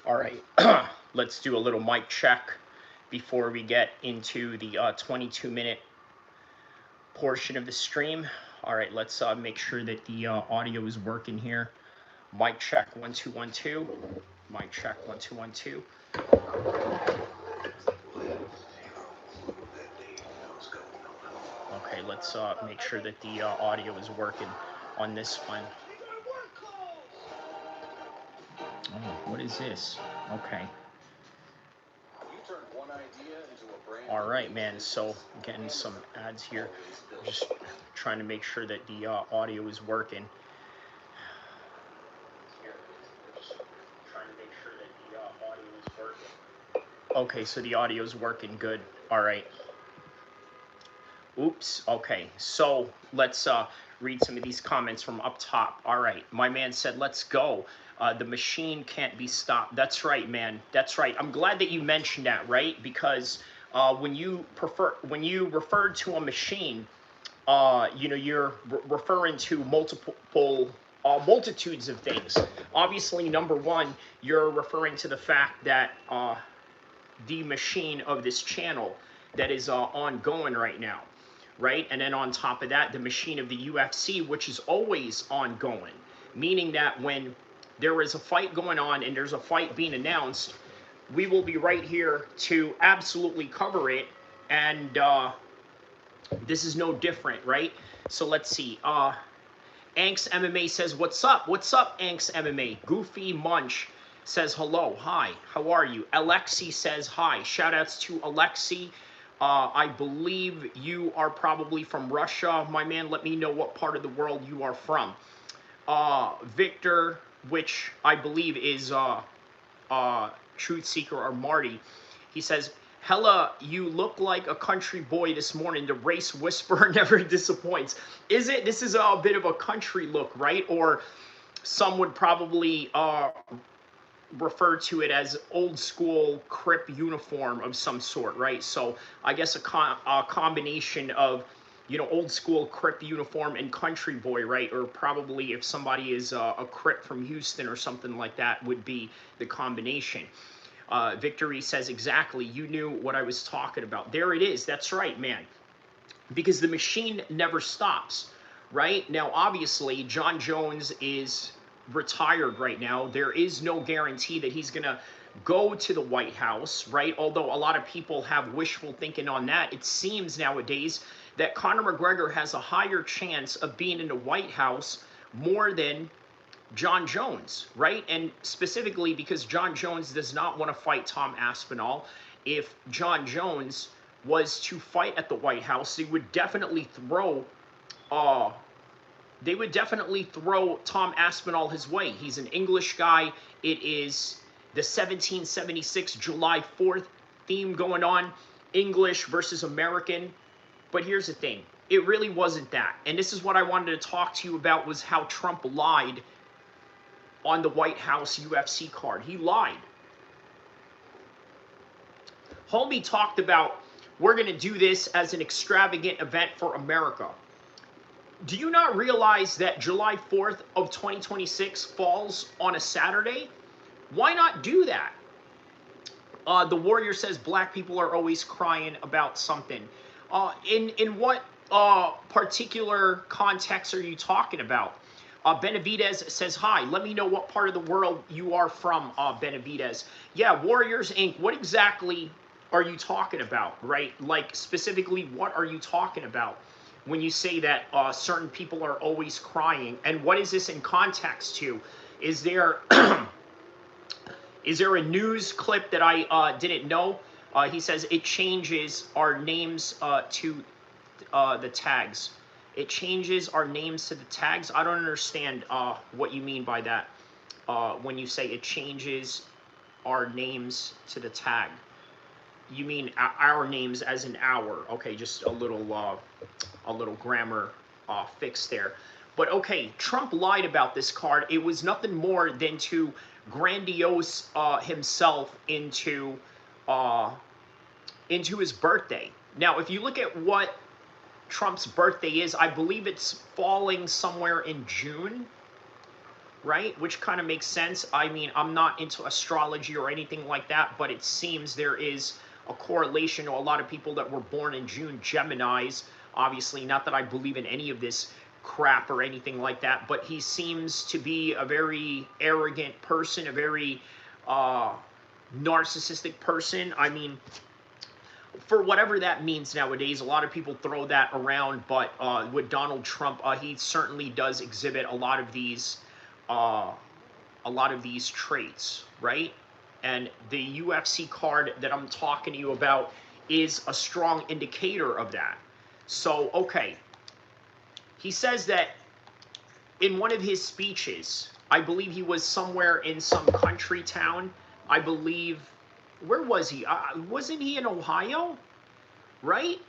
All right, let's do a little mic check before we get into the 22-minute portion of the stream. All right, let's make sure that the audio is working here. Mic check 1 2 1 2. Mic check 1 2 1 2. Okay, let's make sure that the audio is working on this one. Oh, what is this? Okay. All right, man. So getting some ads here. Just trying to make sure that the audio is working. Okay, so the audio is working good. All right. Oops. Okay, so let's read some of these comments from up top. All right, my man said, "Let's go. The machine can't be stopped." That's right, man. That's right. I'm glad that you mentioned that, right? Because when you referred to a machine, you're referring to multitudes of things. Obviously, number one, you're referring to the fact that the machine of this channel that is ongoing right now, right? And then on top of that, the machine of the UFC, which is always ongoing, meaning that when there is a fight going on and there's a fight being announced, we will be right here to absolutely cover it. And this is no different, right? So let's see. Anks MMA says, "What's up? What's up, Anks MMA?" Goofy Munch says, "Hello, hi, how are you?" Alexi says, "Hi." Shout outs to Alexi. I believe you are probably from Russia. My man, let me know what part of the world you are from. Victor, which I believe is Truth Seeker or Marty, he says, "Hella, you look like a country boy this morning. The race whisperer never disappoints." Is it? This is a bit of a country look, right? Or some would probably refer to it as old school Crip uniform of some sort, right? So I guess a combination of, old school Crip uniform and country boy, right? Or probably if somebody is a Crip from Houston or something like that would be the combination. Victory says, "Exactly, you knew what I was talking about." There it is. That's right, man. Because the machine never stops, right? Now, obviously, John Jones is retired right now. There is no guarantee that he's going to go to the White House, right? Although a lot of people have wishful thinking on that. It seems nowadays that Conor McGregor has a higher chance of being in the White House more than John Jones, right? And specifically because John Jones does not want to fight Tom Aspinall. If John Jones was to fight at the White House, they would definitely throw Tom Aspinall his way. He's an English guy. It is the 1776 July 4th theme going on, English versus American. But here's the thing, it really wasn't that. And this is what I wanted to talk to you about, was how Trump lied on the White House UFC card. He lied. Homie talked about, we're going to do this as an extravagant event for America. Do you not realize that July 4th of 2026 falls on a Saturday? Why not do that? The Warrior says black people are always crying about something. In what particular context are you talking about? Benavidez says, "Hi, let me know what part of the world you are from, Benavidez." Yeah, Warriors Inc., what exactly are you talking about, right? Like, specifically, what are you talking about when you say that certain people are always crying? And what is this in context to? Is there is there a news clip that I didn't know? He says it changes our names to the tags. It changes our names to the tags. I don't understand what you mean by that when you say it changes our names to the tag. You mean our names as in our. Okay, just a little grammar fix there. But okay, Trump lied about this card. It was nothing more than to grandiose himself into his birthday. Now, if you look at what Trump's birthday is, I believe it's falling somewhere in June. right? Which kind of makes sense. I mean, I'm not into astrology or anything like that, but it seems there is a correlation to a lot of people that were born in June, Geminis. Obviously, not that I believe in any of this crap or anything like that, but he seems to be a very arrogant person, a very narcissistic person. I mean, for whatever that means nowadays, a lot of people throw that around, but with Donald Trump, he certainly does exhibit uh, a lot of these traits, right? And the UFC card that I'm talking to you about is a strong indicator of that. So, okay, he says that in one of his speeches, I believe he was somewhere in some country town. I believe, where was he? Wasn't he in Ohio? Right?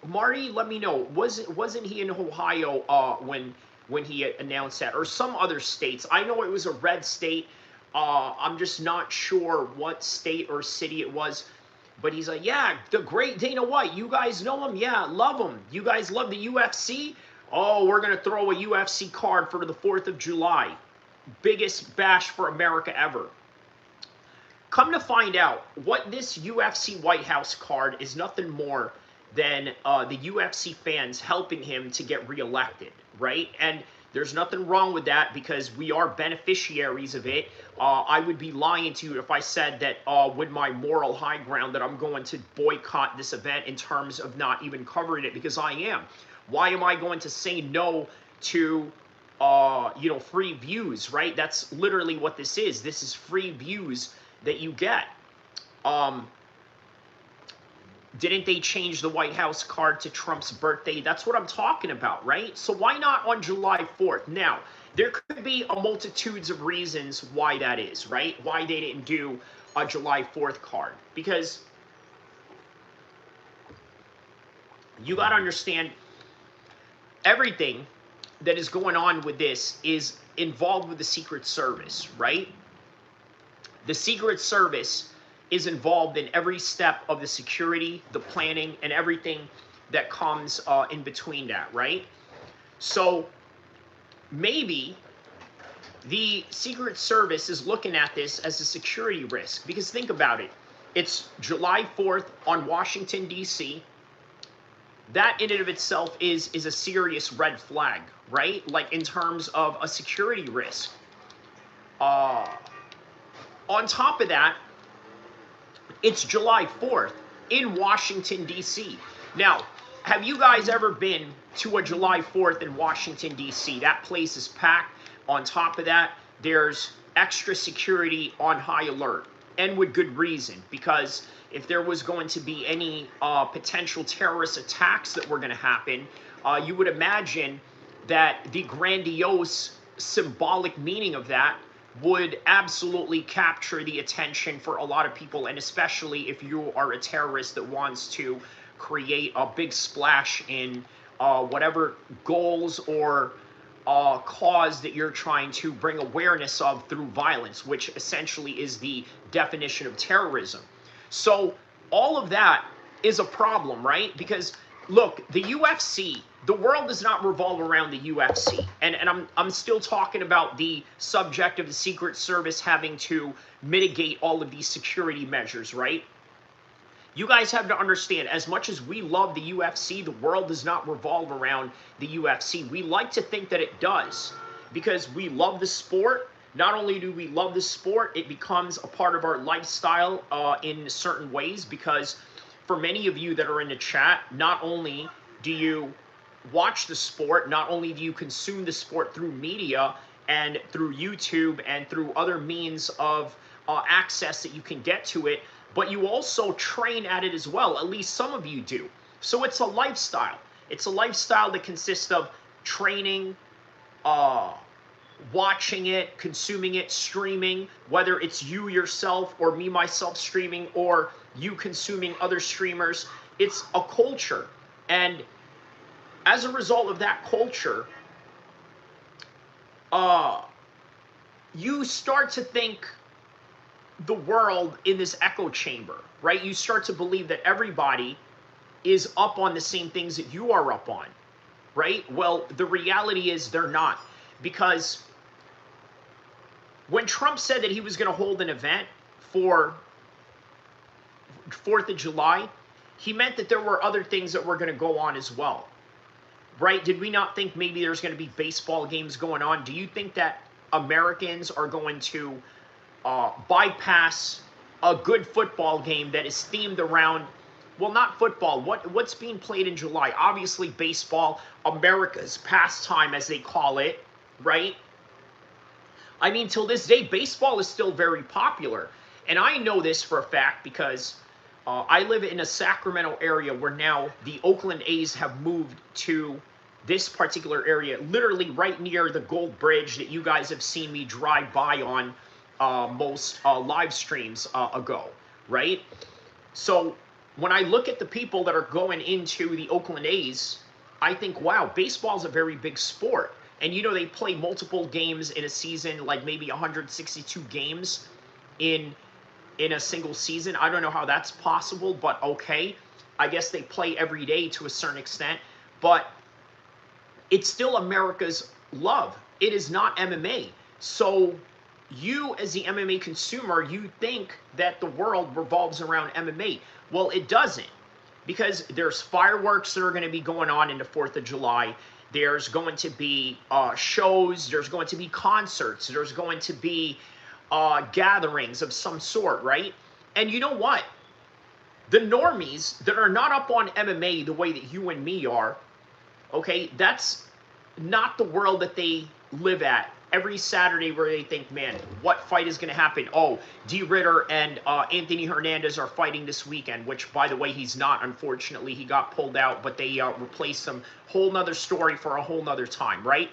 Marty, let me know. Wasn't he in Ohio when he announced that, or some other states? I know it was a red state. I'm just not sure what state or city it was. But he's like, yeah, the great Dana White. You guys know him? Yeah, love him. You guys love the UFC? Oh, we're going to throw a UFC card for the 4th of July. Biggest bash for America ever. Come to find out, what this UFC White House card is nothing more than the UFC fans helping him to get reelected, right? And there's nothing wrong with that because we are beneficiaries of it. I would be lying to you if I said that with my moral high ground that I'm going to boycott this event in terms of not even covering it, because I am. Why am I going to say no to free views, right? That's literally what this is. This is free views that you get. Didn't they change the White House card to Trump's birthday? That's what I'm talking about, right? So why not on July 4th? Now, there could be a multitudes of reasons why that is, right? Why they didn't do a July 4th card. Because you got to understand, everything that is going on with this is involved with the Secret Service, right? The Secret Service is involved in every step of the security, the planning, and everything that comes in between that, right? So maybe the Secret Service is looking at this as a security risk, because think about it. It's July 4th on Washington, D.C. That in and of itself is a serious red flag, right? Like in terms of a security risk. On top of that, it's July 4th in Washington, D.C. Now, have you guys ever been to a July 4th in Washington, D.C.? That place is packed. On top of that, there's extra security on high alert, and with good reason, because if there was going to be any potential terrorist attacks that were going to happen, you would imagine that the grandiose symbolic meaning of that would absolutely capture the attention for a lot of people, and especially if you are a terrorist that wants to create a big splash in whatever goals or cause that you're trying to bring awareness of through violence, which essentially is the definition of terrorism. So all of that is a problem, right? Because look, the UFC, the world does not revolve around the UFC. And I'm still talking about the subject of the Secret Service having to mitigate all of these security measures, right? You guys have to understand, as much as we love the UFC, the world does not revolve around the UFC. We like to think that it does, because we love the sport. Not only do we love the sport, it becomes a part of our lifestyle in certain ways, because for many of you that are in the chat, not only do you watch the sport, not only do you consume the sport through media and through YouTube and through other means of access that you can get to it, but you also train at it as well. At least some of you do. So it's a lifestyle. It's a lifestyle that consists of training, watching it, consuming it, streaming, whether it's you yourself or me myself streaming or you consuming other streamers. It's a culture. And as a result of that culture, you start to think the world in this echo chamber, right? You start to believe that everybody is up on the same things that you are up on, right? Well, the reality is they're not, because when Trump said that he was going to hold an event for 4th of July, he meant that there were other things that were going to go on as well, right? Did we not think maybe there's going to be baseball games going on? Do you think that Americans are going to bypass a good football game that is themed around, well, not football, what's being played in July? Obviously baseball, America's pastime as they call it, right? I mean, till this day, baseball is still very popular. And I know this for a fact because I live in a Sacramento area where now the Oakland A's have moved to this particular area, literally right near the Gold Bridge that you guys have seen me drive by on most live streams ago, right? So when I look at the people that are going into the Oakland A's, I think, wow, baseball is a very big sport. And you know, they play multiple games in a season, like maybe 162 games in a single season. I don't know how that's possible, but okay. I guess they play every day to a certain extent, but it's still America's love. It is not MMA. So you as the MMA consumer, you think that the world revolves around MMA. Well, it doesn't, because there's fireworks that are going to be going on in the 4th of July. There's going to be shows, there's going to be concerts, there's going to be gatherings of some sort, right? And you know what? The normies that are not up on MMA the way that you and me are, okay, that's not the world that they live at every Saturday, where they think, man, what fight is going to happen? Oh, D. Ritter and Anthony Hernandez are fighting this weekend, which, by the way, he's not. Unfortunately, he got pulled out, but they replaced him. Whole nother story for a whole nother time, right?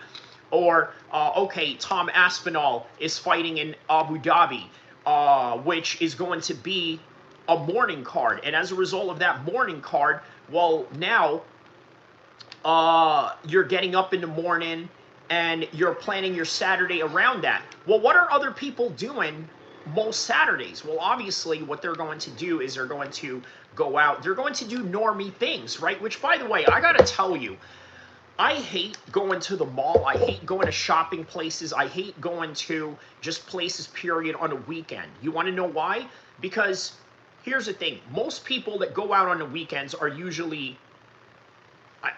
Or, okay, Tom Aspinall is fighting in Abu Dhabi, which is going to be a morning card. And as a result of that morning card, well, now you're getting up in the morning and you're planning your Saturday around that. Well, what are other people doing most Saturdays? Well, obviously, what they're going to do is they're going to go out. They're going to do normie things, right? Which, by the way, I got to tell you, I hate going to the mall. I hate going to shopping places. I hate going to just places, period, on a weekend. You want to know why? Because here's the thing. Most people that go out on the weekends are usually,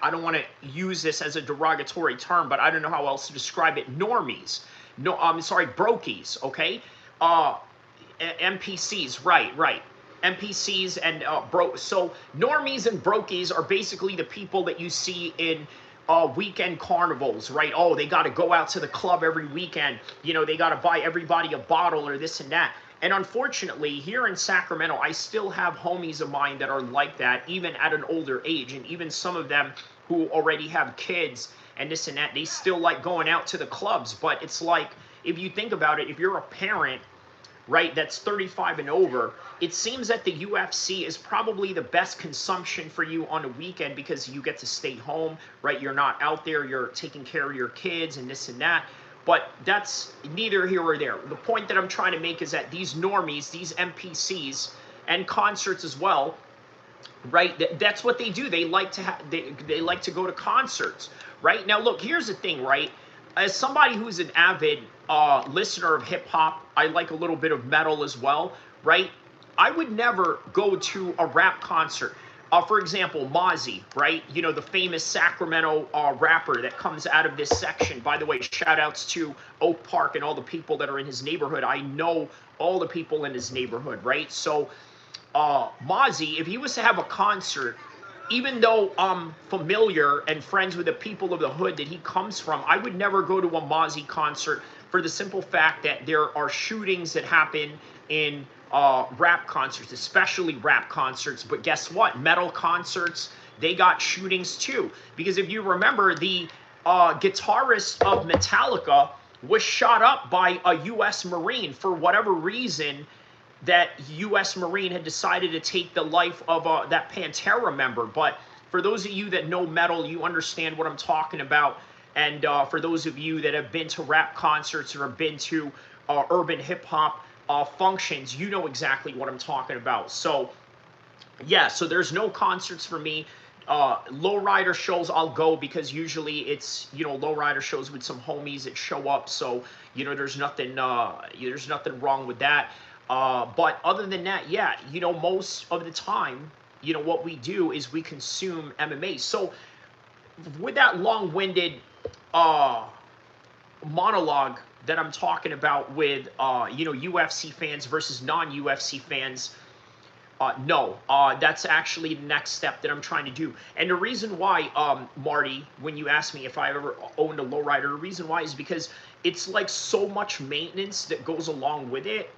I don't want to use this as a derogatory term, but I don't know how else to describe it, normies. No, I'm sorry, brokies, okay? NPCs, right. NPCs and so normies and brokies are basically the people that you see in weekend carnivals, right? Oh, they got to go out to the club every weekend. You know, they got to buy everybody a bottle or this and that. And unfortunately, here in Sacramento, I still have homies of mine that are like that, even at an older age. And even some of them who already have kids and this and that, they still like going out to the clubs. But it's like, if you think about it, if you're a parent, right, that's 35 and over, it seems that the UFC is probably the best consumption for you on a weekend, because you get to stay home, right? You're not out there, you're taking care of your kids and this and that. But that's neither here or there. The point that I'm trying to make is that these normies, these NPCs, and concerts as well, right? That's what they do. They like to they like to go to concerts, right? Now, look, here's the thing, right? As somebody who's an avid listener of hip hop, I like a little bit of metal as well, right? I would never go to a rap concert. For example, Mozzie, right? You know, the famous Sacramento rapper that comes out of this section. By the way, shout outs to Oak Park and all the people that are in his neighborhood. I know all the people in his neighborhood, right? So Mozzie, if he was to have a concert, even though I'm familiar and friends with the people of the hood that he comes from, I would never go to a Mozzie concert, for the simple fact that there are shootings that happen in rap concerts, especially rap concerts. But guess what? Metal concerts, they got shootings too. Because if you remember, the guitarist of Metallica was shot up by a U.S. Marine for whatever reason. That U.S. Marine had decided to take the life of that Pantera member. But for those of you that know metal, you understand what I'm talking about. And for those of you that have been to rap concerts or have been to urban hip-hop functions, you know exactly what I'm talking about. So, yeah, so there's no concerts for me. Lowrider shows I'll go because usually it's, you know, lowrider shows with some homies that show up. So, you know, there's nothing wrong with that. But other than that, yeah, you know, most of the time, you know, what we do is we consume MMA. So with that long-winded monologue that I'm talking about with, you know, UFC fans versus non-UFC fans, no, that's actually the next step that I'm trying to do. And the reason why, Marty, when you asked me if I ever owned a lowrider, the reason why is because it's like so much maintenance that goes along with it,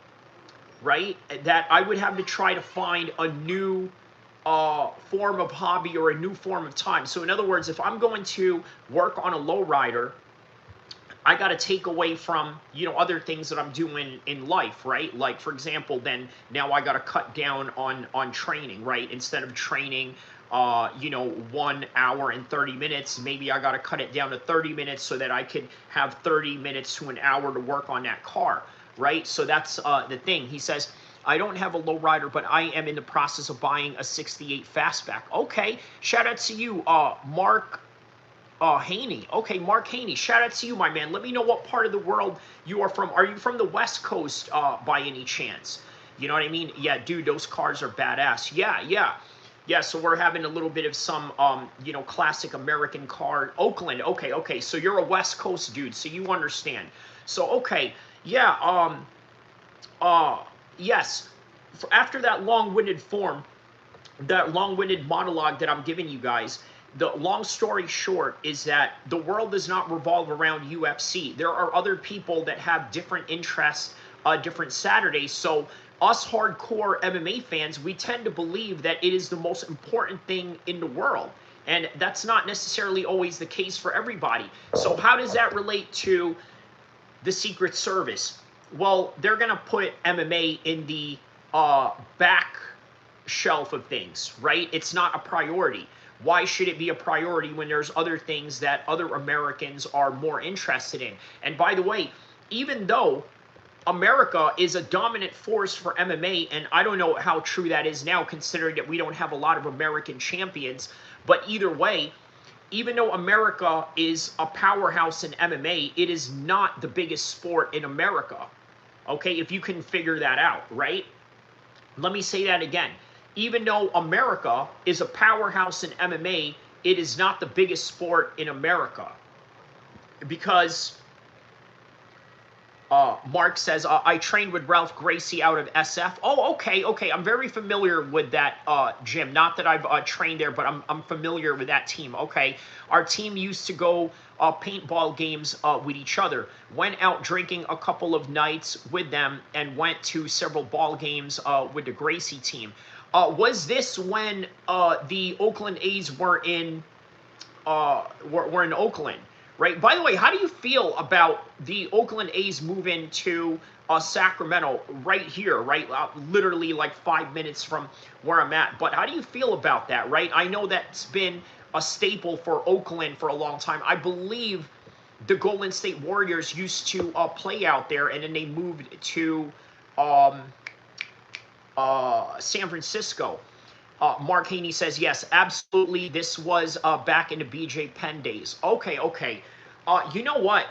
right? That I would have to try to find a new form of hobby or a new form of time. So in other words, if I'm going to work on a lowrider, I got to take away from, you know, other things that I'm doing in life, right? Like, for example, then now I got to cut down on training, right? Instead of training, you know, 1 hour and 30 minutes, maybe I got to cut it down to 30 minutes so that I could have 30 minutes to an hour to work on that car, right? So that's the thing. He says, I don't have a lowrider, but I am in the process of buying a 68 fastback. Okay, shout out to you, Mark Haney. Okay, Mark Haney. Shout out to you, my man. Let me know what part of the world you are from. Are you from the West Coast by any chance? You know what I mean? Yeah, dude, those cars are badass. Yeah, yeah. Yeah, so we're having a little bit of some, you know, classic American car. Oakland. Okay, okay. So you're a West Coast dude, so you understand. So, okay. Yeah, yes. After that long-winded form, that long-winded monologue that I'm giving you guys, the long story short is that the world does not revolve around UFC. There are other people that have different interests, different Saturdays. So us hardcore MMA fans, we tend to believe that it is the most important thing in the world. And that's not necessarily always the case for everybody. So how does that relate to the Secret Service? Well, they're going to put MMA in the back shelf of things, right? It's not a priority. Why should it be a priority when there's other things that other Americans are more interested in? And by the way, even though America is a dominant force for MMA, and I don't know how true that is now considering that we don't have a lot of American champions, but either way, even though America is a powerhouse in MMA, it is not the biggest sport in America. Okay, if you can figure that out, right? Let me say that again. Even though America is a powerhouse in MMA, it is not the biggest sport in America. Because Mark says, I trained with Ralph Gracie out of SF. Oh, okay, okay. I'm very familiar with that gym. Not that I've trained there, but I'm familiar with that team. Okay. Our team used to go paintball games with each other. Went out drinking a couple of nights with them and went to several ball games with the Gracie team. Was this when the Oakland A's were in Oakland? Right. By the way, how do you feel about the Oakland A's moving to Sacramento right here, right? Literally like 5 minutes from where I'm at. But how do you feel about that, right? I know that's been a staple for Oakland for a long time. I believe the Golden State Warriors used to play out there, and then they moved to San Francisco. Mark Haney says, yes, absolutely. This was back in the BJ Penn days. Okay, okay. You know what?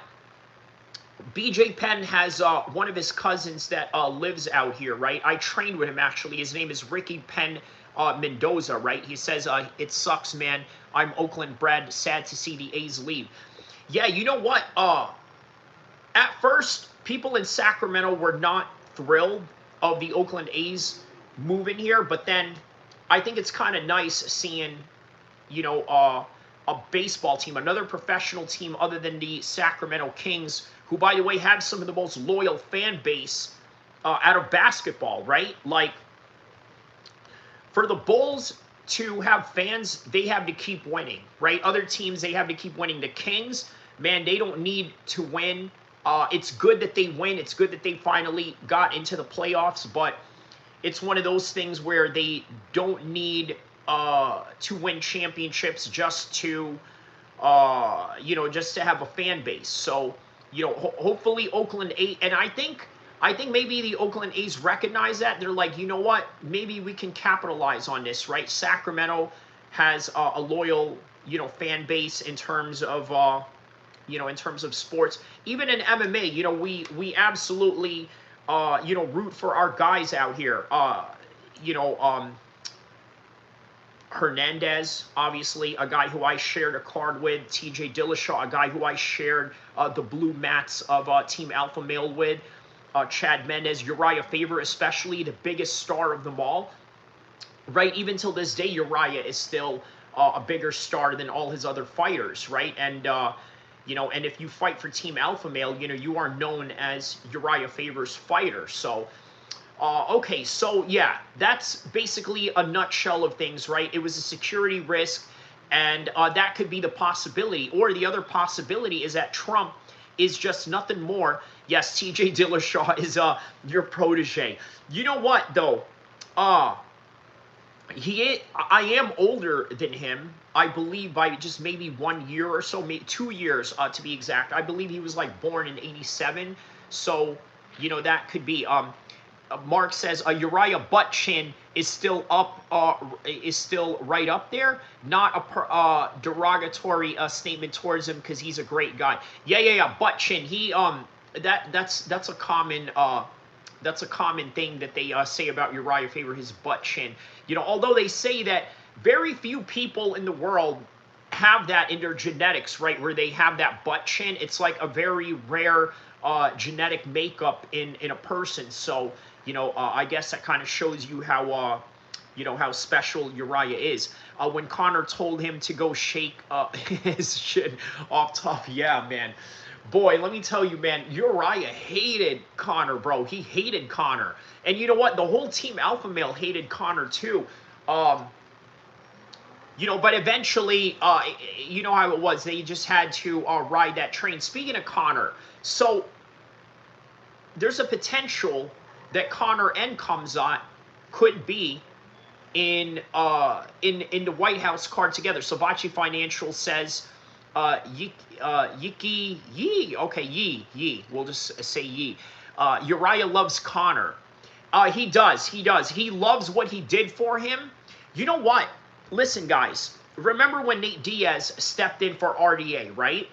BJ Penn has one of his cousins that lives out here, right? I trained with him, actually. His name is Ricky Penn Mendoza, right? He says, it sucks, man. I'm Oakland bred. Sad to see the A's leave. Yeah, you know what? At first, people in Sacramento were not thrilled of the Oakland A's moving here, but then I think it's kind of nice seeing, you know, a baseball team, another professional team other than the Sacramento Kings, who, by the way, have some of the most loyal fan base out of basketball, right? Like, for the Bulls to have fans, they have to keep winning, right? Other teams, they have to keep winning. The Kings, man, they don't need to win. It's good that they win. It's good that they finally got into the playoffs, but it's one of those things where they don't need to win championships just to, you know, just to have a fan base. So, you know, hopefully Oakland A's, and I think maybe the Oakland A's recognize that. They're like, you know what, maybe we can capitalize on this, right? Sacramento has a loyal, fan base in terms of, in terms of sports. Even in MMA, we absolutely, root for our guys out here. You know, Hernandez, obviously, a guy who I shared a card with. TJ Dillashaw, a guy who I shared the blue mats of Team Alpha Male with. Chad Mendes, Uriah Faber, especially the biggest star of them all. Right, even till this day, Uriah is still a bigger star than all his other fighters, right? And and if you fight for Team Alpha Male, you are known as Uriah Faber's fighter. So, okay, so yeah, that's basically a nutshell of things, right? It was a security risk, and that could be the possibility. Or the other possibility is that Trump is just nothing more. Yes, TJ Dillashaw is your protege. You know what, though? I am older than him, I believe, by just maybe 1 year or so, maybe 2 years to be exact. I believe he was like born in '87, so that could be. Mark says Uriah butt chin is still up, is still right up there. Not a derogatory statement towards him because he's a great guy. Yeah. Butt chin. He that's a common. That's a common thing that they say about Uriah Faber, his butt chin. Although they say that very few people in the world have that in their genetics, right, where they have that butt chin. It's like a very rare genetic makeup in a person. So, I guess that kind of shows you how, how special Uriah is. When Conor told him to go shake his shit off top, yeah, man. Boy, let me tell you, man, Uriah hated Conor, bro. He hated Conor. And you know what? The whole Team Alpha Male hated Conor, too. But eventually, you know how it was. They just had to ride that train. Speaking of Conor, so there's a potential that Conor and Khamzat could be in the White House card together. Savachi Financial says... Yiki, Yee. Okay, Yee. We'll just say Yee. Uriah loves Conor. He does. He loves what he did for him. You know what? Listen, guys. Remember when Nate Diaz stepped in for RDA, right?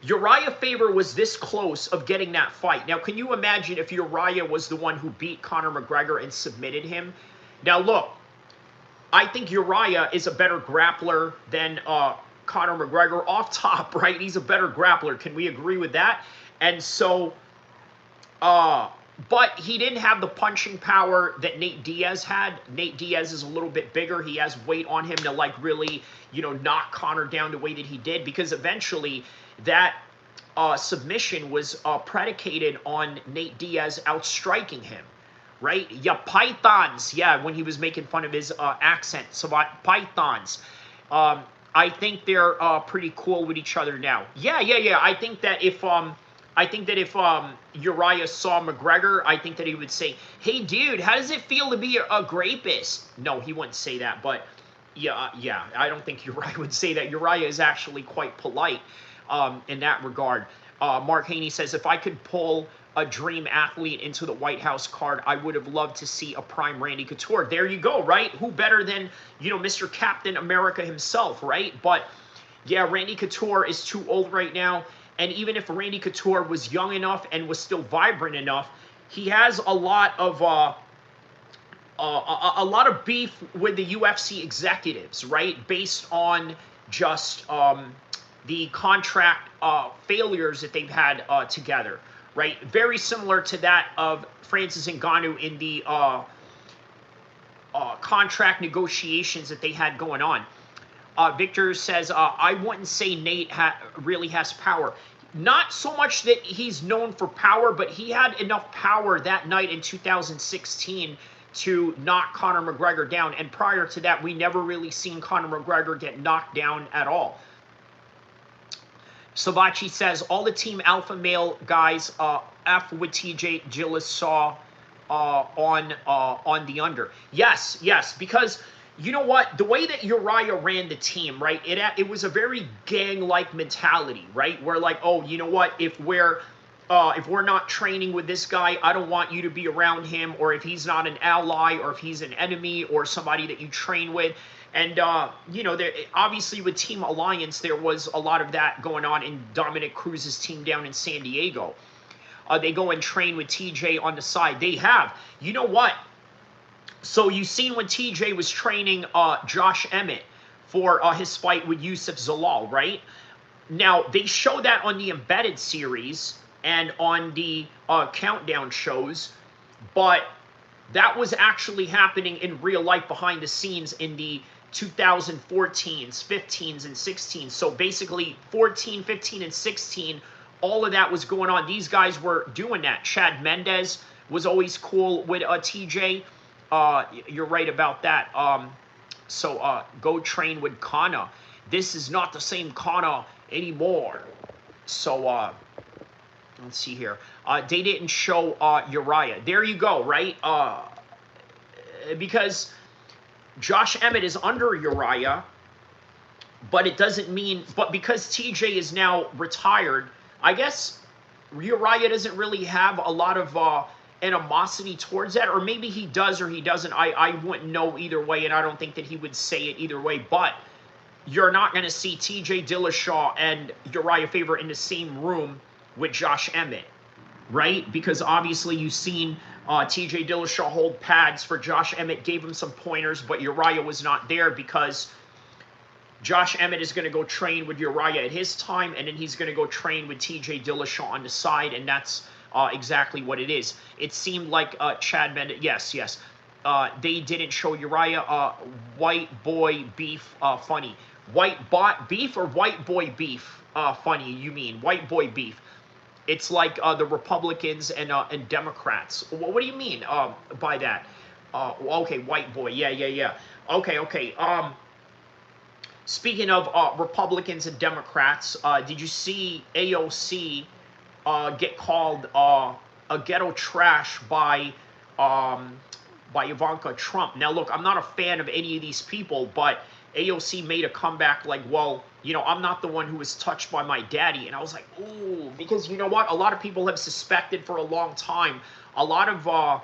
Uriah Faber was this close of getting that fight. Now, can you imagine if Uriah was the one who beat Conor McGregor and submitted him? Now, look. I think Uriah is a better grappler than... Conor McGregor off top, right? He's a better grappler. Can we agree with that? And so, but he didn't have the punching power that Nate Diaz had. Nate Diaz is a little bit bigger. He has weight on him to like really, knock Conor down the way that he did, because eventually that submission was predicated on Nate Diaz outstriking him. Right? Yeah, pythons. Yeah, when he was making fun of his accent. So pythons. I think they're pretty cool with each other now. Yeah. I think that if Uriah saw McGregor, I think that he would say, "Hey, dude, how does it feel to be a rapist?" No, he wouldn't say that, but yeah. I don't think Uriah would say that. Uriah is actually quite polite in that regard. Mark Haney says, if I could pull a dream athlete into the White House card, I would have loved to see a prime Randy Couture. There you go, right? Who better than, Mr. Captain America himself, right? But, yeah, Randy Couture is too old right now. And even if Randy Couture was young enough and was still vibrant enough, he has a lot of beef with the UFC executives, right? Based on just the contract failures that they've had together. Right, very similar to that of Francis Ngannou in the contract negotiations that they had going on. Victor says, I wouldn't say Nate really has power. Not so much that he's known for power, but he had enough power that night in 2016 to knock Conor McGregor down. And prior to that, we never really seen Conor McGregor get knocked down at all. Savachi says, all the Team Alpha Male guys F with TJ Dillashaw on the under. Yes, because you know what? The way that Uriah ran the team, right, it was a very gang-like mentality, right? Where like, oh, you know what? If we're not training with this guy, I don't want you to be around him, or if he's not an ally, or if he's an enemy, or somebody that you train with. And, you know, there, obviously with Team Alliance, there was a lot of that going on in Dominic Cruz's team down in San Diego. They go and train with TJ on the side. They have. You know what? So you seen when TJ was training Josh Emmett for his fight with Yusuf Zalal, right? Now, they show that on the Embedded series and on the Countdown shows, but that was actually happening in real life behind the scenes in the 2014s, 15s, and 16s. So basically 14, 15, and 16, all of that was going on. These guys were doing that. Chad Mendez was always cool with TJ. You're right about that. So go train with Kana. This is not the same Kana anymore. So let's see here. They didn't show Uriah. There you go, right? Because Josh Emmett is under Uriah, but it doesn't mean, but because TJ is now retired, I guess Uriah doesn't really have a lot of animosity towards that, or maybe he does or he doesn't. I wouldn't know either way, and I don't think that he would say it either way, but you're not going to see TJ Dillashaw and Uriah Faber in the same room with Josh Emmett, right? Because obviously you've seen TJ Dillashaw hold pads for Josh Emmett, gave him some pointers, but Uriah was not there because Josh Emmett is going to go train with Uriah at his time, and then he's going to go train with TJ Dillashaw on the side, and that's exactly what it is. It seemed like Chad Mendez, yes. They didn't show Uriah. White boy beef, funny. White bot beef or white boy beef, funny, you mean. White boy beef. It's like the Republicans and Democrats. What do you mean by that? Okay, white boy. Yeah. Okay. Speaking of Republicans and Democrats, did you see AOC get called a ghetto trash by Ivanka Trump? Now, look, I'm not a fan of any of these people, but AOC made a comeback like, well, you know, I'm not the one who was touched by my daddy. And I was like, ooh, because you know what? A lot of people have suspected for a long time a lot of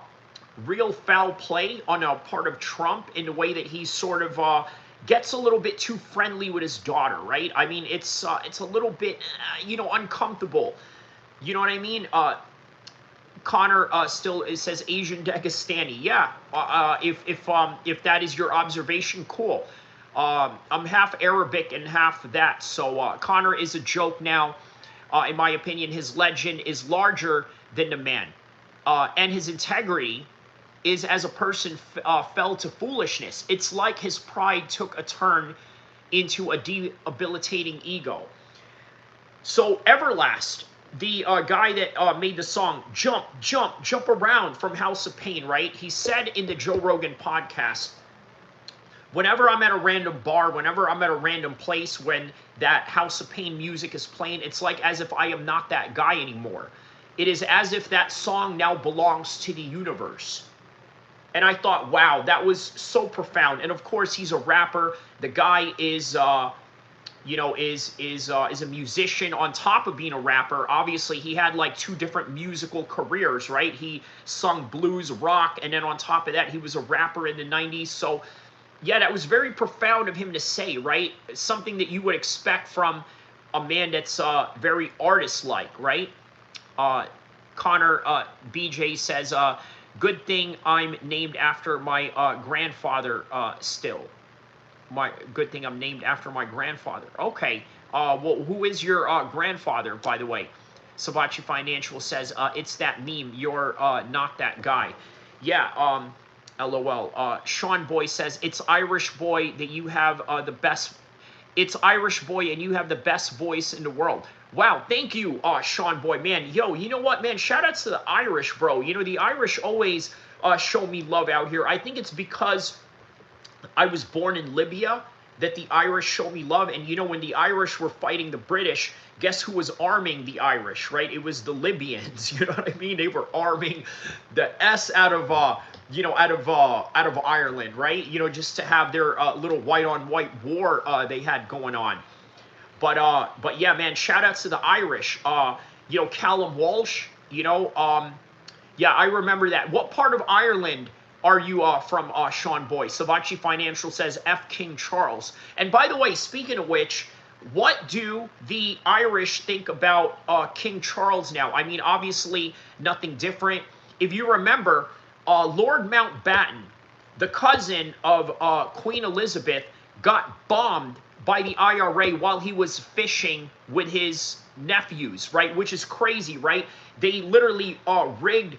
real foul play on a part of Trump in the way that he sort of gets a little bit too friendly with his daughter, right? I mean, it's a little bit, you know, uncomfortable. You know what I mean? Connor still says Asian Dagestani. Yeah, if that is your observation, cool. I'm half Arabic and half that. So Connor is a joke now. In my opinion, his legend is larger than the man. And his integrity is as a person fell to foolishness. It's like his pride took a turn into a debilitating ego. So Everlast, the guy that made the song Jump Around from House of Pain, right? He said in the Joe Rogan podcast, whenever I'm at a random bar, whenever I'm at a random place, when that House of Pain music is playing, it's like as if I am not that guy anymore. It is as if that song now belongs to the universe. And I thought, wow, that was so profound. And of course, he's a rapper. The guy is, you know, is a musician on top of being a rapper. Obviously, he had like 2 different musical careers, right? He sung blues, rock, and then on top of that, he was a rapper in the 90s. So yeah, that was very profound of him to say, right? Something that you would expect from a man that's very artist-like, right? Connor BJ says, good thing I'm named after my grandfather still. Good thing I'm named after my grandfather. Okay. Well, who is your grandfather, by the way? Savachi Financial says, it's that meme. You're not that guy. Yeah, LOL. Sean Boy says, it's Irish boy that you have the best. It's Irish boy and you have the best voice in the world. Wow, thank you, Sean Boy. Man, yo, you know what, man? Shout outs to the Irish, bro. You know, the Irish always show me love out here. I think it's because I was born in Libya that the Irish show me love. And, you know, when the Irish were fighting the British, guess who was arming the Irish, right? It was the Libyans. You know what I mean? They were arming the S out of, you know, out of Ireland, right? You know, just to have their little white-on-white war they had going on. But yeah, man, shout outs to the Irish. You know, Callum Walsh, you know, yeah, I remember that. What part of Ireland are you from Sean Boy? Savachi Financial says F King Charles. And by the way, speaking of which, what do the Irish think about King Charles now? I mean, obviously nothing different. If you remember, Lord Mountbatten, the cousin of Queen Elizabeth, got bombed by the IRA while he was fishing with his nephews, right? Which is crazy, right? They literally rigged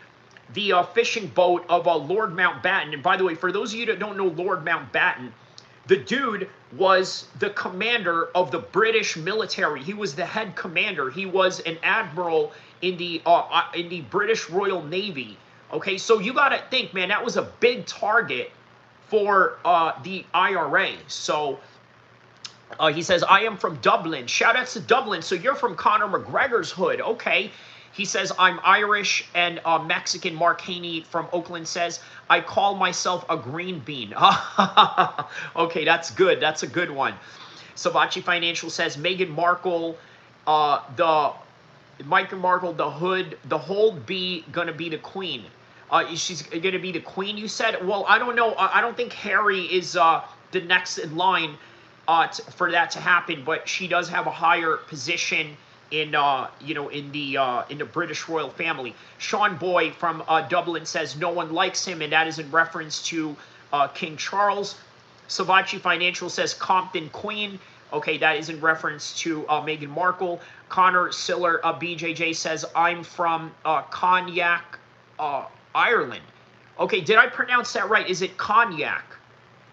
the fishing boat of Lord Mountbatten. And by the way, for those of you that don't know Lord Mountbatten, the dude was the commander of the British military. He was the head commander. He was an admiral in the British Royal Navy. Okay, so you got to think, man, that was a big target for the IRA. So he says, I am from Dublin. Shout outs to Dublin. So you're from Conor McGregor's hood. Okay. He says, I'm Irish and Mexican. Mark Haney from Oakland says, I call myself a green bean. Okay, that's good. That's a good one. Savachi Financial says, Meghan Markle, Meghan Markle, the hood, the whole be going to be the queen. She's going to be the queen, you said? Well, I don't know. I don't think Harry is the next in line for that to happen, but she does have a higher position in in the British royal family. Sean Boy from Dublin says no one likes him, and that is in reference to King Charles. Savachi Financial says Compton Queen. Okay, that is in reference to Meghan Markle. Connor Siller BJJ says I'm from Cognac, Ireland. Okay, did I pronounce that right? Is it cognac,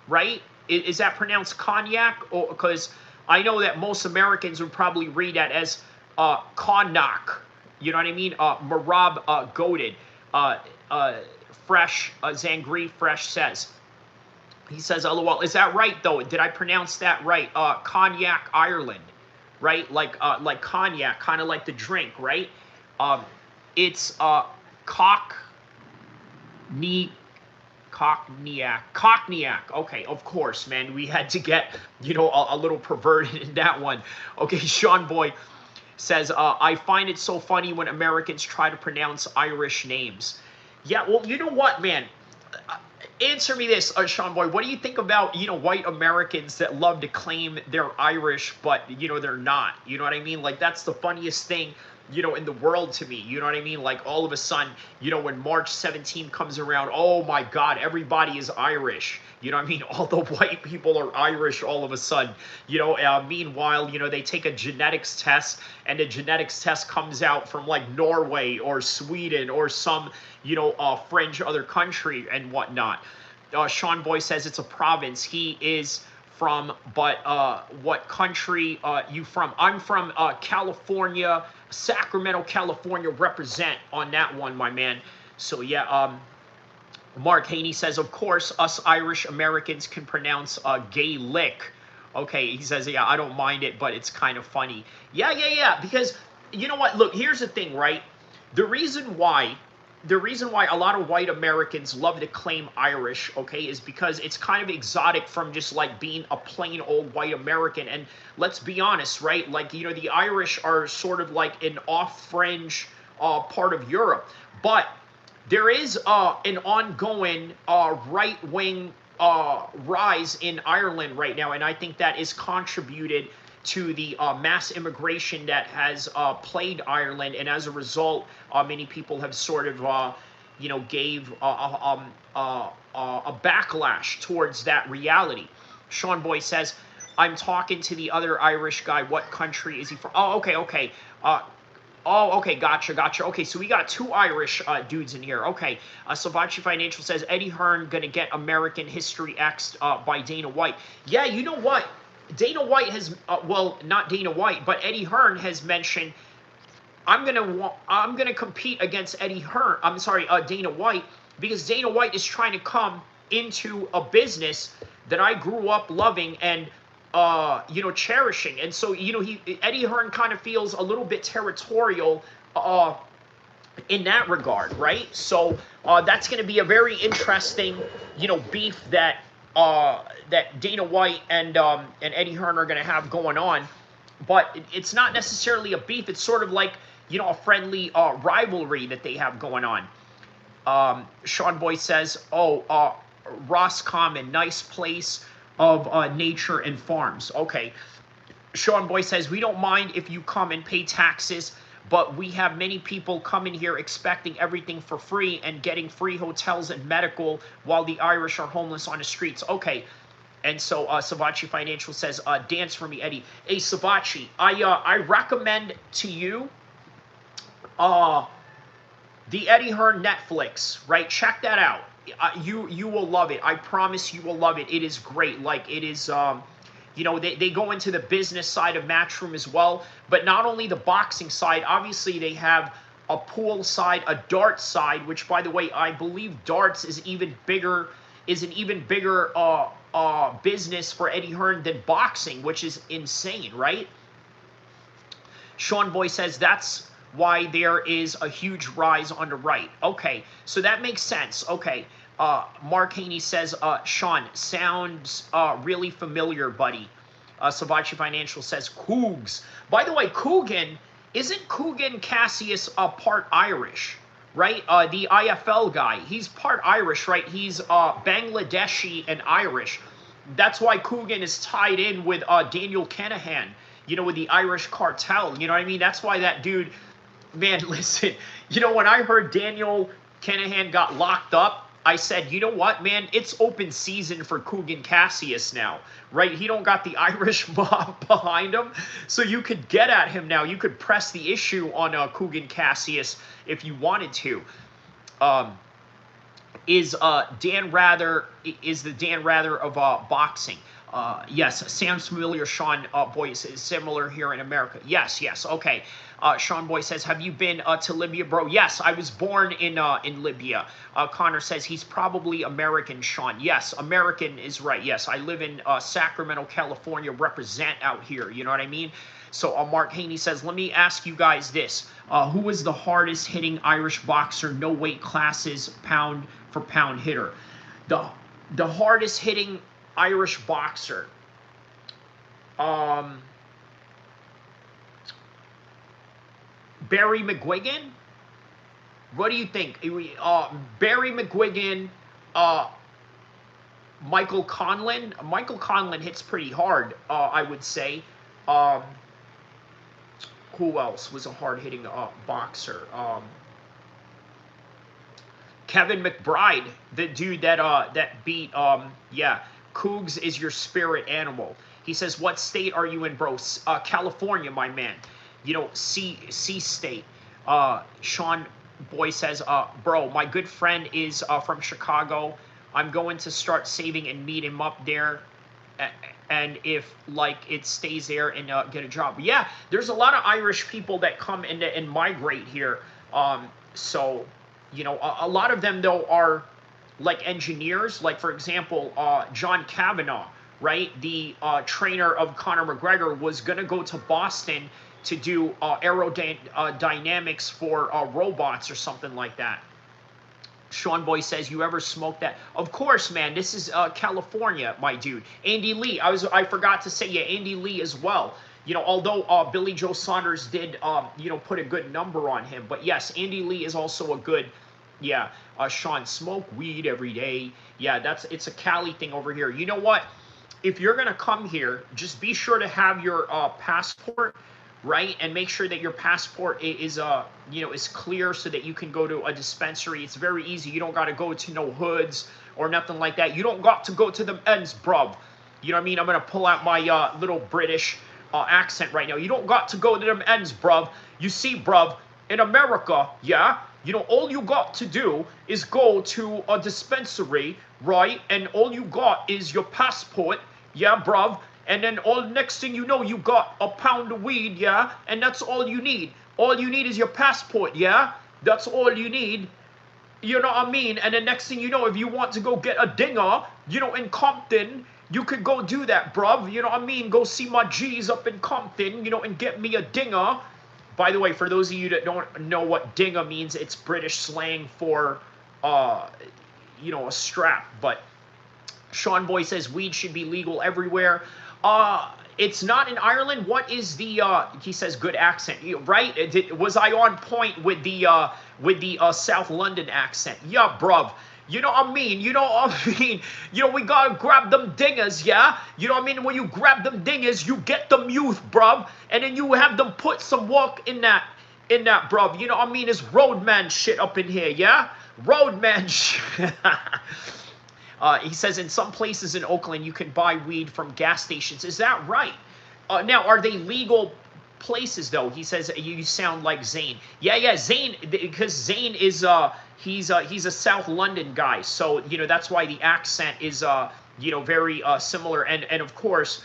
right? Is that pronounced cognac? Or because I know that most Americans would probably read that as cognac. You know what I mean? Merab goaded. Fresh Zangri Fresh says. He says, "LOL." Is that right though? Did I pronounce that right? Cognac, Ireland, right? Like cognac, kind of like the drink, right? It's Cognac. Okay, of course, man. We had to get, a little perverted in that one. Okay, Sean Boy says, I find it so funny when Americans try to pronounce Irish names. Yeah, well, you know what, man? Answer me this, Sean Boy. What do you think about, white Americans that love to claim they're Irish, but, they're not? You know what I mean? Like, that's the funniest thing, in the world to me. You know what I mean? Like, all of a sudden, when March 17 comes around, oh my God, everybody is Irish. You know what I mean? All the white people are Irish all of a sudden. Meanwhile, they take a genetics test, and the genetics test comes out from like Norway or Sweden or some, fringe other country and whatnot. Sean Boy says it's a province. He is from, but what country you from? I'm from California, Sacramento, California. Represent on that one, my man. So yeah, Mark Haney says, of course, us Irish Americans can pronounce Gaelic. Okay, he says, yeah, I don't mind it, but it's kind of funny. Yeah, because you know what? Look, here's the thing, right? The reason why a lot of white Americans love to claim Irish, okay, is because it's kind of exotic from just like being a plain old white American. And let's be honest, right? Like, the Irish are sort of like an off-fringe part of Europe. But there is an ongoing right-wing rise in Ireland right now, and I think that is contributed to the mass immigration that has plagued Ireland, and as a result, many people have sort of, gave a backlash towards that reality. Sean Boy says, I'm talking to the other Irish guy. What country is he from? Oh, okay. Okay, gotcha. Okay, so we got two Irish dudes in here. Okay, Savachi Financial says, Eddie Hearn going to get American History X'd by Dana White. Yeah, you know what? Dana White has, well, not Dana White, but Eddie Hearn has mentioned, I'm gonna compete against Dana White, because Dana White is trying to come into a business that I grew up loving and cherishing. And so, Eddie Hearn kind of feels a little bit territorial in that regard, right? So that's going to be a very interesting, beef that Dana White and Eddie Hearn are going to have going on. But it's not necessarily a beef. It's sort of like, a friendly rivalry that they have going on. Sean Boy says, oh, Roscommon, nice place of nature and farms. Okay. Sean Boy says, we don't mind if you come and pay taxes, but we have many people coming here expecting everything for free and getting free hotels and medical while the Irish are homeless on the streets. Okay. And so Savachi Financial says, dance for me, Eddie. Hey, Savachi, I recommend to you the Eddie Hearn Netflix, right? Check that out. You will love it. I promise you will love it. It is great. Like, it is, you know, they go into the business side of Matchroom as well. But not only the boxing side, obviously they have a pool side, a darts side, which, by the way, I believe darts is an even bigger business for Eddie Hearn than boxing, which is insane, right? Sean Boy says that's why there is a huge rise on the right. Okay, so that makes sense. Okay, Mark Haney says, Sean, sounds really familiar, buddy. Savachi Financial says, Cougs. By the way, isn't Coogan Cassius part Irish, right? The IFL guy, he's part Irish, right? He's Bangladeshi and Irish. That's why Coogan is tied in with Daniel Kinahan, you know, with the Irish cartel. You know what I mean? That's why that dude, man, listen, you know, when I heard Daniel Kinahan got locked up, I said, you know what, man, it's open season for Coogan Cassius now, right? He don't got the Irish mob behind him, so you could get at him now. You could press the issue on Coogan Cassius if you wanted to. Is the Dan Rather of boxing? Yes, Sam's familiar. Sean Boyce is similar here in America. Yes, okay. Sean Boy says, have you been to Libya, bro? Yes, I was born in Libya. Connor says he's probably American, Sean. Yes, American is right. Yes, I live in Sacramento, California, represent out here. You know what I mean? So Mark Haney says, let me ask you guys this. Who was the hardest hitting Irish boxer, no weight classes, pound for pound hitter? The hardest hitting Irish boxer. Barry McGuigan? What do you think? Barry McGuigan, Michael Conlon. Michael Conlon hits pretty hard, I would say. Who else was a hard-hitting boxer? Kevin McBride, the dude that beat, Cougs is your spirit animal. He says, what state are you in, bro? California, my man. You know, C state. Sean Boy says, bro, my good friend is from Chicago. I'm going to start saving and meet him up there. And if, like, it stays there and get a job. Yeah, there's a lot of Irish people that come and migrate here. So, you know, a lot of them, though, are, like, engineers. Like, for example, John Kavanaugh, right? The trainer of Conor McGregor was going to go to Boston to do aerodynamics for robots or something like that. Sean Boy says, you ever smoked that? Of course, man. This is California, my dude. Andy Lee. I forgot to say, yeah, Andy Lee as well. You know, although Billy Joe Saunders did, you know, put a good number on him. But yes, Andy Lee is also a good, yeah. Sean, smoke weed every day. Yeah, it's a Cali thing over here. You know what? If you're going to come here, just be sure to have your passport, right? And make sure that your passport is you know, is clear so that you can go to a dispensary. It's very easy. You don't got to go to no hoods or nothing like that. You don't got to go to them ends, bruv. You know what I mean? I'm going to pull out my little British accent right now. You don't got to go to them ends, bruv. You see, bruv, in America, yeah, you know, all you got to do is go to a dispensary, right? And all you got is your passport, yeah, bruv. And then next thing you know, you got a pound of weed, yeah? And that's all you need. All you need is your passport, yeah? That's all you need. You know what I mean? And the next thing you know, if you want to go get a dinger, you know, in Compton, you could go do that, bruv. You know what I mean? Go see my G's up in Compton, you know, and get me a dinger. By the way, for those of you that don't know what dinger means, it's British slang for, you know, a strap. But Sean Boy says weed should be legal everywhere. It's not in Ireland. What is the, he says, good accent, right? Was I on point with the South London accent? Yeah, bruv. You know what I mean? You know what I mean? You know, we gotta grab them dingers, yeah? You know what I mean? When you grab them dingers, you get them youth, bruv. And then you have them put some work in that, bruv. You know what I mean? It's roadman shit up in here, yeah? Roadman shit. He says in some places in Oakland, you can buy weed from gas stations. Is that right? Now, are they legal places, though? He says, you sound like Zane. Yeah, Zane, because Zane is, he's a South London guy. So, you know, that's why the accent is, you know, very similar. And of course,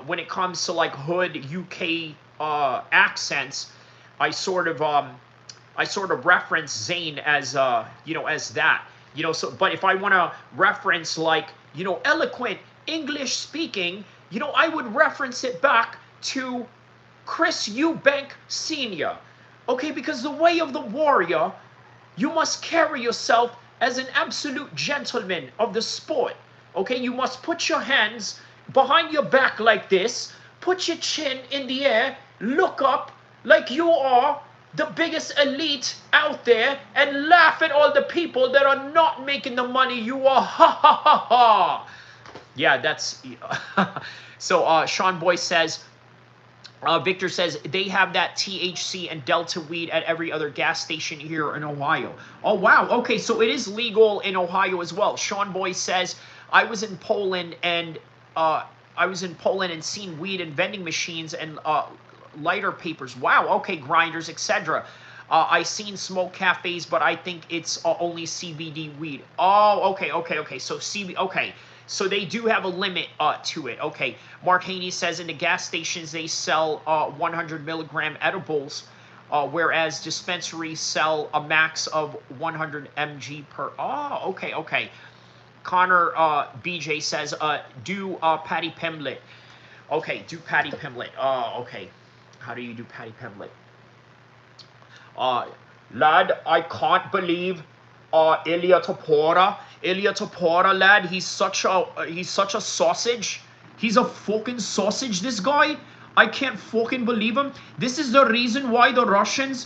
when it comes to, like, hood UK accents, I sort of reference Zane as, you know, as that. You know, so, but if I want to reference, like, you know, eloquent English speaking, you know, I would reference it back to Chris Eubank Sr. Okay, because the way of the warrior, you must carry yourself as an absolute gentleman of the sport. Okay, you must put your hands behind your back like this, put your chin in the air, look up like you are the biggest elite out there, and laugh at all the people that are not making the money you are. Ha ha ha ha. Yeah, that's so Sean Boyce says, Victor says they have that THC and Delta weed at every other gas station here in Ohio. Oh wow, okay, so it is legal in Ohio as well. Sean Boyce says, I was in Poland and seen weed in vending machines and lighter papers. Wow, okay, grinders, etc. I seen smoke cafes, but I think it's only CBD weed. Oh, okay. So so they do have a limit to it. Okay, Mark Haney says in the gas stations they sell 100 milligram edibles, whereas dispensaries sell a max of 100 mg per. Oh, okay. Connor BJ says do Patty Pimlet. Okay, do Patty Pimlet. Okay. How do you do Patty Pimlet? Lad, I can't believe Ilya Topora. Ilya Topora, lad, he's such a sausage. He's a fucking sausage, this guy. I can't fucking believe him. This is the reason why the Russians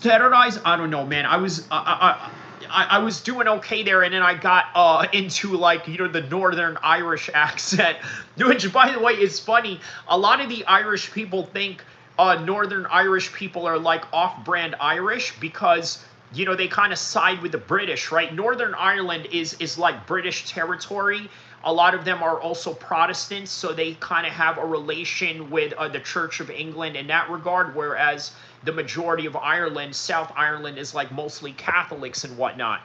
terrorize. I don't know, man. I was doing okay there, and then I got into, like, you know, the Northern Irish accent, which, by the way, is funny. A lot of the Irish people think Northern Irish people are like off-brand Irish because, you know, they kind of side with the British, right? Northern Ireland is like British territory. A lot of them are also Protestants, so they kind of have a relation with the Church of England in that regard, whereas the majority of Ireland, South Ireland, is like mostly Catholics and whatnot.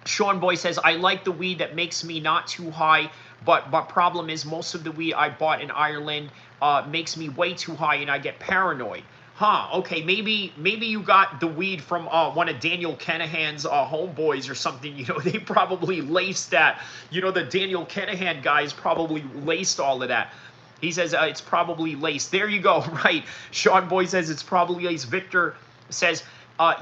Sean Boy says, I like the weed that makes me not too high, but problem is most of the weed I bought in Ireland makes me way too high and I get paranoid. Huh, okay, maybe you got the weed from one of Daniel Kinahan's homeboys or something. You know, they probably laced that. You know, the Daniel Kinahan guys probably laced all of that. He says it's probably laced. There you go, right. Sean Boy says it's probably laced. Victor says,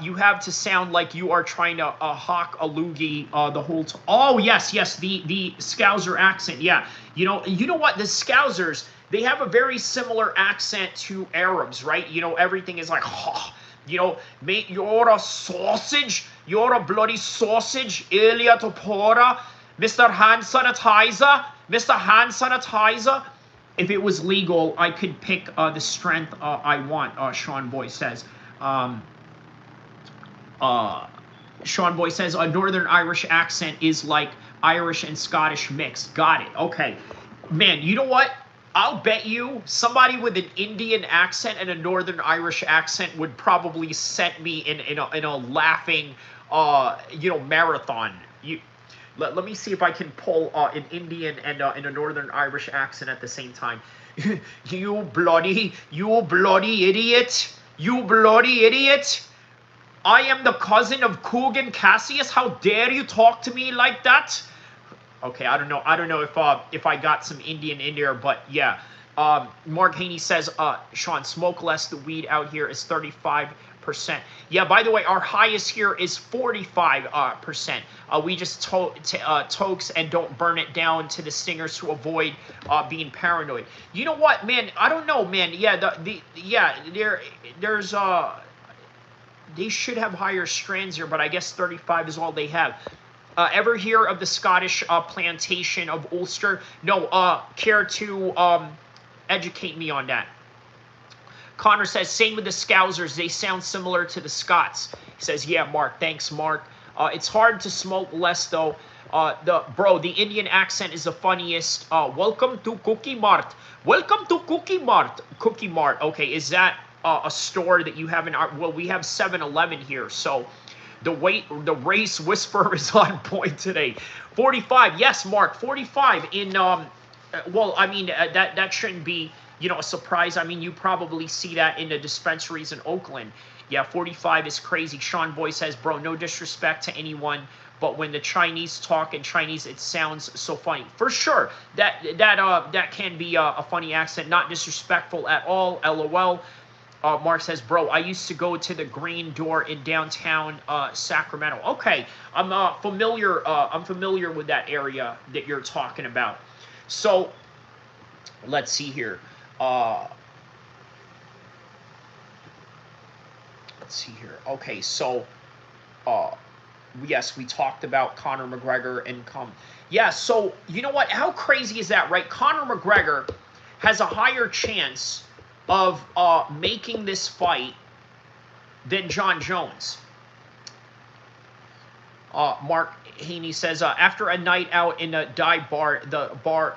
you have to sound like you are trying to hawk a loogie the whole time. Oh, yes, the Scouser accent, yeah. You know what, the Scousers, they have a very similar accent to Arabs, right? You know, everything is like, oh, you know, mate, you're a sausage. You're a bloody sausage. Ilya Topora. Mr. Hand Sanitizer. Mr. Hand Sanitizer. If it was legal, I could pick the strength I want, Sean Boy says. Sean Boy says, a Northern Irish accent is like Irish and Scottish mix. Got it. Okay. Man, you know what? I'll bet you somebody with an Indian accent and a Northern Irish accent would probably set me in a laughing, you know, marathon. Let me see if I can pull an Indian and a Northern Irish accent at the same time. You bloody idiot! You bloody idiot! I am the cousin of Coogan Cassius. How dare you talk to me like that? Okay, I don't know if I got some Indian in there, but yeah. Mark Haney says, Sean, smoke less. The weed out here is 35% percent. Yeah, by the way, our highest here is 45%. We just tokes and don't burn it down to the stingers to avoid being paranoid. You know what, man? I don't know, man. Yeah, there's they should have higher strands here, but I guess 35 is all they have. Ever hear of the Scottish plantation of Ulster? No. Care to educate me on that? Connor says, same with the Scousers. They sound similar to the Scots. He says, yeah, Mark. Thanks, Mark. It's hard to smoke less, though. The Indian accent is the funniest. Welcome to Cookie Mart. Welcome to Cookie Mart. Cookie Mart. Okay, is that a store that you have in our... Well, we have 7-Eleven here, so the race whisperer is on point today. 45. Yes, Mark. 45 in... well, I mean, that shouldn't be... a surprise. I mean, you probably see that in the dispensaries in Oakland. Yeah, 45 is crazy. Sean Boy says, bro, no disrespect to anyone, but when the Chinese talk in Chinese, it sounds so funny. For sure, that can be a funny accent, not disrespectful at all. LOL. Mark says, bro, I used to go to the Green Door in downtown Sacramento. Okay, I'm familiar with that area that you're talking about. So, let's see here. Let's see here. Okay, so yes, we talked about Conor McGregor and yeah, so you know what? How crazy is that, right? Conor McGregor has a higher chance of making this fight than John Jones. Mark Haney says, after a night out in a dive bar, the bar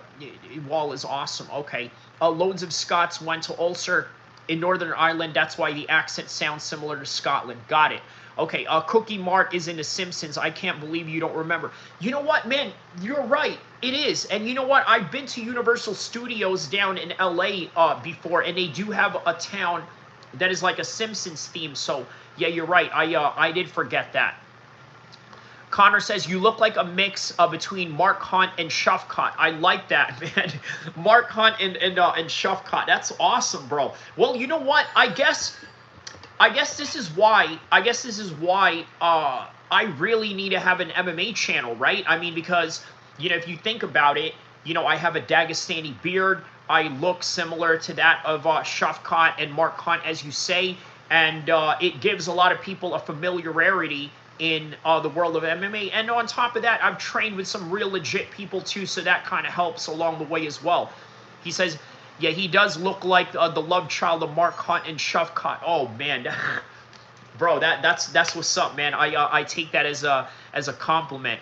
wall is awesome. Okay. Loads of Scots went to Ulster in Northern Ireland. That's why the accent sounds similar to Scotland. Got it. Okay. Cookie Mart is in The Simpsons. I can't believe you don't remember. You know what, man? You're right. It is. And you know what? I've been to Universal Studios down in LA before, and they do have a town that is like a Simpsons theme. So, yeah, you're right. I did forget that. Connor says, you look like a mix between Mark Hunt and Shufcott. I like that, man. Mark Hunt and Shufcott. That's awesome, bro. Well, you know what? I guess this is why I really need to have an MMA channel, right? I mean, because, if you think about it, I have a Dagestani beard. I look similar to that of Shufcott and Mark Hunt, as you say. And it gives a lot of people a familiarity in the world of MMA. And on top of that, I've trained with some real legit people too, so that kind of helps along the way as well. He says, yeah, he does look like the love child of Mark Hunt and Shufcott. Oh, man. Bro, that's what's up, man. I take that as a compliment.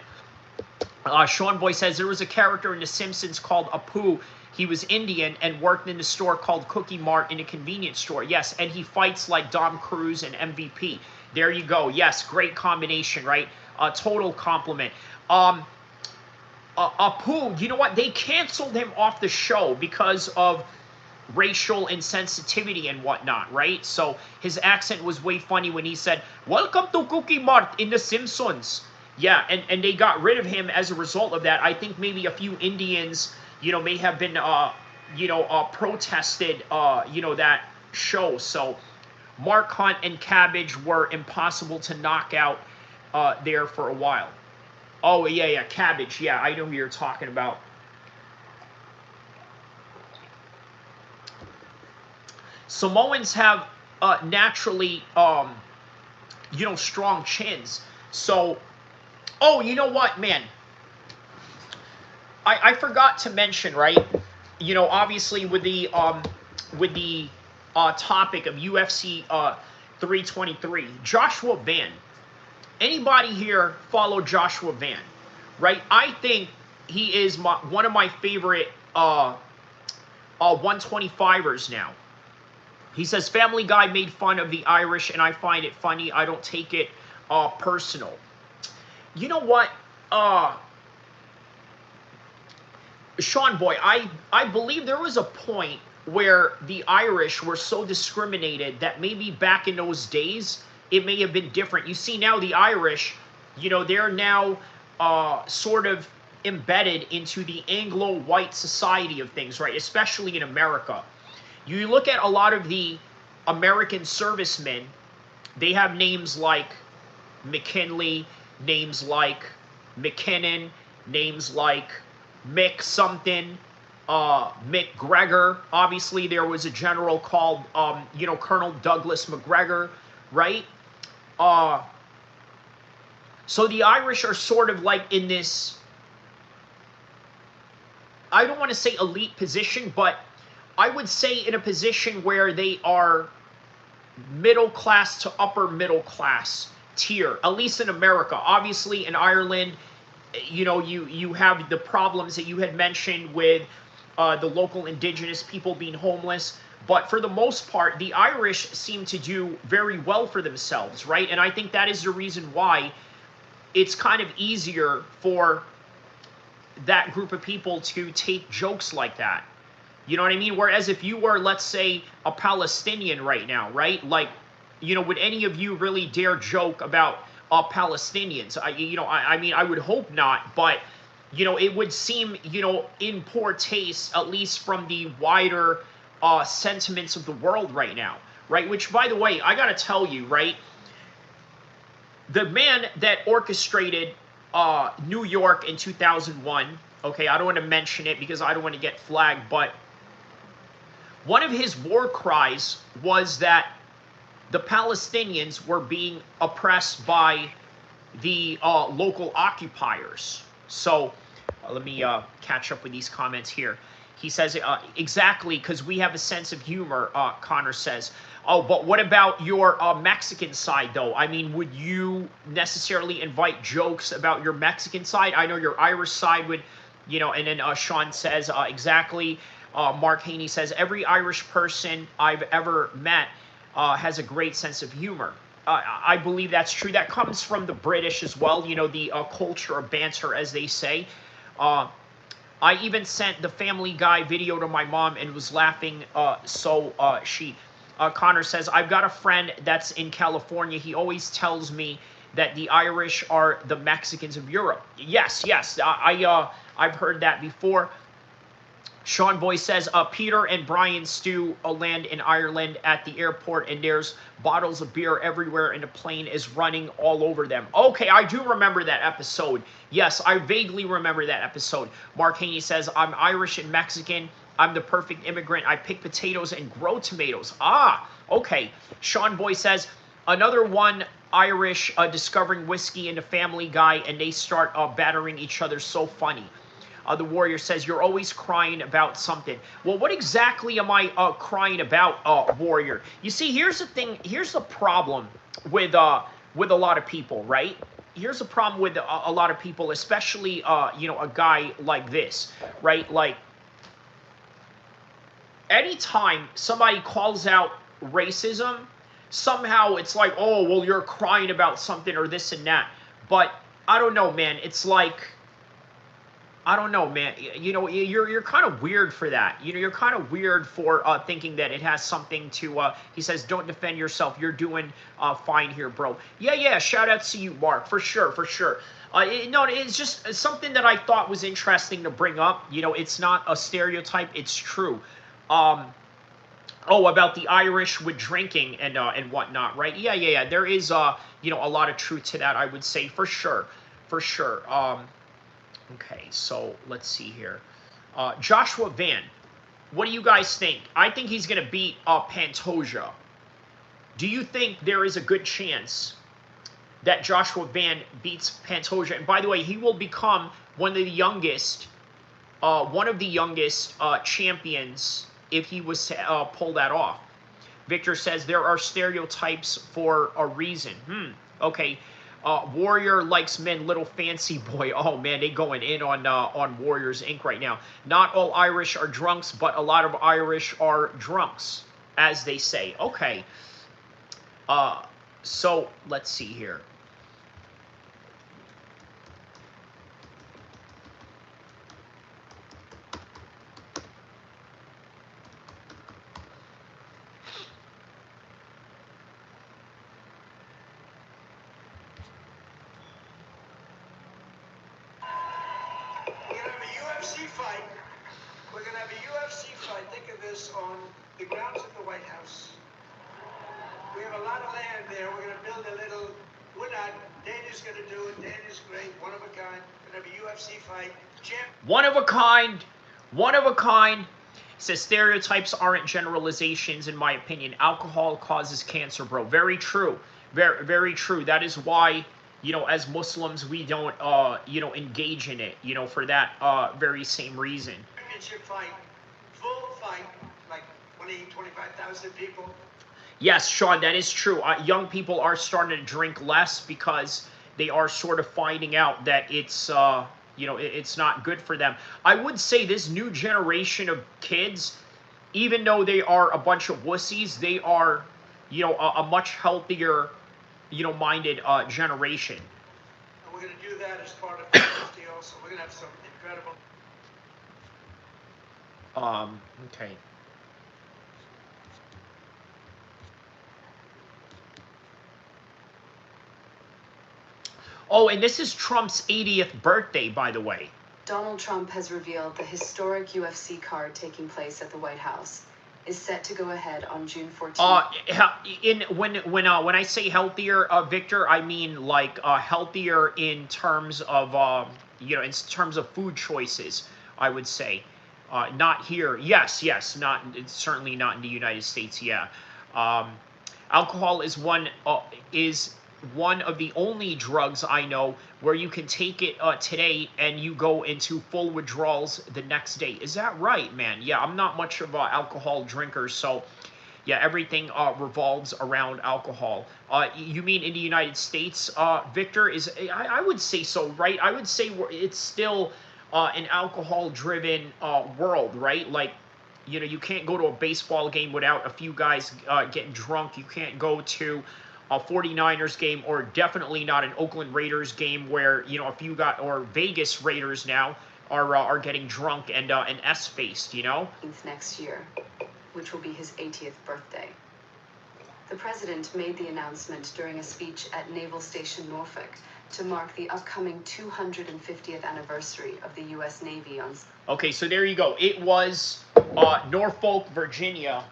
Sean Boy says, there was a character in The Simpsons called Apu. He was Indian and worked in a store called Cookie Mart in a convenience store. Yes, and he fights like Dom Cruz and MVP. There you go. Yes, great combination, right? Total compliment. Apu, you know what? They canceled him off the show because of racial insensitivity and whatnot, right? So his accent was way funny when he said, welcome to Cookie Mart in The Simpsons. Yeah, and they got rid of him as a result of that. I think maybe a few Indians, may have been, protested, that show. So Mark Hunt and Cabbage were impossible to knock out there for a while. Oh, yeah, Cabbage. Yeah, I know who you're talking about. Samoans have naturally, strong chins. So, oh, you know what, man? I forgot to mention, right? Obviously with the topic of UFC 323, Joshua Van. Anybody here follow Joshua Van, right? I think he is one of my favorite 125ers now. He says, Family Guy made fun of the Irish, and I find it funny. I don't take it personal. You know what? Sean Boy, I believe there was a point where the Irish were so discriminated that maybe back in those days, it may have been different. You see now the Irish, they're now sort of embedded into the Anglo-white society of things, right? Especially in America. You look at a lot of the American servicemen, They have names like McKinley, names like McKinnon, names like Mick something, Mcgregor. Obviously, there was a general called, Colonel Douglas McGregor, right? Uh, so the Irish are sort of like in this, I don't want to say elite position, but I would say in a position where they are middle class to upper middle class tier, at least in America. Obviously, in Ireland, you have the problems that you had mentioned with the local indigenous people being homeless. But for the most part, the Irish seem to do very well for themselves, right? And I think that is the reason why it's kind of easier for that group of people to take jokes like that. You know what I mean? Whereas if you were, let's say, a Palestinian right now, right? Like, would any of you really dare joke about Palestinians? I mean, I would hope not, but it would seem, in poor taste, at least from the wider sentiments of the world right now, right? Which, by the way, I gotta tell you, right? The man that orchestrated New York in 2001. Okay, I don't want to mention it because I don't want to get flagged, but one of his war cries was that the Palestinians were being oppressed by the local occupiers. So let me catch up with these comments here. He says, exactly, because we have a sense of humor, Connor says. Oh, but what about your Mexican side, though? I mean, would you necessarily invite jokes about your Mexican side? I know your Irish side would, and then Sean says, exactly. Mark Haney says, every Irish person I've ever met has a great sense of humor. I believe that's true. That comes from the British as well, the culture of banter, as they say. I even sent the Family Guy video to my mom and was laughing, Connor says, I've got a friend that's in California. He always tells me that the Irish are the Mexicans of Europe. Yes, I've heard that before. Sean Boy says, Peter and Brian Stew land in Ireland at the airport, and there's bottles of beer everywhere, and the plane is running all over them. Okay, I do remember that episode. Yes, I vaguely remember that episode. Mark Haney says, I'm Irish and Mexican. I'm the perfect immigrant. I pick potatoes and grow tomatoes. Ah, okay. Sean Boy says, another one Irish discovering whiskey in the Family Guy, and they start battering each other. So funny. The Warrior says, you're always crying about something. Well, what exactly am I crying about, Warrior? You see, here's the thing. Here's the problem with a lot of people, right? Here's the problem with a lot of people, especially, a guy like this, right? Like, anytime somebody calls out racism, somehow it's like, oh, well, you're crying about something or this and that. But I don't know, man. It's like, I don't know, man. You're kind of weird for that. You're kind of weird for thinking that it has something to. He says, "Don't defend yourself. You're doing fine here, bro." Yeah. Shout out to you, Mark, for sure. No, it's just something that I thought was interesting to bring up. It's not a stereotype. It's true. About the Irish with drinking and whatnot, right? Yeah. There is a lot of truth to that. I would say for sure. Okay, so let's see here. Joshua Van, what do you guys think? I think he's going to beat Pantoja. Do you think there is a good chance that Joshua Van beats Pantoja? And by the way, he will become one of the youngest champions if he was to pull that off. Victor says there are stereotypes for a reason. Okay. Warrior likes men, little fancy boy. Oh man, they going in on Warriors Inc. right now. Not all Irish are drunks, but a lot of Irish are drunks, as they say. Okay. So let's see here. We're going to have a UFC fight. Think of this on the grounds of the White House. We have a lot of land there. We're going to build a little. We're not. Dana's going to do it. Dana's great. One of a kind. Going to have a UFC fight. One of a kind. One of a kind. It says stereotypes aren't generalizations, in my opinion. Alcohol causes cancer, bro. Very true. Very, very true. That is why, you know, as Muslims, we don't, you know, engage in it, you know, for that very same reason. Championship fight. Full fight. Like 20, 25,000 people. Yes, Sean, that is true. Young people are starting to drink less because they are sort of finding out that it's, you know, it's not good for them. I would say this new generation of kids, even though they are a bunch of wussies, they are, you know, a much healthier, you know, minded generation. And we're going to do that as part of 50 also. We're going to have some incredible. Okay. Oh, and this is Trump's 80th birthday, by the way. Donald Trump has revealed the historic UFC card taking place at the White House is set to go ahead on June 14th. When I say healthier, Victor, I mean like healthier in terms of you know, in terms of food choices, I would say. Not here. Yes, not. It's certainly not in the United States. Yeah. Alcohol is one of the only drugs I know where you can take it today and you go into full withdrawals the next day. Is that right, man? Yeah, I'm not much of an alcohol drinker, so yeah, everything revolves around alcohol. You mean in the United States, Victor? I would say so, right? I would say it's still an alcohol-driven world, right? Like, you know, you can't go to a baseball game without a few guys getting drunk. You can't go to a 49ers game, or definitely not an Oakland Raiders game where, you know, a few or Vegas Raiders now are getting drunk and S-faced, you know? Next year, which will be his 80th birthday. The president made the announcement during a speech at Naval Station Norfolk to mark the upcoming 250th anniversary of the U.S. Navy on... Okay, so there you go. It was Norfolk, Virginia,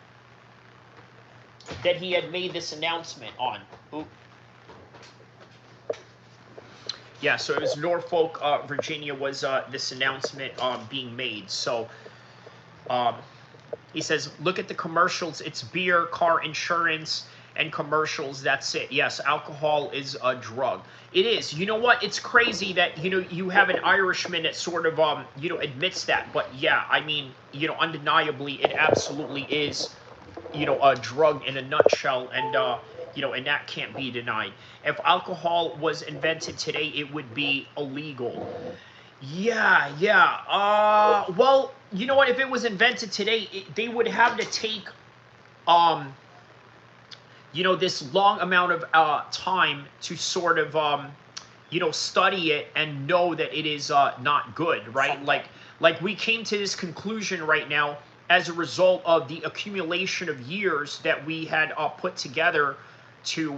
that he had made this announcement on. Oop. Yeah, so it was Norfolk, Virginia was this announcement being made. So he says, look at the commercials. It's beer, car insurance, and commercials. That's it. Yes, alcohol is a drug. It is. You know what? It's crazy that, you know, you have an Irishman that sort of, you know, admits that. But yeah, I mean, you know, undeniably, it absolutely is, you know, a drug in a nutshell, and you know, and that can't be denied. If alcohol was invented today, it would be illegal. Yeah. Well, you know what? If it was invented today, they would have to take, you know, this long amount of time to sort of, you know, study it and know that it is not good, right? Like we came to this conclusion right now as a result of the accumulation of years that we had put together to,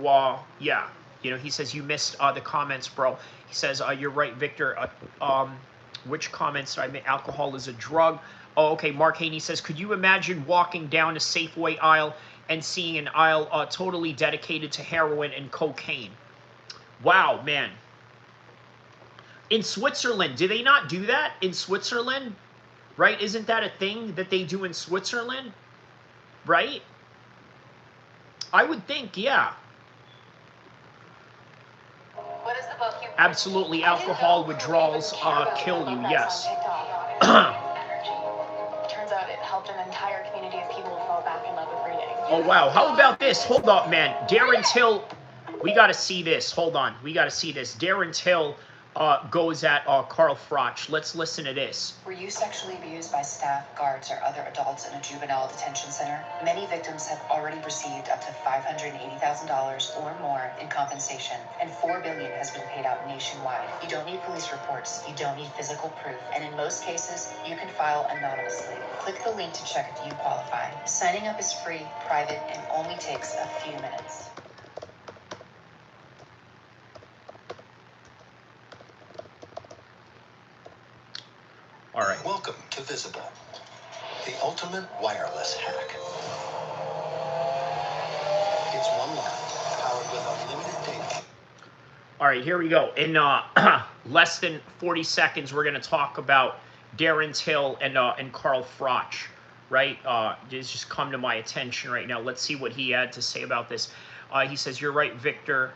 yeah, you know, he says, you missed the comments, bro. He says, you're right, Victor. Which comments did I make? Alcohol is a drug. Oh, okay, Mark Haney says, could you imagine walking down a Safeway aisle and seeing an aisle totally dedicated to heroin and cocaine? Wow, man. In Switzerland, do they not do that in Switzerland? Right? Isn't that a thing that they do in Switzerland? Right? I would think, yeah. What is the book you... Absolutely, alcohol withdrawals kill you, yes. Turns out it helped an entire community of people who fell back in love with reading. Oh, wow. How about this? Hold up, man. Darren Till, we got to see this. Hold on. We got to see this. Darren Till goes at Carl Froch. Let's listen to this. Were you sexually abused by staff, guards, or other adults in a juvenile detention center? Many victims have already received up to $580,000 or more in compensation, and $4 billion has been paid out nationwide. You don't need police reports, you don't need physical proof, and in most cases, you can file anonymously. Click the link to check if you qualify. Signing up is free, private, and only takes a few minutes. All right. Welcome to Visible, the ultimate wireless hack. It's one line, powered with unlimited data. All right, here we go. In less than 40 seconds, we're going to talk about Darren Till and Carl Froch, right? It's just come to my attention right now. Let's see what he had to say about this. He says, "You're right, Victor.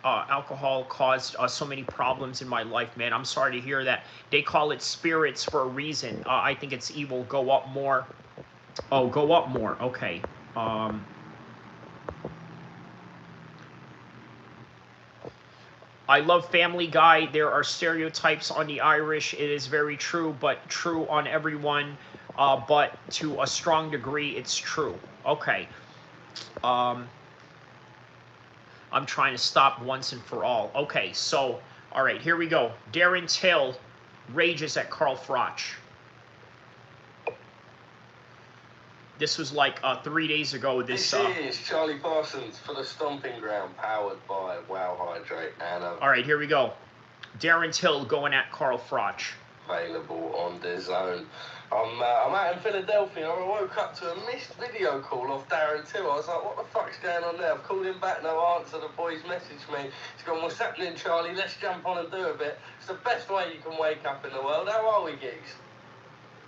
Alcohol caused so many problems in my life, man. I'm sorry to hear that. They call it spirits for a reason. I think it's evil. Go up more." Oh, go up more. Okay. I love Family Guy. There are stereotypes on the Irish. It is very true, but true on everyone. But to a strong degree, it's true. Okay. I'm trying to stop once and for all. Okay, so, all right, here we go. Darren Till rages at Carl Froch. This was like 3 days ago. This is Charlie Parsons for the Stomping Ground, powered by Wow Hydrate. And all right, here we go. Darren Till going at Carl Froch. Available on the Zone. I'm out in Philadelphia. I woke up to a missed video call off Darren Till. I was like, what the fuck's going on there? I've called him back, no answer. The boys messaged me. He's gone, what's happening, Charlie? Let's jump on and do a bit. It's the best way you can wake up in the world. How are we, geeks?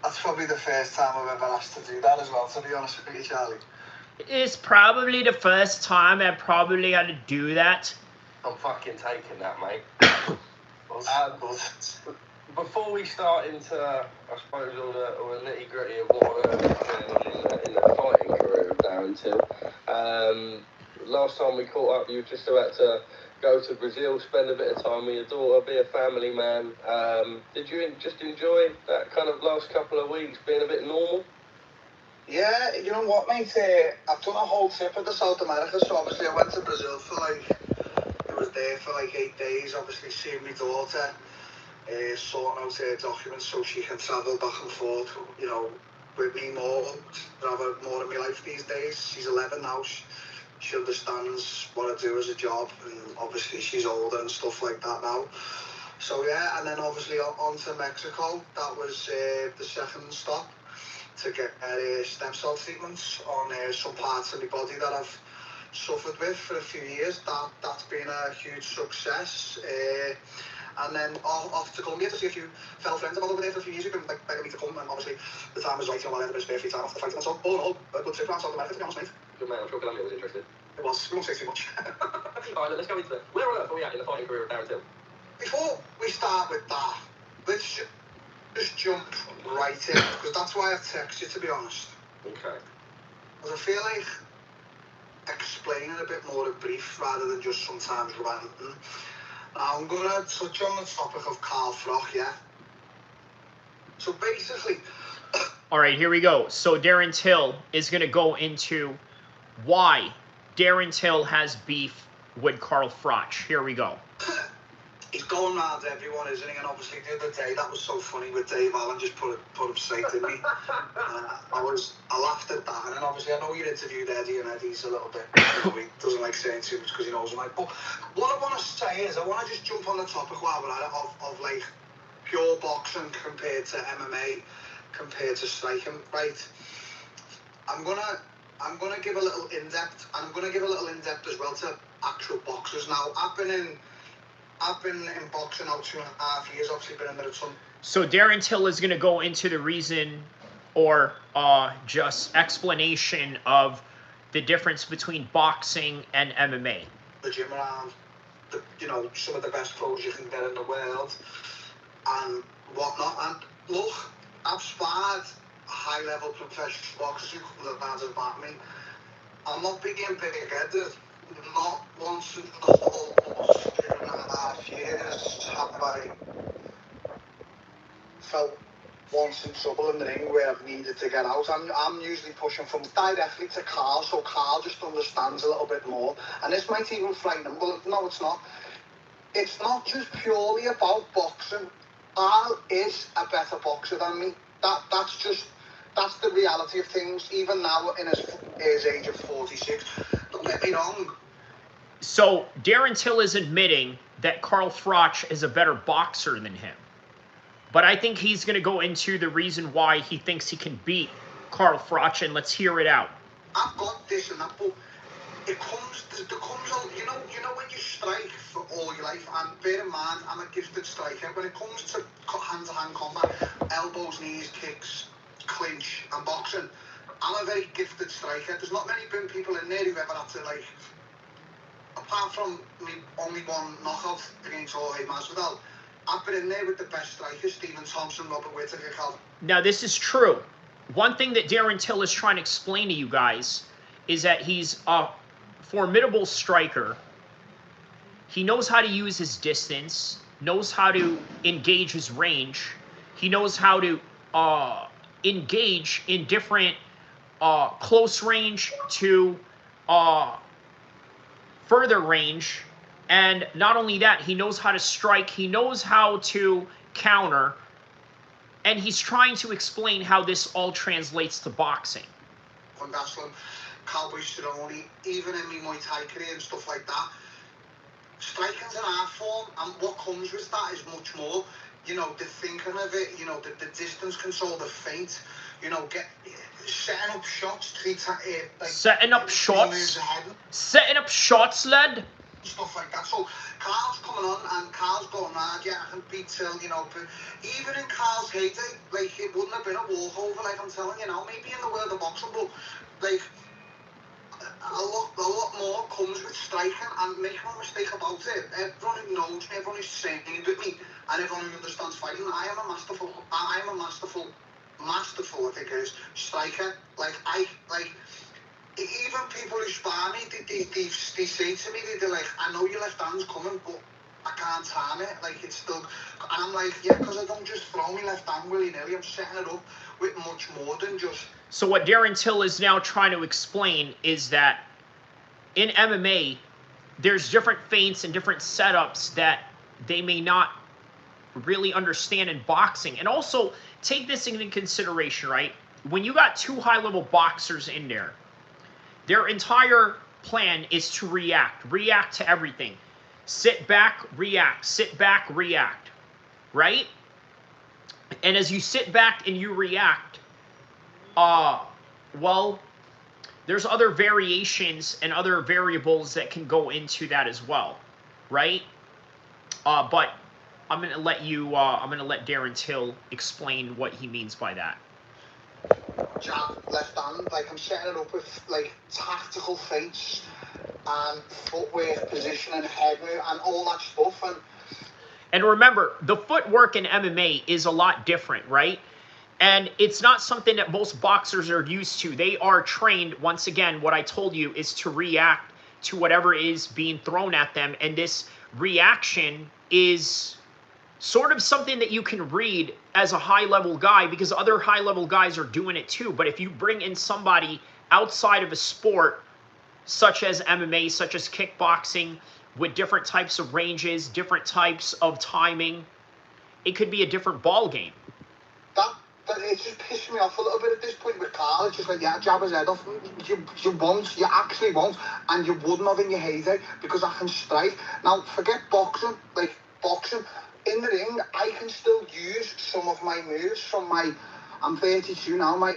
That's probably the first time I've ever asked to do that as well, to be honest with you, Charlie. It's probably the first time I probably had to do that. I'm fucking taking that, mate. Before we start into, I suppose, all the nitty-gritty of what in the fighting career of Darren Till, last time we caught up, you were just about to go to Brazil, spend a bit of time with your daughter, be a family man. Did you just enjoy that kind of last couple of weeks, being a bit normal? Yeah, you know what, mate? I've done a whole trip of the South America, so obviously I went to Brazil for I was there for 8 days, obviously seeing my daughter, sorting out her documents so she can travel back and forth, you know, with me more, rather more in my life these days. She's 11 now. She understands what I do as a job, and obviously she's older and stuff like that now. So yeah, and then obviously on to Mexico. That was the second stop to get stem cell treatments on some parts of my body that I've suffered with for a few years. That's been a huge success. And then off to Colombia to see a few fellow friends I've had over there for a few years who've been begging me to come, and obviously the time was right, you know, I had a bit of spare free time after the fight. And so all in all, a good trip around South America, to be honest, mate. Good man, I'm sure Colombia was interested. It was. We won't say too much. Alright, let's go into it. Where on earth are we at in the fighting career of Darren Till? Before we start with that, let's just jump right in, because that's why I text you, to be honest. Okay. Because I feel like explaining a bit more in brief rather than just sometimes ranting. Now I'm going to touch on the topic of Carl Froch, yeah? So basically... All right, here we go. So Darren Till is going to go into why Darren Till has beef with Carl Froch. Here we go. He's going round to everyone, isn't he? And obviously the other day, that was so funny with Dave Allen, just put him straight in me. I laughed at that. And then obviously I know you interviewed Eddie, and Eddie's a little bit, you know, he doesn't like saying too much because he knows him. Like, but what I want to say is, I want to just jump on the topic while we're at it of like pure boxing compared to MMA, compared to striking, right? I'm gonna give a little in-depth, and I'm gonna give a little in-depth as well to actual boxers. Now, I've been in boxing now 2.5 years, obviously been in there a ton. So Darren Till is going to go into the reason or just explanation of the difference between boxing and MMA. The gym around, you know, some of the best clothes you can get in the world and whatnot. And look, I've sparred high-level professional boxers who come to the bands and back me. I'm not being big-headed. Not once in the whole 2.5 years have I felt once in trouble in the ring where I've needed to get out. I'm usually pushing from directly to Carl, so Carl just understands a little bit more. And this might even frighten him, but no, it's not. It's not just purely about boxing. Carl is a better boxer than me. That's the reality of things, even now in his age of 46. Don't get me wrong. So Darren Till is admitting that Carl Froch is a better boxer than him. But I think he's going to go into the reason why he thinks he can beat Carl Froch, and let's hear it out. I've got this and that, but there comes out, you know when you strike for all your life, and bear in mind, I'm a gifted striker. When it comes to hand-to-hand combat, elbows, knees, kicks, clinch, and boxing, I'm a very gifted striker. There's not many people in there who've ever had to, like, apart from me, only one knockout against Jorge Masvidal, I've been in there with the best strikers, Stephen Thompson, Robert Whittaker, Cal. Now, this is true. One thing that Darren Till is trying to explain to you guys is that he's a formidable striker. He knows how to use his distance, knows how to engage his range. He knows how to engage in different close range to further range. And not only that, he knows how to strike. He knows how to counter. And he's trying to explain how this all translates to boxing. From Gaslam, Cowboy Cerrone, even in my Muay Thai career and stuff like that, striking's an art form, and what comes with that is much more. You know, the thinking of it, you know, the distance control, the feint, you know, setting up shots, like setting up shots, lad. Stuff like that. So Carl's coming on and Carl's going mad, yeah, I can beat Till, you know, but even in Carl's heyday, like, it wouldn't have been a walkover, like I'm telling you now, maybe in the world of boxing, but, like, a lot more comes with striking, and make no mistake about it, everyone who knows me, everyone who's trained with me, and everyone who understands fighting, I am a masterful, I think it is, striker. Even people who spar me, they say to me, they're like, I know your left hand's coming, but I can't time it, like, it's still, and I'm like, yeah, because I don't just throw my left hand willy-nilly, I'm setting it up with much more than just... So what Darren Till is now trying to explain is that in MMA, there's different feints and different setups that they may not really understand in boxing. And also, take this into consideration, right? When you got two high-level boxers in there, their entire plan is to react to everything. Sit back, react, right? And as you sit back and you react, well, there's other variations and other variables that can go into that as well, right? But I'm gonna let Darren Till explain what he means by that. Jab, left hand, like I'm setting it up with like tactical feints and footwork, positioning, head move, and all that stuff. And remember, the footwork in MMA is a lot different, right? And it's not something that most boxers are used to. They are trained, once again, what I told you is to react to whatever is being thrown at them. And this reaction is sort of something that you can read as a high-level guy because other high-level guys are doing it too. But if you bring in somebody outside of a sport, such as MMA, such as kickboxing, with different types of ranges, different types of timing, it could be a different ball game. It's just pissing me off a little bit at this point with Carl. It's just like, yeah, jab his head off. You actually won't, and you wouldn't have in your heyday because I can strike. Now, forget boxing. Like, boxing, in the ring, I can still use some of my moves from I'm 32 now, my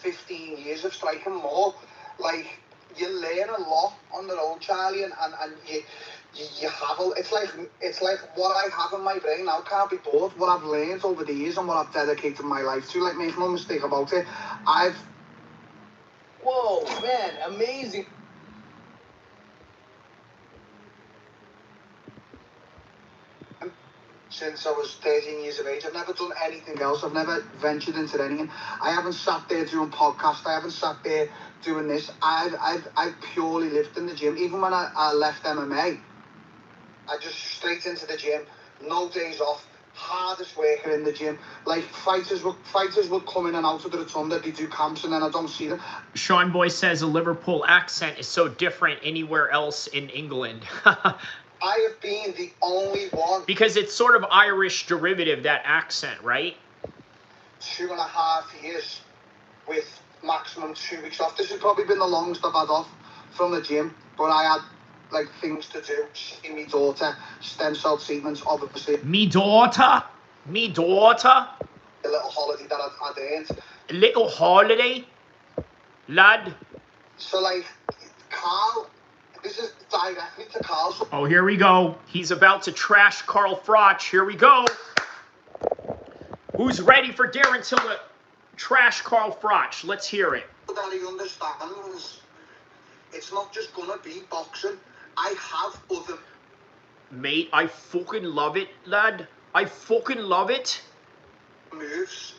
15 years of striking more. Like, you learn a lot on the road, Charlie, and you have it's like what I have in my brain now can't be bought. What I've learned over the years and what I've dedicated my life to, like, make no mistake about it, Whoa, man, amazing. Since I was 13 years of age, I've never done anything else. I've never ventured into anything. I haven't sat there doing podcasts. I haven't sat there doing this. I've purely lived in the gym. Even when I left MMA, I just straight into the gym, no days off, hardest worker in the gym. Like, fighters would come in and out of the rotunda, they do camps, and then I don't see them. Sean Boy says a Liverpool accent is so different anywhere else in England. I have been the only one. Because it's sort of Irish derivative, that accent, right? 2.5 years with maximum 2 weeks off. This has probably been the longest I've had off from the gym, but I had, like, things to do. See me daughter, stem cell treatments, obviously. Me daughter? Me daughter? A little holiday that I'd earned. A little holiday? Lad? So, like, Carl, this is directly to Carl. Oh, here we go. He's about to trash Carl Froch. Here we go. Who's ready for Darren Till to trash Carl Froch? Let's hear it. That he understands it's not just gonna be boxing. I have other... Mate, I fucking love it, lad. I fucking love it. Moves.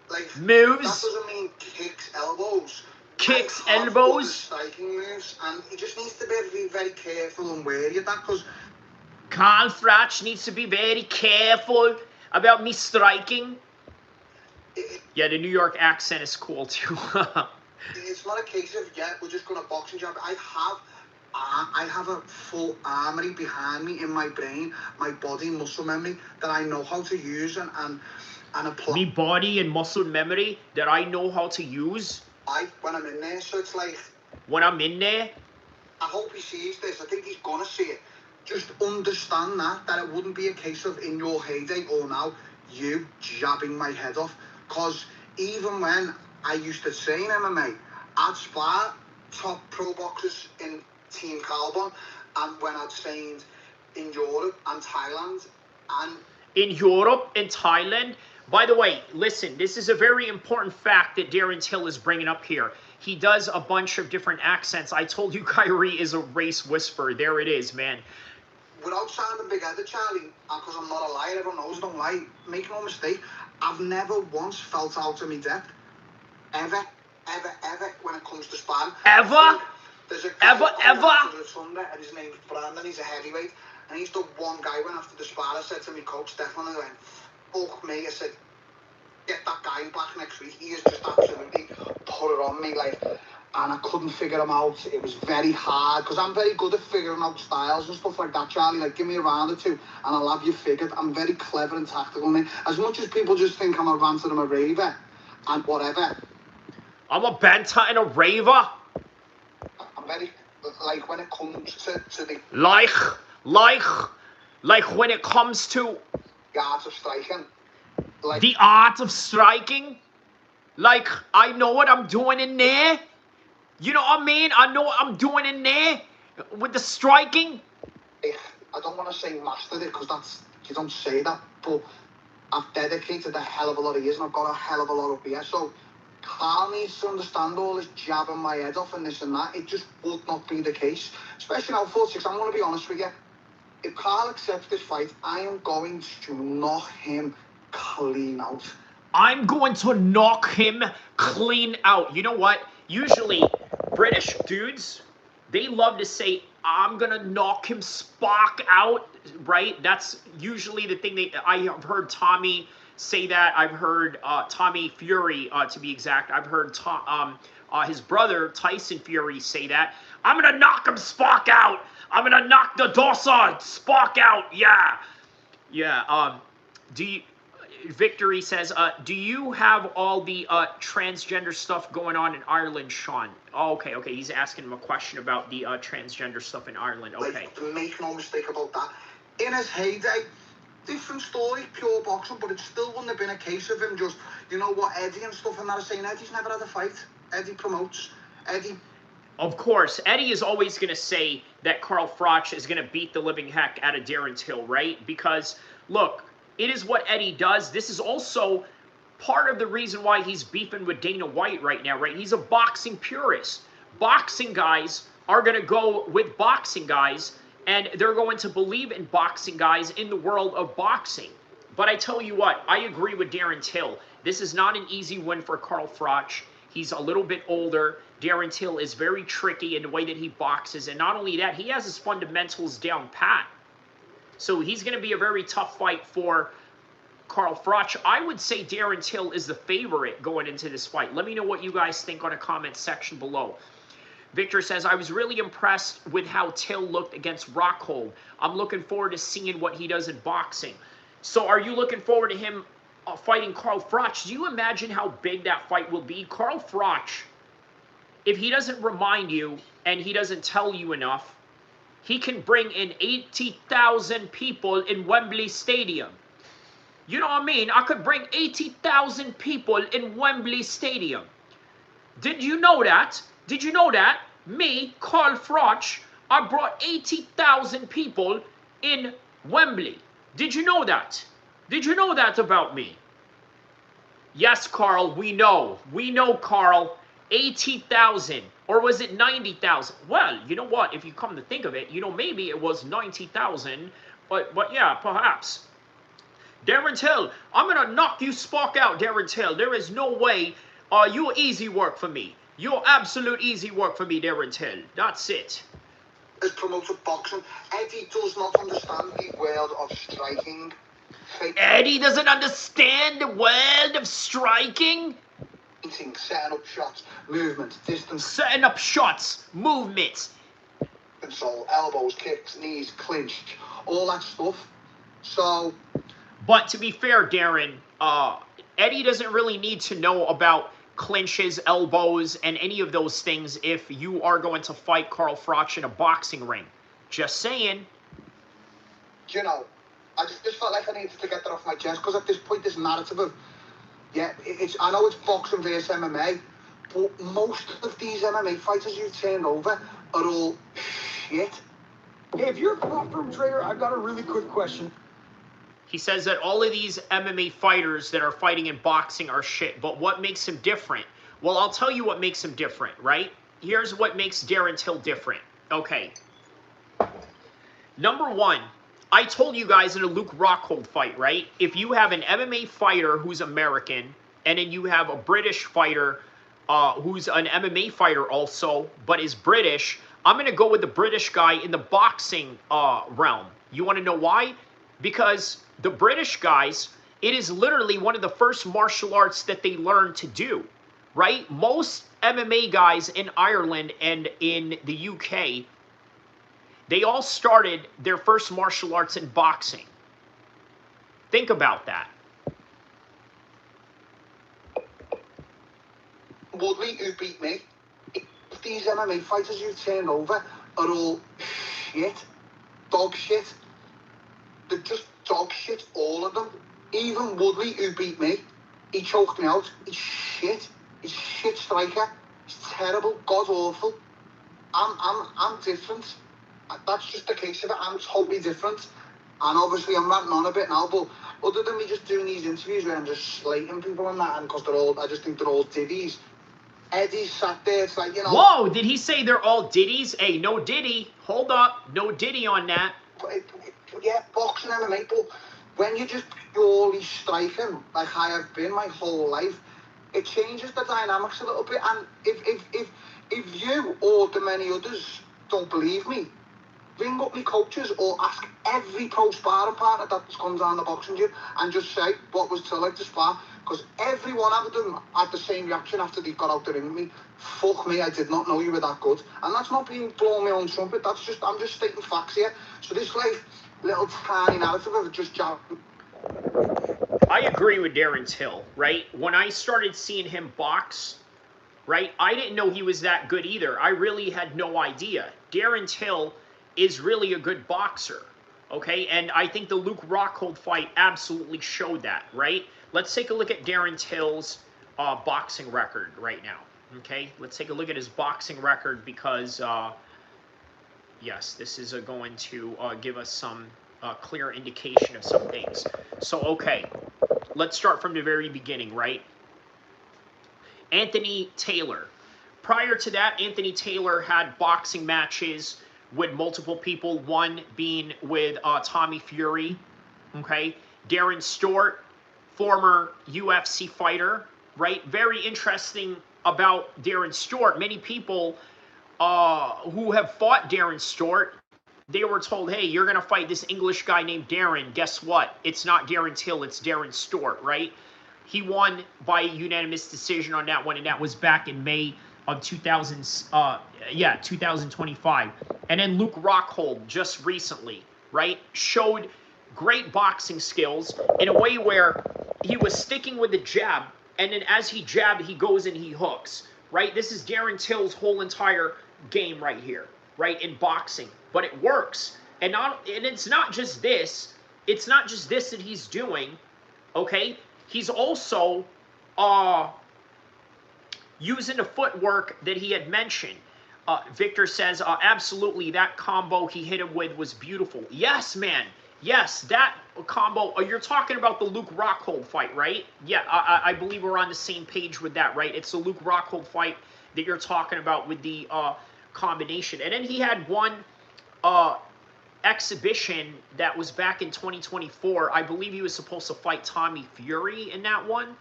Like, moves. That doesn't mean kicks, elbows. Kicks, elbows. Striking moves, and he just needs to be very careful and wary of that, because Carl Froch needs to be very careful about me striking. Yeah, the New York accent is cool too. It's not a case of, yeah, we're just going to box and jab. I have a full armory behind me in my brain, my body muscle memory that I know how to use and apply. Me body and muscle memory that I know how to use. When I'm in there, so it's like... When I'm in there? I hope he sees this. I think he's going to see it. Just understand that it wouldn't be a case of in your heyday or now, you jabbing my head off. Because even when I used to train MMA, I'd spar top pro boxers in Team Carbon, and when I'd trained in Europe and Thailand, and... In Europe and Thailand? By the way, listen, this is a very important fact that Darren Till is bringing up here. He does a bunch of different accents. I told you Kyrie is a race whisperer. There it is, man. Without sounding big-headed, Charlie, because I'm not a liar, everyone knows I don't lie, make no mistake, I've never once felt out of my depth. Ever, when it comes to sparring. Ever? There's a guy ever? Sunday, and his name's Brandon, he's a heavyweight, and he's the one guy when after the spar I said to my coach, Stefan, I went, fuck me, I said, get that guy back next week. He has just absolutely put it on me, like, and I couldn't figure him out. It was very hard, because I'm very good at figuring out styles and stuff like that, Charlie. Like, give me a round or two, and I'll have you figured. I'm very clever and tactical, man. As much as people just think I'm a ranter and a raver, and whatever. I'm a banter and a raver? I'm very, like, when it comes to the... Like when it comes to... The art of striking. Like, the art of striking? Like, I know what I'm doing in there? You know what I mean? I know what I'm doing in there with the striking. I don't want to say mastered it, because that's, you don't say that, but I've dedicated a hell of a lot of years, and I've got a hell of a lot up here. So Carl needs to understand all this jabbing my head off and this and that. It just would not be the case. Especially now, 46, I'm going to be honest with you. If Carl accepts this fight, I am going to knock him clean out. I'm going to knock him clean out. You know what? Usually, British dudes, they love to say, I'm going to knock him spark out, right? That's usually the thing I have heard Tommy say that. I've heard Tommy Fury, to be exact. I've heard his brother, Tyson Fury, say that. I'm going to knock him spark out. I'm going to knock the Dosa spark out. Yeah. Yeah. Victory says, do you have all the transgender stuff going on in Ireland, Sean? Oh, okay. He's asking him a question about the transgender stuff in Ireland. Okay. Like, make no mistake about that. In his heyday, different story, pure boxing, but it still wouldn't have been a case of him just, you know what, Eddie and stuff and that are saying, Eddie's never had a fight. Eddie promotes. Eddie... Of course, Eddie is always going to say that Carl Froch is going to beat the living heck out of Darren Till, right? Because, look, it is what Eddie does. This is also part of the reason why he's beefing with Dana White right now, right? He's a boxing purist. Boxing guys are going to go with boxing guys, and they're going to believe in boxing guys in the world of boxing. But I tell you what, I agree with Darren Till. This is not an easy win for Carl Froch. He's a little bit older. Darren Till is very tricky in the way that he boxes. And not only that, he has his fundamentals down pat. So he's going to be a very tough fight for Carl Froch. I would say Darren Till is the favorite going into this fight. Let me know what you guys think on a comment section below. Victor says, I was really impressed with how Till looked against Rockhold. I'm looking forward to seeing what he does in boxing. So are you looking forward to him fighting Carl Froch? Do you imagine how big that fight will be? Carl Froch, if he doesn't remind you and he doesn't tell you enough, he can bring in 80,000 people in Wembley Stadium. You know what I mean? I could bring 80,000 people in Wembley Stadium. Did you know that? Did you know that? Me, Carl Froch, I brought 80,000 people in Wembley. Did you know that? Did you know that about me? Yes, Carl, we know. We know, Carl. 80,000. Or was it 90,000? Well, you know what? If you come to think of it, you know, maybe it was 90,000. But yeah, perhaps. Darren Till, I'm going to knock you Spock out, Darren Till. There is no way. You're easy work for me. You're absolute easy work for me, Darren Till. That's it. Has promoted boxing. Eddie does not understand the world of striking. Eddie doesn't understand the world of striking? Setting up shots, movement, distance. Setting up shots, movements. Control, elbows, kicks, knees, clinch, all that stuff. So... But to be fair, Darren, Eddie doesn't really need to know about clinches, elbows, and any of those things if you are going to fight Carl Froch in a boxing ring. Just saying. You know, I just felt like I needed to get that off my chest, because at this point, this narrative of, yeah, I know it's boxing versus MMA, but most of these MMA fighters you've turned over are all shit. Hey, if you're a prop room trader, I've got a really quick question. He says that all of these MMA fighters that are fighting in boxing are shit, but what makes him different? Well, I'll tell you what makes him different, right? Here's what makes Darren Till different. Okay. Number one, I told you guys in a Luke Rockhold fight, right? If you have an MMA fighter who's American, and then you have a British fighter who's an MMA fighter also, but is British, I'm going to go with the British guy in the boxing realm. You want to know why? Because the British guys, it is literally one of the first martial arts that they learn to do, right? Most MMA guys in Ireland and in the UK, they all started their first martial arts in boxing. Think about that. Woodley, who beat me, if these MMA fighters you've turned over are all shit, dog shit, they're just dog shit, all of them. Even Woodley, who beat me, he choked me out. He's shit. He's a shit striker. He's terrible, god awful. I'm different. That's just the case of it. I'm totally different. And obviously I'm ranting on a bit now, but other than me just doing these interviews where I'm just slating people on that, and because I just think they're all diddies. Eddie's sat there, it's like, you know... Whoa, did he say they're all diddies? Hey, no diddy. Hold up. No diddy on that. Yeah, boxing MMA, but when you're just purely striking, like I have been my whole life, it changes the dynamics a little bit. And if you or the many others don't believe me, ring up me coaches or ask every pro sparring partner that's come down the boxing gym and just say what was it like to spar, because every one of them had the same reaction after they got out the ring with me. Fuck me, I did not know you were that good. And that's not being blowing my own trumpet, I'm just stating facts here. So this like little tiny narrative of just jabbing. I agree with Darren Till, right? When I started seeing him box, right, I didn't know he was that good either. I really had no idea. Darren Till is really a good boxer, okay? And I think the Luke Rockhold fight absolutely showed that, right? Let's take a look at Darren Till's boxing record right now, okay? Let's take a look at his boxing record because, yes, this is going to give us some clear indication of some things. So, okay, let's start from the very beginning, right? Anthony Taylor. Prior to that, Anthony Taylor had boxing matches with multiple people, one being with Tommy Fury, okay? Darren Stewart, former UFC fighter, right? Very interesting about Darren Stewart. Many people who have fought Darren Stewart, they were told, hey, you're going to fight this English guy named Darren. Guess what? It's not Darren Till, it's Darren Stewart, right? He won by unanimous decision on that one, and that was back in May of 2025. And then Luke Rockhold just recently, right, showed great boxing skills in a way where he was sticking with the jab, and then as he jabbed, he goes and he hooks, right? This is Darren Till's whole entire game right here, right, in boxing. But it works. And it's not just this. It's not just this that he's doing, okay? He's also using the footwork that he had mentioned. Victor says, absolutely, that combo he hit him with was beautiful. Yes, man. Yes, that combo. You're talking about the Luke Rockhold fight, right? Yeah, I believe we're on the same page with that, right? It's the Luke Rockhold fight that you're talking about with the combination. And then he had one exhibition that was back in 2024. I believe he was supposed to fight Tommy Fury in that one.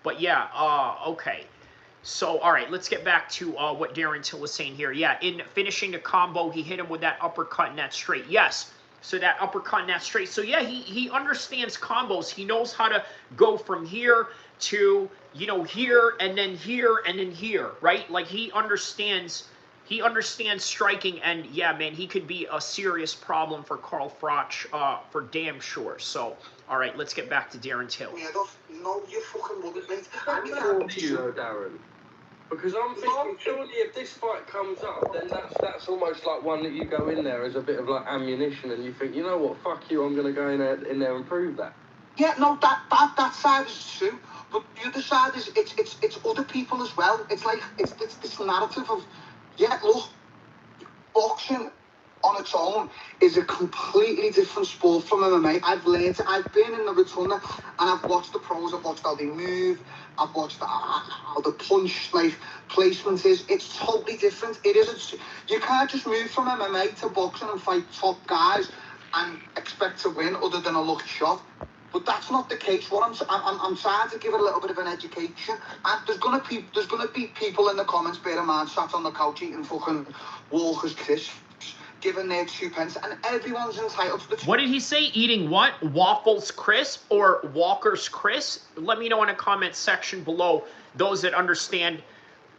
But yeah, okay. So, all right, let's get back to what Darren Till was saying here. Yeah, in finishing the combo, he hit him with that uppercut and that straight. Yes, so that uppercut and that straight. So, yeah, he understands combos. He knows how to go from here to, you know, here and then here and then here, right? Like, he understands striking, and, yeah, man, he could be a serious problem for Carl Froch for damn sure. So, all right, let's get back to Darren Till. No, you fucking wouldn't, mate. Darren. Because I'm thinking, surely if this fight comes up, then that's almost like one that you go in there as a bit of like ammunition, and you think, you know what, fuck you, I'm going to go in there and prove that. Yeah, no, that side is true, but the other side is it's other people as well. It's like it's this narrative of, yeah, look, boxing on its own is a completely different sport from MMA. I've learned it. I've been in the rotunda and I've watched the pros. I've watched how they move. I've watched how the punch like placement is. It's totally different. It is. You can't just move from MMA to boxing and fight top guys and expect to win other than a lucky shot. But that's not the case. What I'm trying to give it a little bit of an education. And there's gonna be people in the comments, bear in mind, sat on the couch eating fucking Walker's crisps, giving their 2 pence, and everyone's entitled to the. What did he say? Eating what? Waffles crisp or Walker's crisp? Let me know in the comment section below, those that understand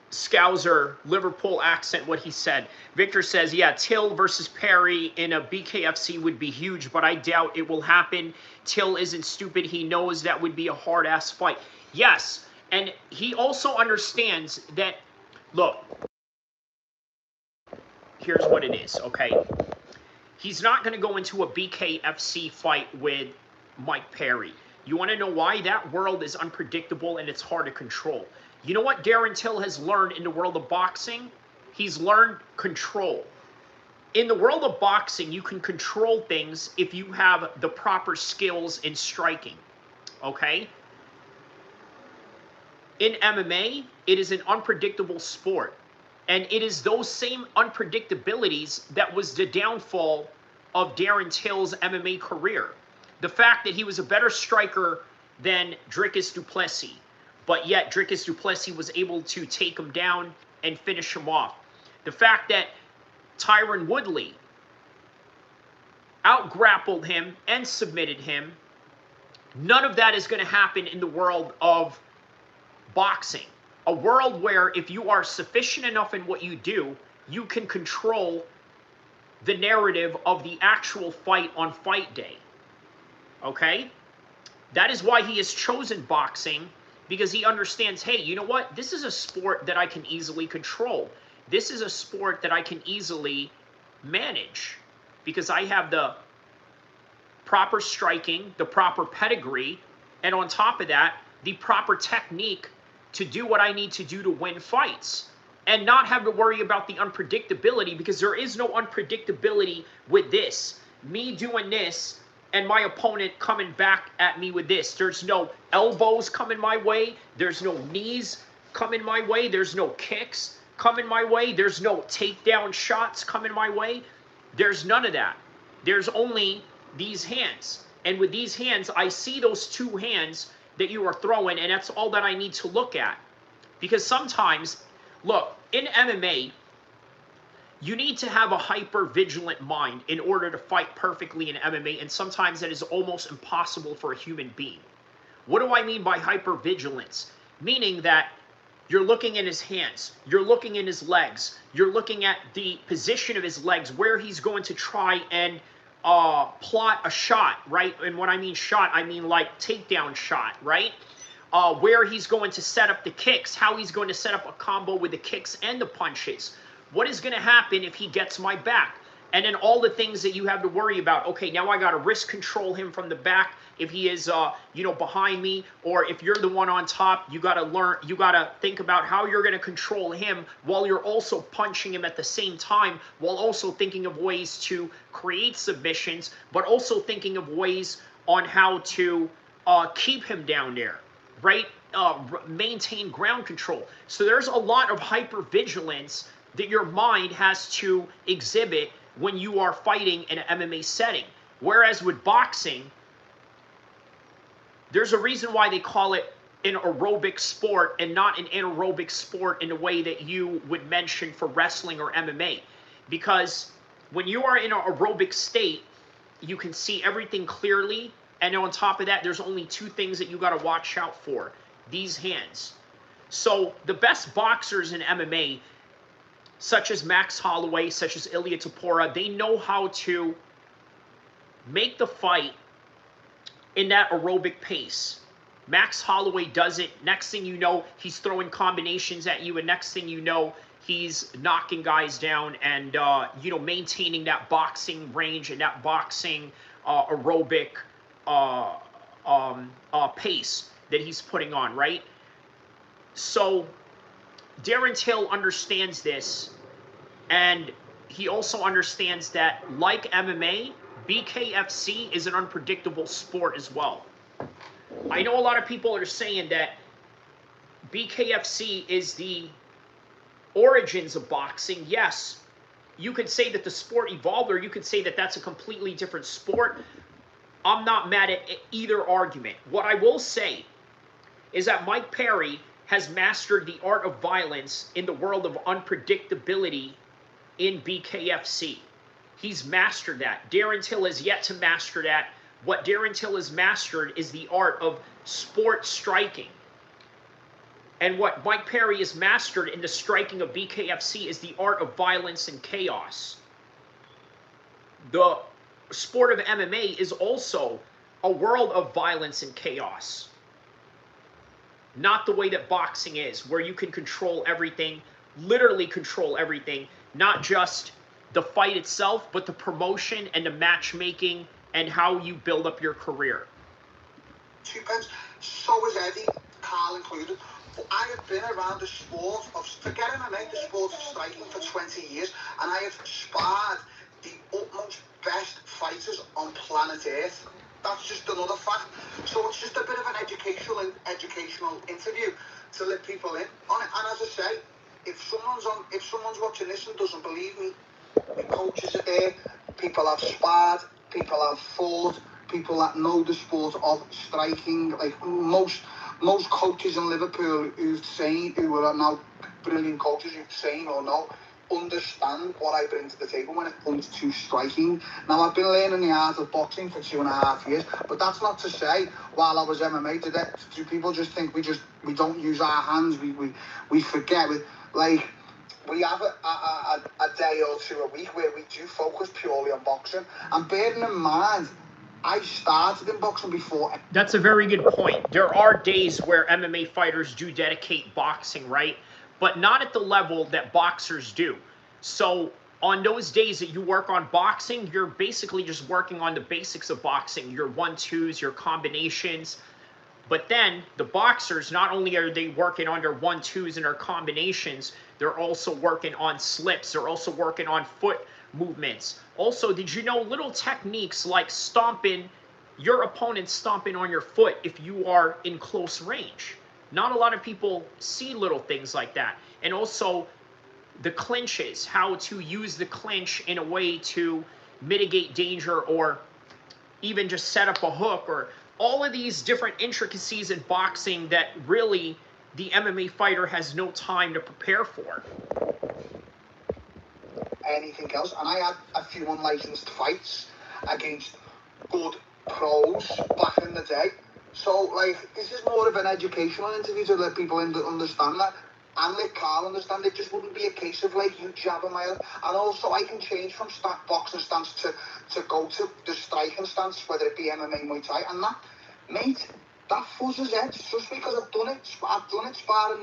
Scouser Liverpool accent, what he said. Victor says, yeah, Till versus Perry in a BKFC would be huge, but I doubt it will happen. Till isn't stupid. He knows that would be a hard-ass fight. Yes, and he also understands that, look, here's what it is, okay? He's not going to go into a BKFC fight with Mike Perry. You want to know why? That world is unpredictable and it's hard to control. You know what Darren Till has learned in the world of boxing? He's learned control. In the world of boxing, you can control things if you have the proper skills in striking, okay? In MMA, it is an unpredictable sport. And it is those same unpredictabilities that was the downfall of Darren Till's MMA career. The fact that he was a better striker than Dricus du Plessis, but yet Dricus du Plessis was able to take him down and finish him off. The fact that Tyron Woodley out-grappled him and submitted him, none of that is going to happen in the world of boxing. A world where if you are sufficient enough in what you do, you can control the narrative of the actual fight on fight day. Okay? That is why he has chosen boxing, because he understands, hey, you know what? This is a sport that I can easily control. This is a sport that I can easily manage because I have the proper striking, the proper pedigree, and on top of that, the proper technique to do what I need to do to win fights and not have to worry about the unpredictability, because there is no unpredictability with this. Me doing this and my opponent coming back at me with this. There's no elbows coming my way. There's no knees coming my way. There's no kicks coming my way. There's no takedown shots coming my way. There's none of that. There's only these hands. And with these hands, I see those two hands that you are throwing, and that's all that I need to look at. Because sometimes, look, in MMA, you need to have a hyper-vigilant mind in order to fight perfectly in MMA, and sometimes that is almost impossible for a human being. What do I mean by hyper-vigilance? Meaning that you're looking in his hands, you're looking in his legs, you're looking at the position of his legs, where he's going to try and plot a shot, right? And when I mean shot, I mean like takedown shot, right? Where he's going to set up the kicks, how he's going to set up a combo with the kicks and the punches. What is going to happen if he gets my back? And then all the things that you have to worry about. Okay, now I got to risk control him from the back if he is, behind me, or if you're the one on top, you got to think about how you're going to control him while you're also punching him at the same time, while also thinking of ways to create submissions, but also thinking of ways on how to keep him down there, right? Maintain ground control. So there's a lot of hypervigilance that your mind has to exhibit when you are fighting in an MMA setting. Whereas with boxing, there's a reason why they call it an aerobic sport and not an anaerobic sport in the way that you would mention for wrestling or MMA. Because when you are in an aerobic state, you can see everything clearly, and on top of that, there's only two things that you got to watch out for: these hands. So the best boxers in MMA, such as Max Holloway, such as Ilia Topuria, they know how to make the fight in that aerobic pace. Max Holloway does it. Next thing you know, he's throwing combinations at you, and next thing you know, he's knocking guys down and maintaining that boxing range and that boxing aerobic pace that he's putting on, right? So Darren Till understands this, and he also understands that, like MMA, BKFC is an unpredictable sport as well. I know a lot of people are saying that BKFC is the origins of boxing. Yes, you could say that the sport evolved, or you could say that that's a completely different sport. I'm not mad at either argument. What I will say is that Mike Perry has mastered the art of violence in the world of unpredictability in BKFC. He's mastered that. Darren Till has yet to master that. What Darren Till has mastered is the art of sport striking. And what Mike Perry has mastered in the striking of BKFC is the art of violence and chaos. The sport of MMA is also a world of violence and chaos. Not the way that boxing is, where you can control everything, literally control everything, not just the fight itself, but the promotion and the matchmaking and how you build up your career. Two-pence, so is Eddie, Carl included. I have been around the sport of, forget MMA, the sport of striking for 20 years, and I have sparred the utmost best fighters on planet Earth. That's just another fact. So it's just a bit of an educational interview to let people in on it. And as I say, if someone's watching this and doesn't believe me, the coaches are there, people have sparred, people have fought, people that know the sport of striking. Like most coaches in Liverpool who are now brilliant coaches who've trained or know, understand what I bring to the table when it comes to striking. Now, I've been learning the art of boxing for 2.5 years, but that's not to say while I was MMA today, do people just think we don't use our hands, we forget. We have a day or two a week where we do focus purely on boxing. And bearing in mind, I started in boxing before. That's a very good point. There are days where MMA fighters do dedicate boxing, right? But not at the level that boxers do. So on those days that you work on boxing, you're basically just working on the basics of boxing, your 1-2s, your combinations. But then the boxers, not only are they working on their 1-2s and their combinations, they're also working on slips. They're also working on foot movements. Also, did you know little techniques like stomping, your opponent stomping on your foot if you are in close range? Not a lot of people see little things like that. And also the clinches, how to use the clinch in a way to mitigate danger or even just set up a hook, or all of these different intricacies in boxing that really the MMA fighter has no time to prepare for. Anything else, and I had a few unlicensed fights against good pros back in the day. So, this is more of an educational interview to let people understand that, and let Carl understand it just wouldn't be a case of you jabbing my head. And also, I can change from boxing stance to go to the striking stance, whether it be MMA, Muay Thai, and that, mate, that fuzzes heads just because I've done it sparring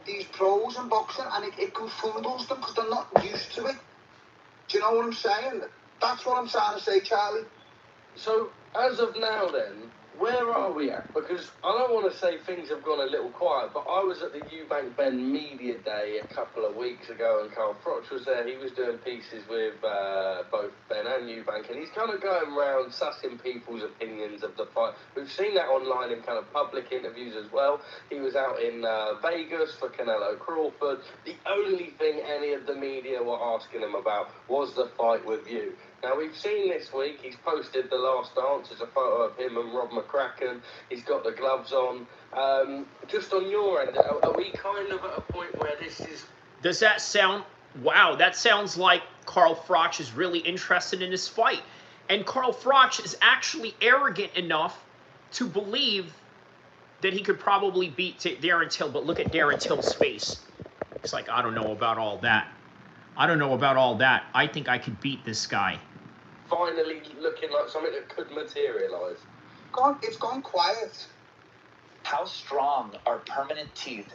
these pros in boxing, and it confuddles them because they're not used to it. Do you know what I'm saying? That's what I'm trying to say, Charlie. So, as of now then, where are we at? Because I don't want to say things have gone a little quiet, but I was at the Eubank Ben Media Day a couple of weeks ago, and Carl Froch was there. He was doing pieces with both Ben and Eubank, and he's kind of going around sussing people's opinions of the fight. We've seen that online in kind of public interviews as well. He was out in Vegas for Canelo Crawford. The only thing any of the media were asking him about was the fight with you. Now, we've seen this week, he's posted The Last Dance. There's a photo of him and Rob McCracken. He's got the gloves on. Just on your end, are we kind of at a point where this is... Does that sound... Wow, that sounds like Carl Froch is really interested in this fight. And Carl Froch is actually arrogant enough to believe that he could probably beat Darren Till. But look at Darren Till's face. It's like, I don't know about all that. I don't know about all that. I think I could beat this guy. Finally looking like something that could materialise. It's gone quiet. How strong are permanent teeth?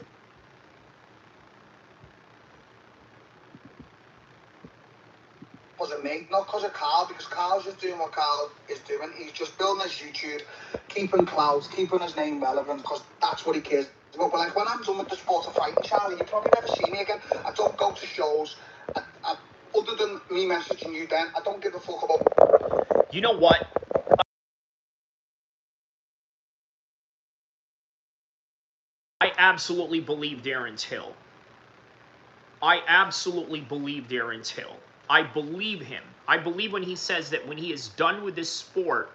Because of me, not because of Carl, because Carl's just doing what Carl is doing. He's just building his YouTube, keeping clouds, keeping his name relevant, because that's what he cares about. But like when I'm done with the sport of fighting, Charlie, you probably never see me again. I don't go to shows. Other than me messaging you then, I don't give a fuck about... You know what? I absolutely believe Darren Till. I absolutely believe Darren Till. I believe him. I believe when he says that when he is done with this sport,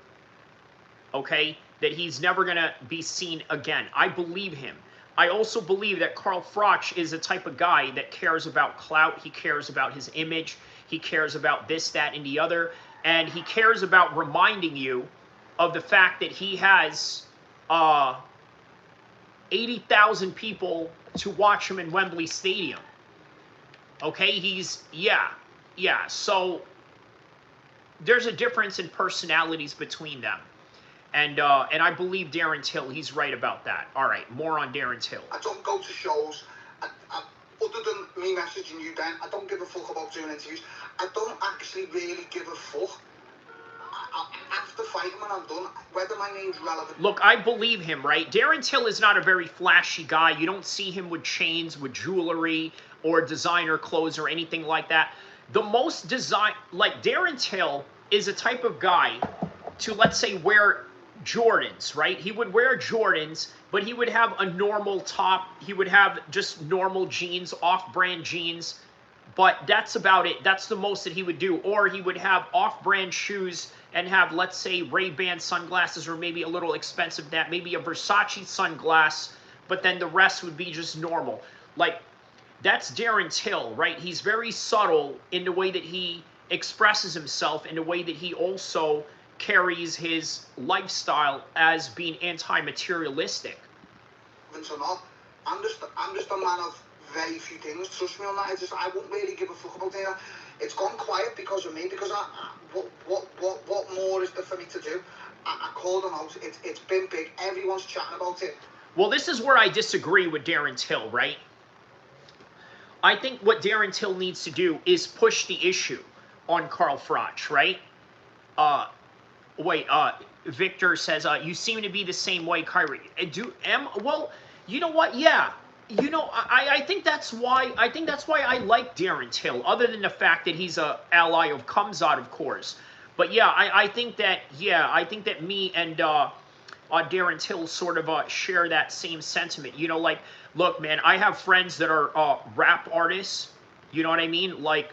okay, that he's never going to be seen again. I believe him. I also believe that Carl Froch is the type of guy that cares about clout. He cares about his image. He cares about this, that, and the other. And he cares about reminding you of the fact that he has 80,000 people to watch him in Wembley Stadium. Okay, yeah. So there's a difference in personalities between them. And I believe Darren Till, he's right about that. All right, more on Darren Till. I don't go to shows. Other than me messaging you then, I don't give a fuck about doing interviews. I don't actually really give a fuck. After fighting, when I'm done, whether my name's relevant... Look, I believe him, right? Darren Till is not a very flashy guy. You don't see him with chains, with jewelry, or designer clothes, or anything like that. The most like Darren Till is a type of guy to, let's say, wear Jordans, right? He would wear Jordans, but he would have a normal top. He would have just normal jeans, off-brand jeans, but that's about it. That's the most that he would do. Or he would have off-brand shoes and have, let's say, Ray-Ban sunglasses, or maybe a little expensive that, maybe a Versace sunglass, but then the rest would be just normal. Like, that's Darren Till, right? He's very subtle in the way that he expresses himself, in the way that he also carries his lifestyle as being anti-materialistic. Or not, I'm just a man of very few things. Trust me on that. I won't really give a fuck about that. It's gone quiet because of me. Because what more is there for me to do? I called him out. It's been big. Everyone's chatting about it. Well, this is where I disagree with Darren Till, right? I think what Darren Till needs to do is push the issue on Carl Froch, right? Victor says, you seem to be the same way, Kyrie. Well, you know what? Yeah. You know, I think that's why I like Darren Till, other than the fact that he's a ally of Khamzat, of course. But yeah, I think that me and Darren Till sort of share that same sentiment. You know, like, look, man, I have friends that are rap artists. You know what I mean? Like,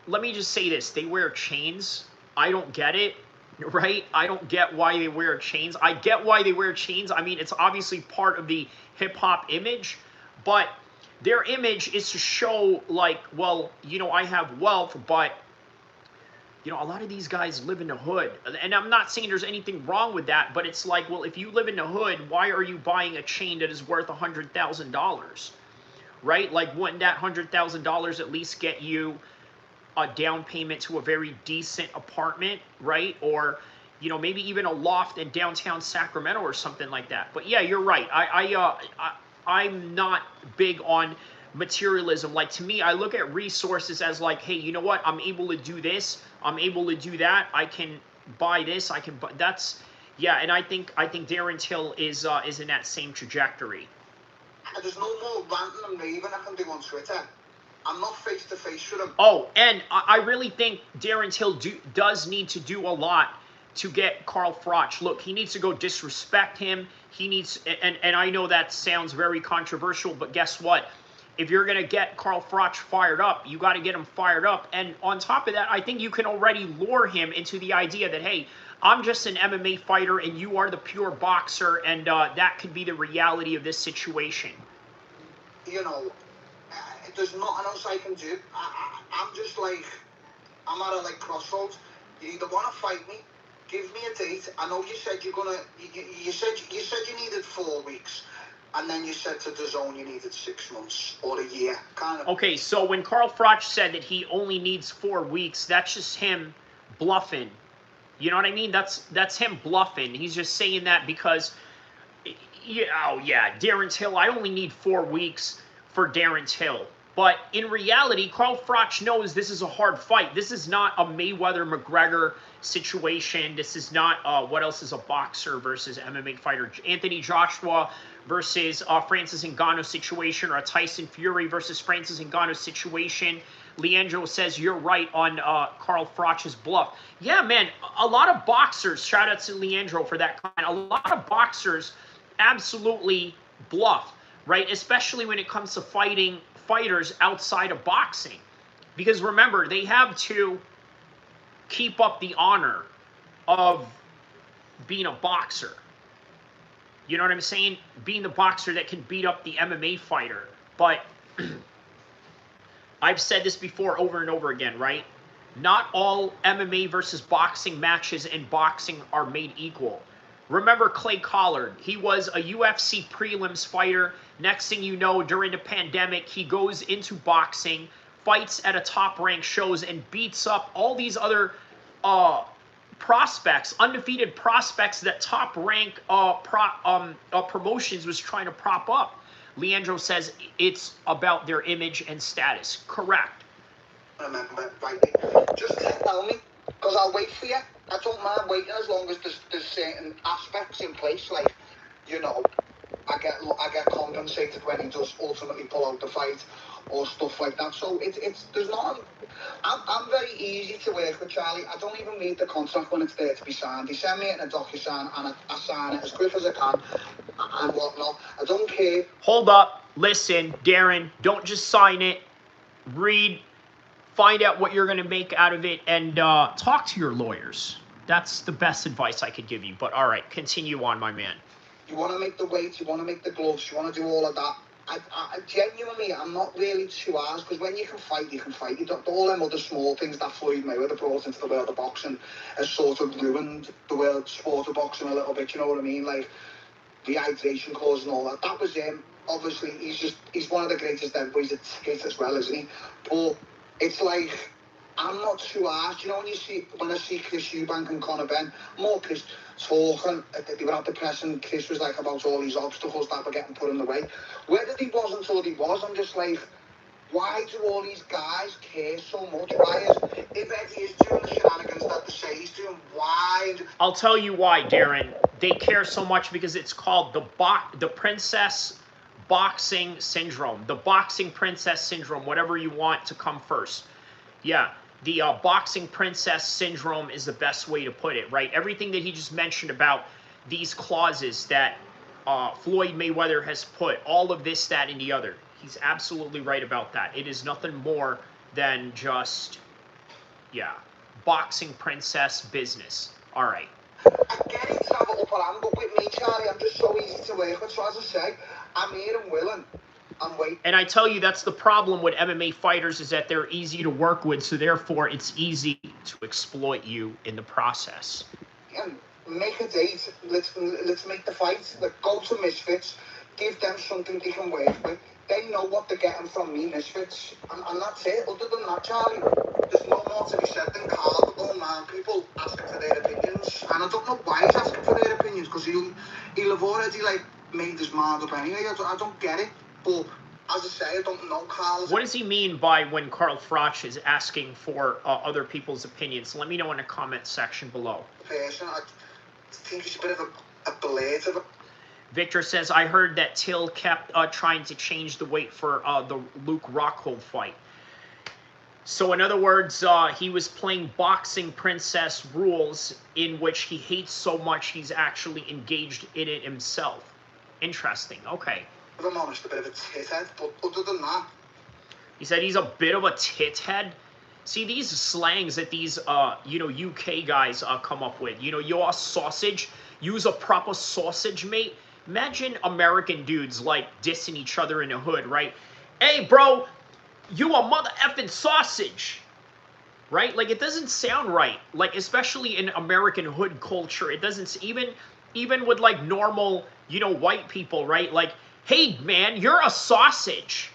let me just say this. They wear chains. I don't get it, right? I don't get why they wear chains. I get why they wear chains. I mean, it's obviously part of the hip-hop image, but their image is to show, like, well, you know, I have wealth, but, you know, a lot of these guys live in the hood. And I'm not saying there's anything wrong with that, but it's like, well, if you live in the hood, why are you buying a chain that is worth $100,000, right? Like, wouldn't that $100,000 at least get you a down payment to a very decent apartment, right? Or, you know, maybe even a loft in downtown Sacramento or something like that. But yeah, you're right. I'm not big on materialism. Like, to me, I look at resources as like, hey, you know what? I'm able to do this. I'm able to do that. I can buy this. I can buy. That's, yeah. And I think Darren Till is in that same trajectory. There's no more ranting and raving I can do on Twitter. I'm not face to face with him. Oh, and I really think Darren Till does need to do a lot to get Carl Froch. Look, he needs to go disrespect him. He needs, and I know that sounds very controversial, but guess what? If you're going to get Carl Froch fired up, you got to get him fired up. And on top of that, I think you can already lure him into the idea that, hey, I'm just an MMA fighter and you are the pure boxer, and that could be the reality of this situation. You know, there's nothing else I can do. I'm just like, I'm at a like crossroads. You either want to fight me, give me a date. I know you said you're gonna. You said you needed 4 weeks, and then you said to DAZN you needed 6 months or a year, kind of. Okay, so when Carl Froch said that he only needs 4 weeks, that's just him bluffing. You know what I mean? That's him bluffing. He's just saying that because, yeah, oh yeah, Darren Till. I only need 4 weeks for Darren Till. But in reality, Carl Froch knows this is a hard fight. This is not a Mayweather-McGregor situation. This is not, what else is a boxer versus MMA fighter? Anthony Joshua versus Francis Ngannou situation, or a Tyson Fury versus Francis Ngannou situation. Leandro says you're right on Carl Froch's bluff. Yeah, man, a lot of boxers, shout out to Leandro for that comment, a lot of boxers absolutely bluff, right? Especially when it comes to fighting fighters outside of boxing. Because remember, they have to keep up the honor of being a boxer. You know what I'm saying? Being the boxer that can beat up the MMA fighter. But I've said this before over and over again, right? Not all MMA versus boxing matches in boxing are made equal. Remember Clay Collard. He was a UFC prelims fighter. Next thing you know, during the pandemic, he goes into boxing, fights at a top-ranked shows, and beats up all these other prospects, undefeated prospects that top-rank promotions was trying to prop up. Leandro says it's about their image and status. Correct. Remember, right? Just tell me, because I'll wait for you. I don't mind waiting as long as there's certain aspects in place, like, you know, I get compensated when he does ultimately pull out the fight or stuff like that. So there's not. I'm very easy to work with, Charlie. I don't even read the contract when it's there to be signed. They send me it in a DocuSign and I sign it as quick as I can and whatnot. I don't care. Hold up, listen, Darren. Don't just sign it. Read. Find out what you're going to make out of it, and talk to your lawyers. That's the best advice I could give you. But all right, continue on, my man. You want to make the weights, you want to make the gloves, you want to do all of that. I genuinely, I'm not really too arsed, because when you can fight, you can fight. You don't, all them other small things that Floyd Mayweather brought into the world of boxing has sort of ruined the world sport of boxing a little bit, you know what I mean? Like, the hydration clause and all that. That was him. Obviously, he's one of the greatest heavyweights at skate as well, isn't he? But it's like, I'm not too arsed. You know, when I see Chris Eubank and Conor Benn, more Chris talking, they were at the press and Chris was like about all these obstacles that were getting put in the way. Whether he was until he was, I'm just like, why do all these guys care so much? If Eddie is doing the shenanigans that they say he's doing, why? I'll tell you why, Darren. They care so much because it's called the Princess Boxing Syndrome. The Boxing Princess Syndrome, whatever you want to come first. Yeah, the Boxing Princess Syndrome is the best way to put it, right? Everything that he just mentioned about these clauses that Floyd Mayweather has put, all of this, that, and the other. He's absolutely right about that. It is nothing more than just, yeah, boxing princess business. All right. I get it to have it up on hand, but with me, Charlie, I'm just so easy to work with. So as I say, I'm here and willing. I'm waiting. And I tell you, that's the problem with MMA fighters, is that they're easy to work with, so therefore it's easy to exploit you in the process. And make a date. Let's make the fight. Like, go to Misfits. Give them something they can work with. They know what they're getting from me, Misfits. And that's it. Other than that, Charlie, there's no more to be said than Carl going around people asking for their opinions. And I don't know why he's asking for their opinions, because he'll have already, like, made his mind up anyway. I don't get it. But as as I say, I don't know Carl. What does he mean by when Carl Froch is asking for other people's opinions? Let me know in the comment section below. Person, I think he's a bit of a belated. Victor says, I heard that Till kept trying to change the weight for the Luke Rockhold fight. So in other words, he was playing boxing princess rules in which he hates so much he's actually engaged in it himself. Interesting. Okay. If I'm honest, a bit of a tithead, but other than that... He said he's a bit of a tithead. See, these slangs that these, you know, UK guys come up with. You know, you're a sausage. Use a proper sausage, mate. Imagine American dudes, like, dissing each other in the hood, right? Hey, bro, you a mother effing sausage. Right? Like, it doesn't sound right. Like, especially in American hood culture. It doesn't... Even with, like, normal, you know, white people, right? Like, hey, man, you're a sausage.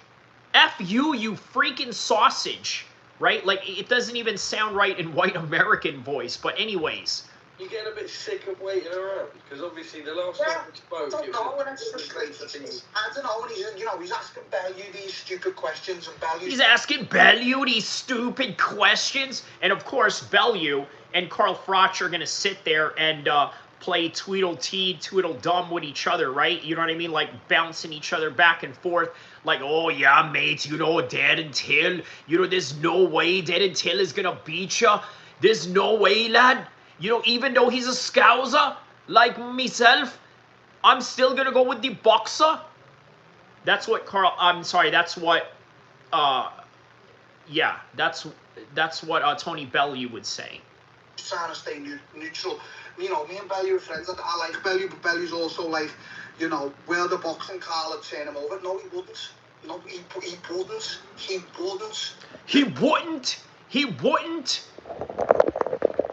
F you, you freaking sausage. Right? Like, it doesn't even sound right in white American voice. But anyways. You get a bit sick of waiting around. Because obviously the last time we spoke... I don't know, and it's frustrating. I don't know, and he's, you know, he's asking Bellew these stupid questions, and Bellew... He's asking Bellew these stupid questions. And, of course, Bellew and Carl Froch are going to sit there and... play Tweedledee, Tweedledum with each other, right? You know what I mean? Like, bouncing each other back and forth. Like, oh, yeah, mate, you know, Darren Till. You know, there's no way Darren Till is gonna beat you. There's no way, lad. You know, even though he's a scouser, like myself, I'm still gonna go with the boxer. That's what that's what, yeah, that's what Tony Bellew would say. Trying to stay neutral. You know, me and Bellew are friends. I like Bellew, but Bellew's also like, you know, will the boxing Carl would turn him over? No, he wouldn't. No, he wouldn't. He wouldn't. He wouldn't. He wouldn't.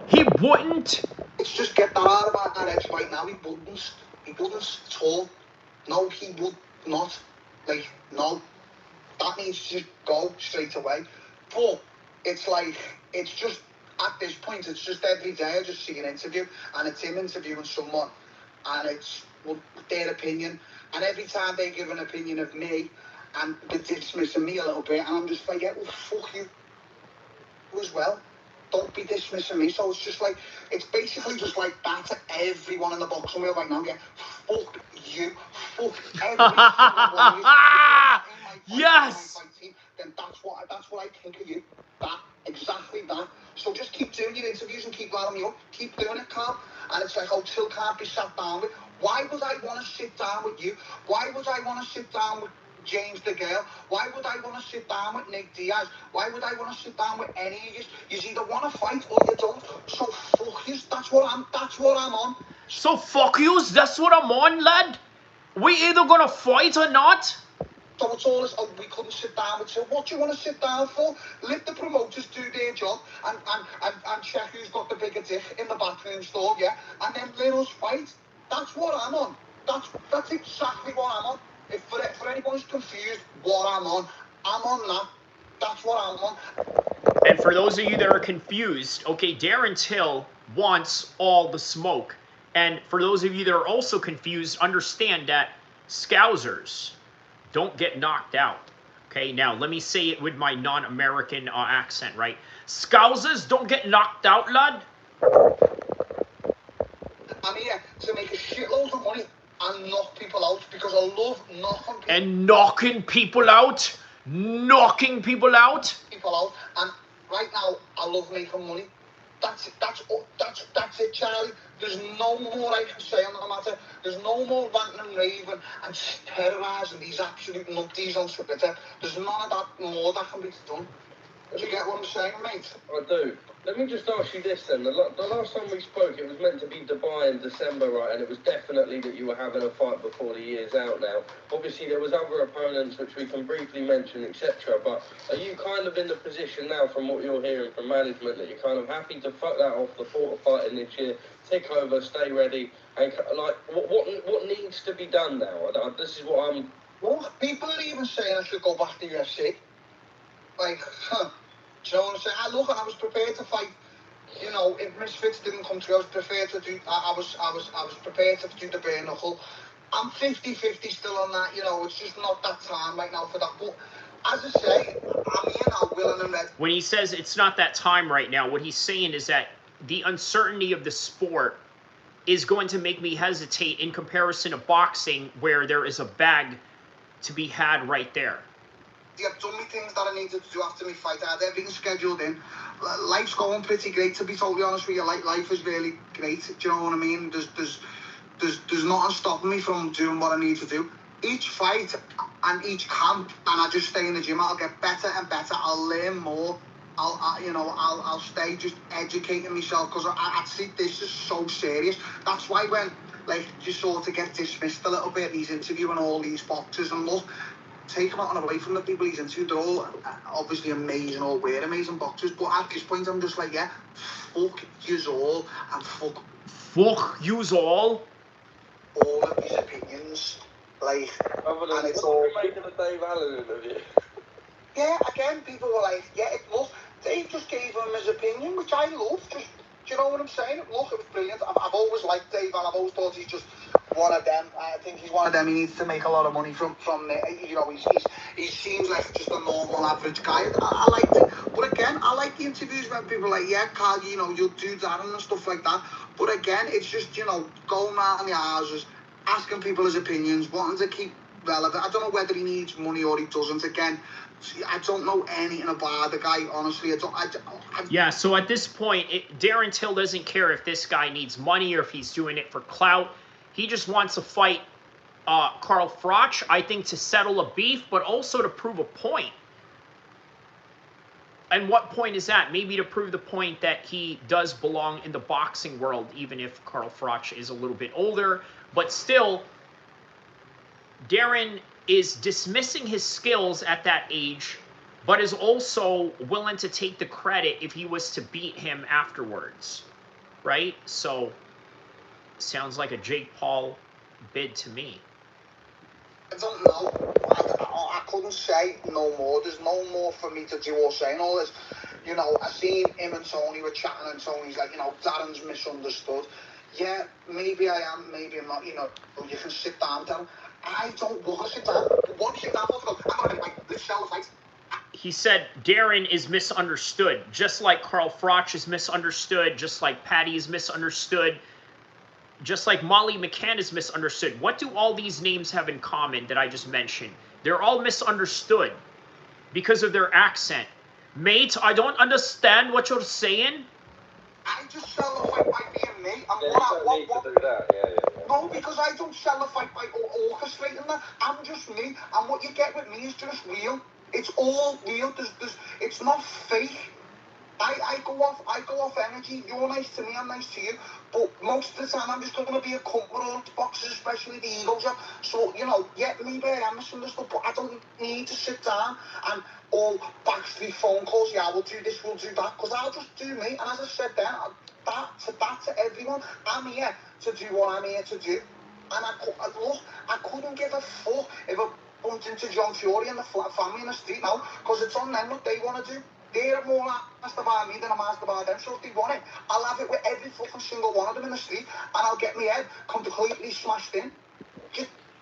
He wouldn't. Let's just get that out of our heads right now. He wouldn't. He wouldn't at all. No, he would not. Like, no. That needs to just go straight away. But it's like, it's just... At this point, it's just every day I just see an interview, and it's him interviewing someone, and it's their opinion, and every time they give an opinion of me, and they're dismissing me a little bit, and I'm just like, yeah, well, fuck you as well. Don't be dismissing me. So it's just like, it's basically just like that to everyone in the boxing world right now. Yeah, fuck you. Fuck every single one of you. Yes! Then that's what I think of you. That, exactly that. So just keep doing your interviews and keep lining me up. Keep doing it, Carl. And it's like, oh, Till can't be sat down with. Why would I want to sit down with you? Why would I want to sit down with James the Girl? Why would I want to sit down with Nick Diaz? Why would I want to sit down with any of you? You either want to fight or you don't. So fuck you. That's what I'm on. So fuck yous. That's what I'm on, lad. We either gonna fight or not. So it's all this, oh, we couldn't sit down with Till. What do you want to sit down for? Let the promoters do their job and check who's got the bigger dick in the bathroom stall, yeah? And then let us fight. That's what I'm on. That's exactly what I'm on. If for anyone who's confused what I'm on that. That's what I'm on. And for those of you that are confused, okay, Darren Till wants all the smoke. And for those of you that are also confused, understand that Scousers don't get knocked out. Okay, now let me say it with my non-American accent, right? Scousers don't get knocked out, lad. I'm here to make a shitload of money and knock people out because I love knocking people. And knocking people out. Knocking people out. And right now, I love making money. That's it, Charlie. There's no more I can say on the matter. There's no more ranting and raving and terrorising these absolute nutties on Twitter. There's none of that more that can be done. Do you get what I'm saying, mate? I do. Let me just ask you this then. The last time we spoke, it was meant to be Dubai in December, right? And it was definitely that you were having a fight before the year's out now. Obviously, there was other opponents which we can briefly mention, etc. But are you kind of in the position now, from what you're hearing from management, that you're kind of happy to fuck that off, the thought of fighting this year, tick over, stay ready, and like what needs to be done now? This is what I'm... Well, people are even saying I should go back to UFC. Like, do you know what I'm saying? Look, and I was prepared to fight. You know, if Misfits didn't come through, I was prepared to do. I was prepared to do the bare knuckle. I'm 50-50 still on that, you know, it's just not that time right now for that. But as I say, I'm here now, willing and ready. When he says it's not that time right now, what he's saying is that the uncertainty of the sport is going to make me hesitate in comparison to boxing, where there is a bag to be had right there. I've done me things that I needed to do after my fight. I had everything scheduled in. Life's going pretty great, to be totally honest with you. Life is really great. Do you know what I mean? There's nothing stopping me from doing what I need to do. Each fight and each camp, and I just stay in the gym, I'll get better and better. I'll learn more. I'll stay just educating myself, because I see this is so serious. That's why when like you sort of get dismissed a little bit, he's interviewing all these boxers, and look, taking it on away from the people he's interviewed, they're all obviously amazing, all were amazing boxers, but at this point I'm just like, yeah, fuck yous all, and fuck yous all of his opinions, like, and it's all making a Dave Allen interview. Yeah, again, people were like, yeah, look, Dave just gave him his opinion, which I love. Just, do you know what I'm saying? Look, it was brilliant. I've always liked Dave, and I've always thought he's just one of them. I think he's one of them. He needs to make a lot of money from you know, he seems like just a normal, average guy. I liked it. But again, I like the interviews when people are like, yeah, Carl, you know, you'll do Darren and stuff like that. But again, it's just, you know, going around the houses, asking people his opinions, wanting to keep relevant. I don't know whether he needs money or he doesn't. Again, I don't know anything about the guy, honestly. Yeah, so at this point, Darren Till doesn't care if this guy needs money or if he's doing it for clout. He just wants to fight Carl Froch, I think, to settle a beef, but also to prove a point. And what point is that? Maybe to prove the point that he does belong in the boxing world, even if Carl Froch is a little bit older. But still, Darren is dismissing his skills at that age, but is also willing to take the credit if he was to beat him afterwards, right? So, sounds like a Jake Paul bid to me. I don't know. I couldn't say no more. There's no more for me to do or say and all this. You know, I seen him and Tony were chatting, and Tony's like, you know, Darren's misunderstood. Yeah, maybe I am, maybe I'm not, you know, you can sit down, Darren. I don't want to sit down. What do you sit down for? I'm going to fight. Let's sell the fight. He said Darren is misunderstood, just like Carl Froch is misunderstood, just like Patty is misunderstood, just like Molly McCann is misunderstood. What do all these names have in common that I just mentioned? They're all misunderstood because of their accent. Mate, I don't understand what you're saying. I just sell the fight by being me. And yeah, you don't need to do that. Yeah. No, because I don't sell the fight by orchestrating that. I'm just me. And what you get with me is just real. It's all real. It's not fake. I go off energy. You're nice to me, I'm nice to you. But most of the time, I'm just going to be a cunt with all the boxers, especially the egos. So, you know, yeah, maybe I am misunderstood, but I don't need to sit down and all backstreet phone calls. Yeah, we'll do this, we'll do that. Because I'll just do me. And as I said then, that to everyone, I'm here to do what I'm here to do. And I couldn't give a fuck if I bumped into John Fury and the family in the street now, because it's on them what they want to do. They're more asked about me than I'm asked about them. So if they want it, I'll have it with every fucking single one of them in the street, and I'll get my head completely smashed in.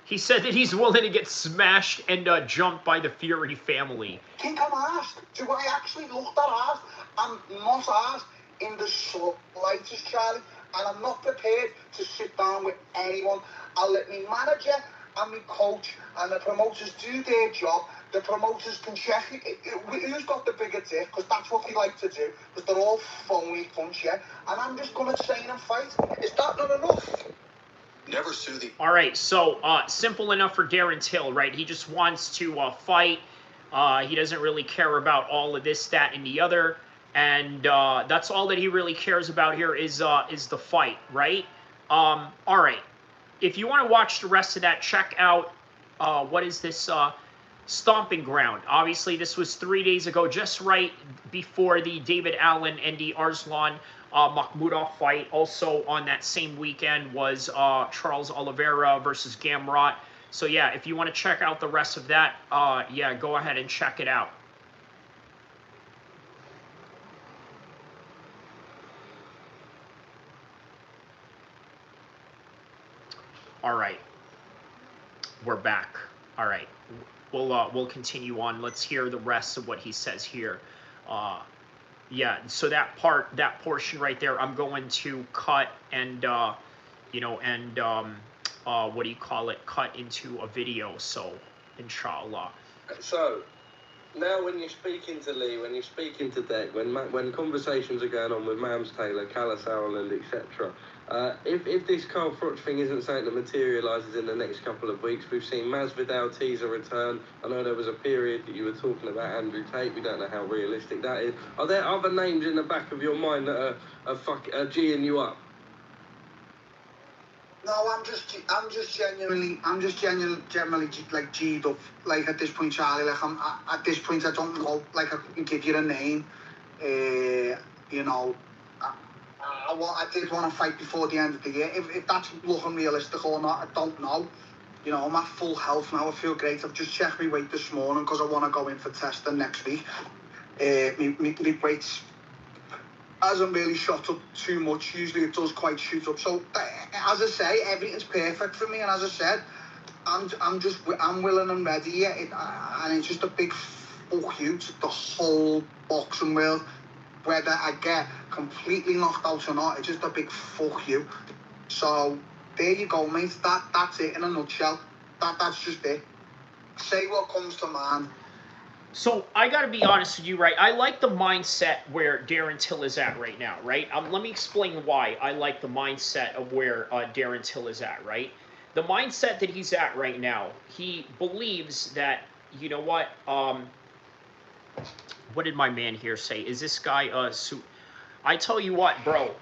He said that he's willing to get smashed and jumped by the Fury family. Think I'm asked? Do I actually look that asked? I'm not asked in the slightest, Charlie, and I'm not prepared to sit down with anyone. I'll let me manager and my coach and the promoters do their job. The promoters can check who's got the bigger dick, because that's what they like to do, because they're all phony punch, yeah? And I'm just going to train and fight. Is that not enough? Never sue the... All right, so simple enough for Darren Till, right? He just wants to fight. He doesn't really care about all of this, that, and the other. And that's all that he really cares about here is the fight, right? All right. If you want to watch the rest of that, check out, what is this... Stomping Ground. Obviously, this was 3 days ago, just right before the David Allen and the Arslan Makhmudov fight. Also on that same weekend was Charles Oliveira versus Gamrot. So yeah, if you want to check out the rest of that, yeah, go ahead and check it out. All right. We're back. All right. We'll continue on. Let's hear the rest of what he says here. Yeah. So that portion right there, I'm going to cut and you know, and what do you call it? Cut into a video. So, inshallah. So now, when you're speaking to Lee, when you're speaking to Deck, when conversations are going on with Mams Taylor, Callis Howland, etc., if this Carl Froch thing isn't something that materialises in the next couple of weeks, we've seen Masvidal tease a return. I know there was a period that you were talking about Andrew Tate. We don't know how realistic that is. Are there other names in the back of your mind that are G'ing you up? No, I'm just genuinely like G'd up. Like at this point, Charlie, like at this point, I don't know, like I can give you a name. You know, I did want to fight before the end of the year. If that's looking realistic or not, I don't know. You know, I'm at full health now. I feel great. I've just checked my weight this morning because I want to go in for testing next week. My weight's hasn't really shot up too much. Usually it does quite shoot up. So as I say, everything's perfect for me. And as I said, I'm willing and ready. And it's just a big fuck you to the whole boxing world. Whether I get completely knocked out or not, it's just a big fuck you. So there you go, mate. That's it in a nutshell. That's just it. Say what comes to mind. So I got to be honest with you, right? I like the mindset where Darren Till is at right now, right? Let me explain why I like the mindset of where Darren Till is at, right? The mindset that he's at right now, he believes that, you know what? What did my man here say? Is this guy I tell you what, bro.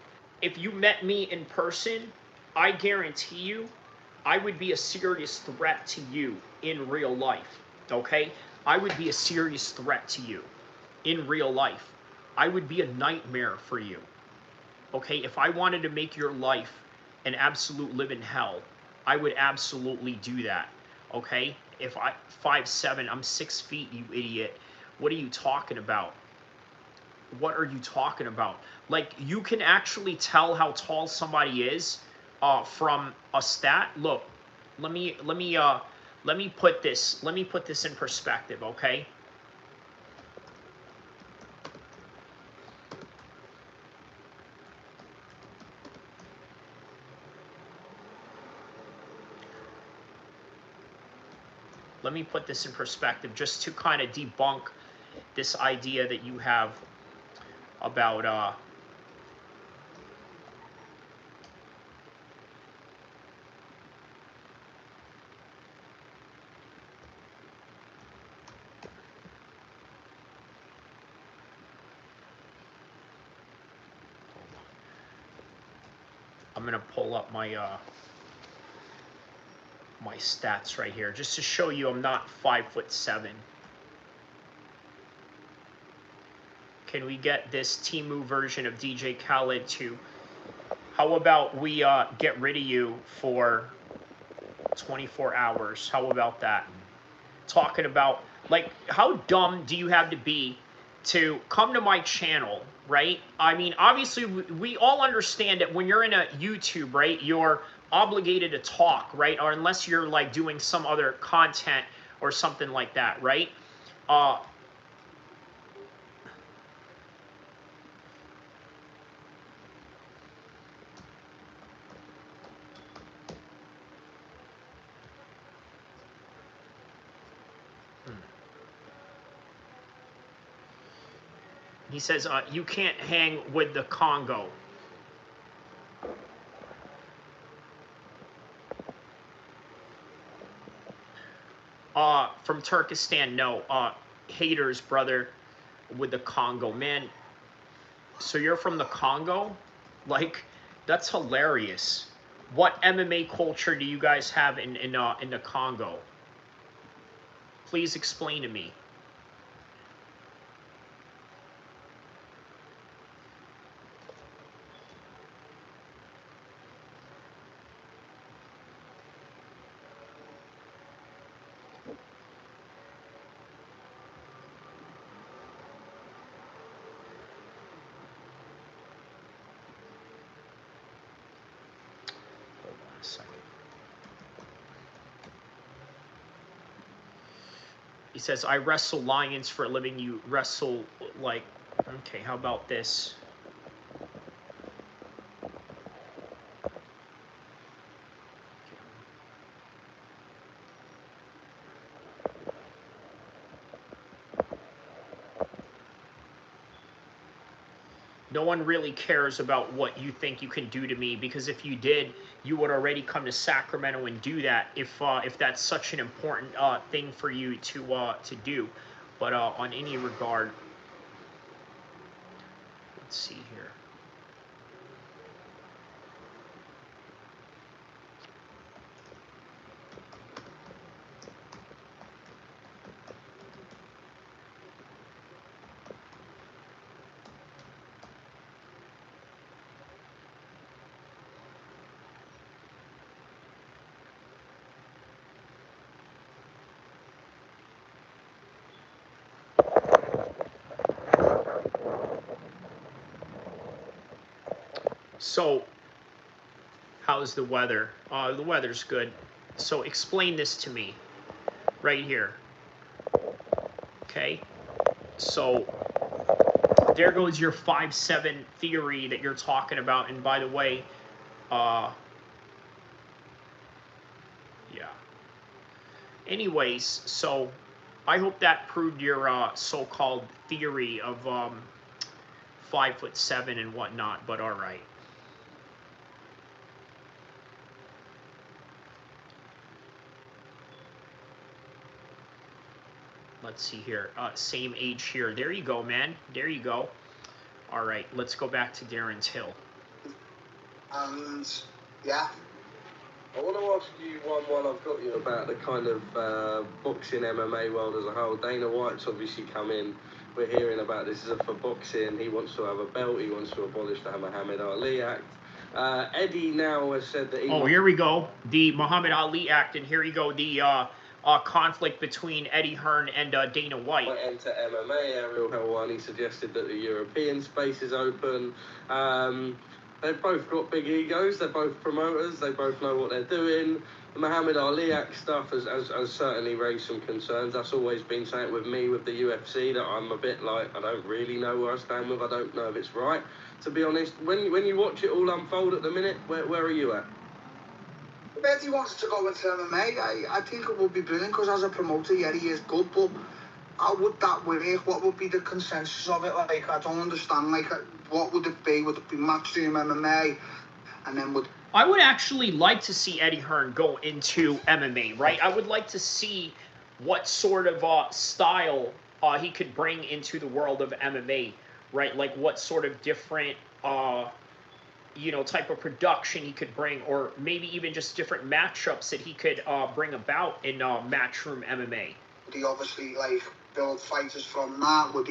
If you met me in person, I guarantee you, I would be a serious threat to you in real life. Okay? I would be a serious threat to you in real life. I would be a nightmare for you. Okay? If I wanted to make your life an absolute living hell, I would absolutely do that. Okay? If 5'7", I'm 6 feet, you idiot. What are you talking about? What are you talking about? Like, you can actually tell how tall somebody is from a stat. Look, let me put this in perspective, okay? Let me put this in perspective just to kind of debunk this idea that you have about I'm gonna pull up my my stats right here just to show you I'm not 5'7". Can we get this Temu version of DJ Khaled to? How about we get rid of you for 24 hours? How about that? Talking about, like, how dumb do you have to be to come to my channel, right? I mean, obviously, we all understand that when you're in a YouTube, right, you're obligated to talk, right? Or unless you're, like, doing some other content or something like that, right? He says, you can't hang with the Congo. From Turkestan, no. Haters, brother, with the Congo. Man, so you're from the Congo? Like, that's hilarious. What MMA culture do you guys have in the Congo? Please explain to me. says, I wrestle lions for a living. You wrestle like, okay, how about this? No one really cares about what you think you can do to me, because if you did, you would already come to Sacramento and do that if that's such an important thing for you to do. But on any regard, let's see here. So, how's the weather? The weather's good. So explain this to me, right here. Okay? So, there goes your 5'7" theory that you're talking about. And by the way, yeah. Anyways, so I hope that proved your so-called theory of 5'7" and whatnot, but all right. Let's see here. Same age here. There you go, man. There you go. All right, let's go back to Darren's Hill. And yeah. I want to ask you one while I've got you about the kind of boxing MMA world as a whole. Dana White's obviously come in. We're hearing about this is for boxing. He wants to have a belt. He wants to abolish the Muhammad Ali Act. Eddie now has said that he... Oh, here we go. The Muhammad Ali Act, and here you go. The conflict between Eddie Hearn and Dana White. Enter MMA. Ariel Helwani suggested that the European space is open. They've both got big egos. They're both promoters. They both know what they're doing. The Muhammad Ali Act stuff has certainly raised some concerns. That's always been something with me with the UFC that I'm a bit like, I don't really know where I stand with. I don't know if it's right. To be honest, when you watch it all unfold at the minute, where are you at? If Eddie wants to go into MMA, I think it would be brilliant, because as a promoter, yeah, he is good, but how would that work? What would be the consensus of it? Like, I don't understand. Like, what would it be? Would it be Matchroom MMA? And then would... I would actually like to see Eddie Hearn go into MMA, right? I would like to see what sort of style he could bring into the world of MMA, right? Like what sort of different, type of production he could bring, or maybe even just different matchups that he could bring about in Matchroom MMA. Would he obviously, like, build fighters from that? Would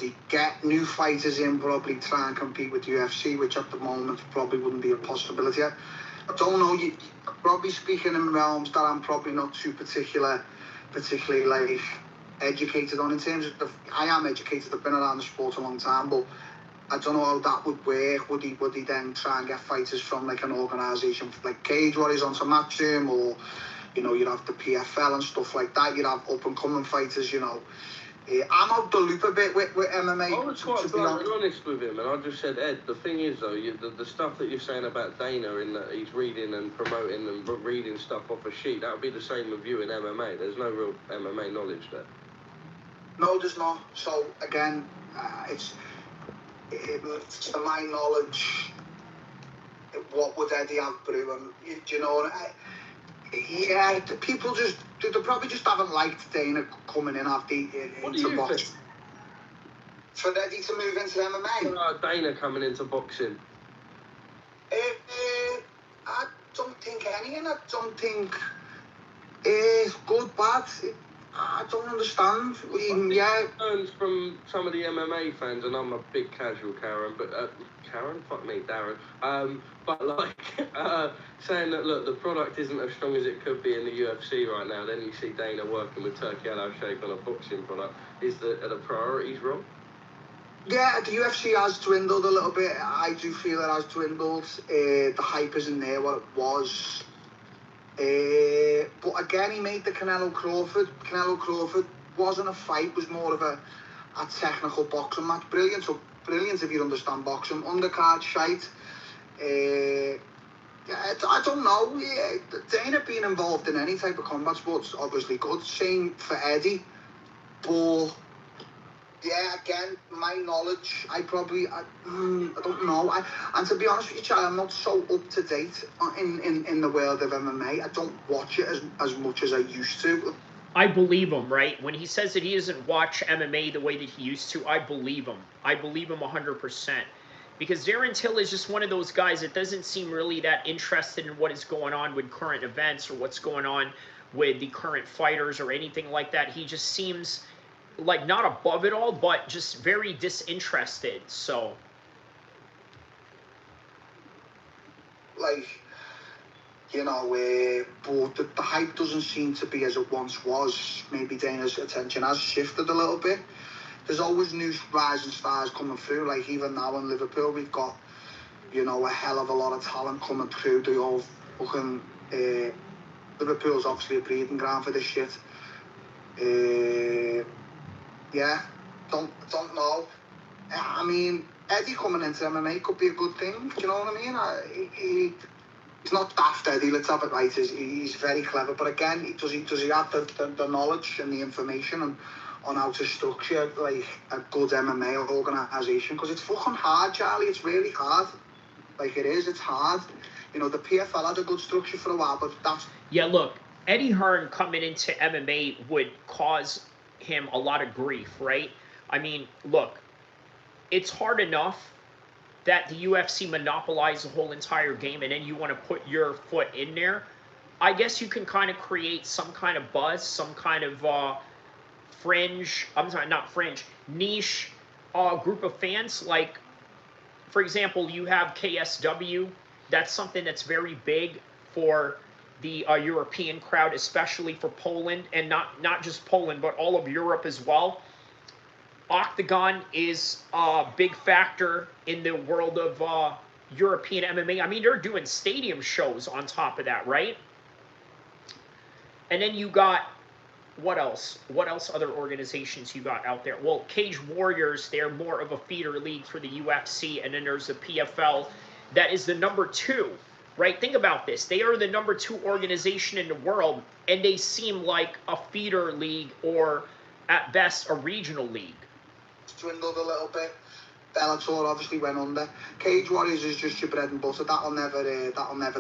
he get new fighters in, probably try and compete with UFC, which at the moment probably wouldn't be a possibility. I don't know, you're probably speaking in realms that I'm probably not too particularly like educated on. In terms of I am educated, I've been around the sport a long time, but I don't know how that would work. Would he then try and get fighters from like an organisation like Cage Warriors onto Matchroom, or you'd have the PFL and stuff like that. You'd have up and coming fighters, I'm out the loop a bit with MMA. I was quite blunt and honest with him, and I just said, Ed, the thing is, though, the stuff that you're saying about Dana, in that he's reading and promoting and reading stuff off a sheet, that would be the same with you in MMA. There's no real MMA knowledge there. No, there's not. So, again, to my knowledge, what would Eddie have brewing? Yeah, the people they probably just haven't liked Dana coming in after into boxing. For Eddie to move into MMA? Dana coming into boxing. I don't think any, and I don't think good, bad. I don't understand. Concerns from some of the MMA fans, and I'm a big casual Karen, but Karen, fuck me, Darren. But like saying that, look, the product isn't as strong as it could be in the UFC right now. Then you see Dana working with Turkey Al-Sheikh on a boxing product. Are the priorities wrong? Yeah, the UFC has dwindled a little bit. I do feel it has dwindled. The hype isn't there what it was. But again, he made the Canelo Crawford. Canelo Crawford wasn't a fight, it was more of a technical boxing match. Brilliant if you understand boxing. Undercard shite. I don't know. Yeah, Dana being involved in any type of combat sports obviously good. Same for Eddie. But yeah, again, my knowledge, I don't know. And to be honest with you, Charlie, I'm not so up to date in the world of MMA. I don't watch it as much as I used to. I believe him, right? When he says that he doesn't watch MMA the way that he used to, I believe him. I believe him 100%. Because Darren Till is just one of those guys that doesn't seem really that interested in what is going on with current events or what's going on with the current fighters or anything like that. He just seems like not above it all, but just very disinterested. So, like, you know, but the hype doesn't seem to be as it once was. Maybe Dana's attention has shifted a little bit. There's always new rising stars coming through. Like, even now in Liverpool, we've got, you know, a hell of a lot of talent coming through. They all fucking Liverpool's obviously a breeding ground for this shit. Yeah, don't know. I mean, Eddie coming into MMA could be a good thing. Do you know what I mean? He's not daft, Eddie. Let's have it right. He's very clever. But again, does he have the knowledge and the information on how to structure like a good MMA organisation? Because it's fucking hard, Charlie. It's really hard. Like, it is. It's hard. You know, the PFL had a good structure for a while, but that's... Yeah, look, Eddie Hearn coming into MMA would cause him a lot of grief, right? I mean, look, it's hard enough that the UFC monopolized the whole entire game and then you want to put your foot in there. I guess you can kind of create some kind of buzz, some kind of fringe, I'm sorry, not fringe, niche group of fans. Like, for example, you have KSW. That's something that's very big for the European crowd, especially for Poland, and not just Poland, but all of Europe as well. Octagon is a big factor in the world of European MMA. I mean, they're doing stadium shows on top of that, right? And then you got, what else? What else other organizations you got out there? Well, Cage Warriors, they're more of a feeder league for the UFC. And then there's the PFL that is the number 2, right? Think about this. They are the number 2 organization in the world, and they seem like a feeder league or, at best, a regional league. Dwindled a little bit. Bellator obviously went under. Cage Warriors is just your bread and butter. That'll never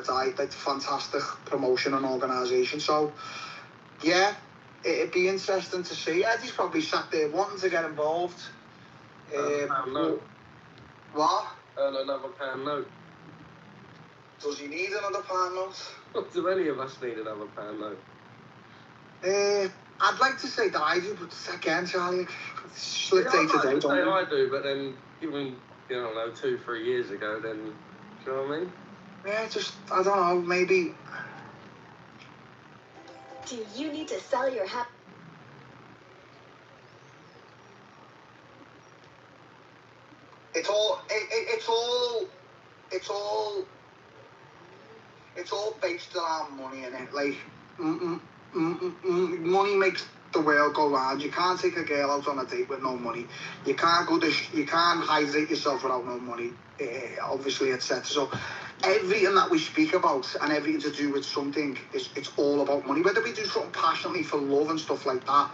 die. That's a fantastic promotion and organisation. So, yeah, it'd be interesting to see. Eddie's probably sat there wanting to get involved. No. What? Earn another pound note. Does he need another pound note? Do any of us need another pound note? I'd like to say that I do, but again, Charlie, split day to day, don't you? I do, but then even, 2-3 years ago, then, do you know what I mean? Yeah, I don't know, maybe. Do you need to sell your house? It's all based around money, innit? Like, money makes the world go round. You can't take a girl out on a date with no money. You can't hydrate yourself without no money, obviously, etc. So everything that we speak about and everything to do with something it's all about money. Whether we do something passionately for love and stuff like that,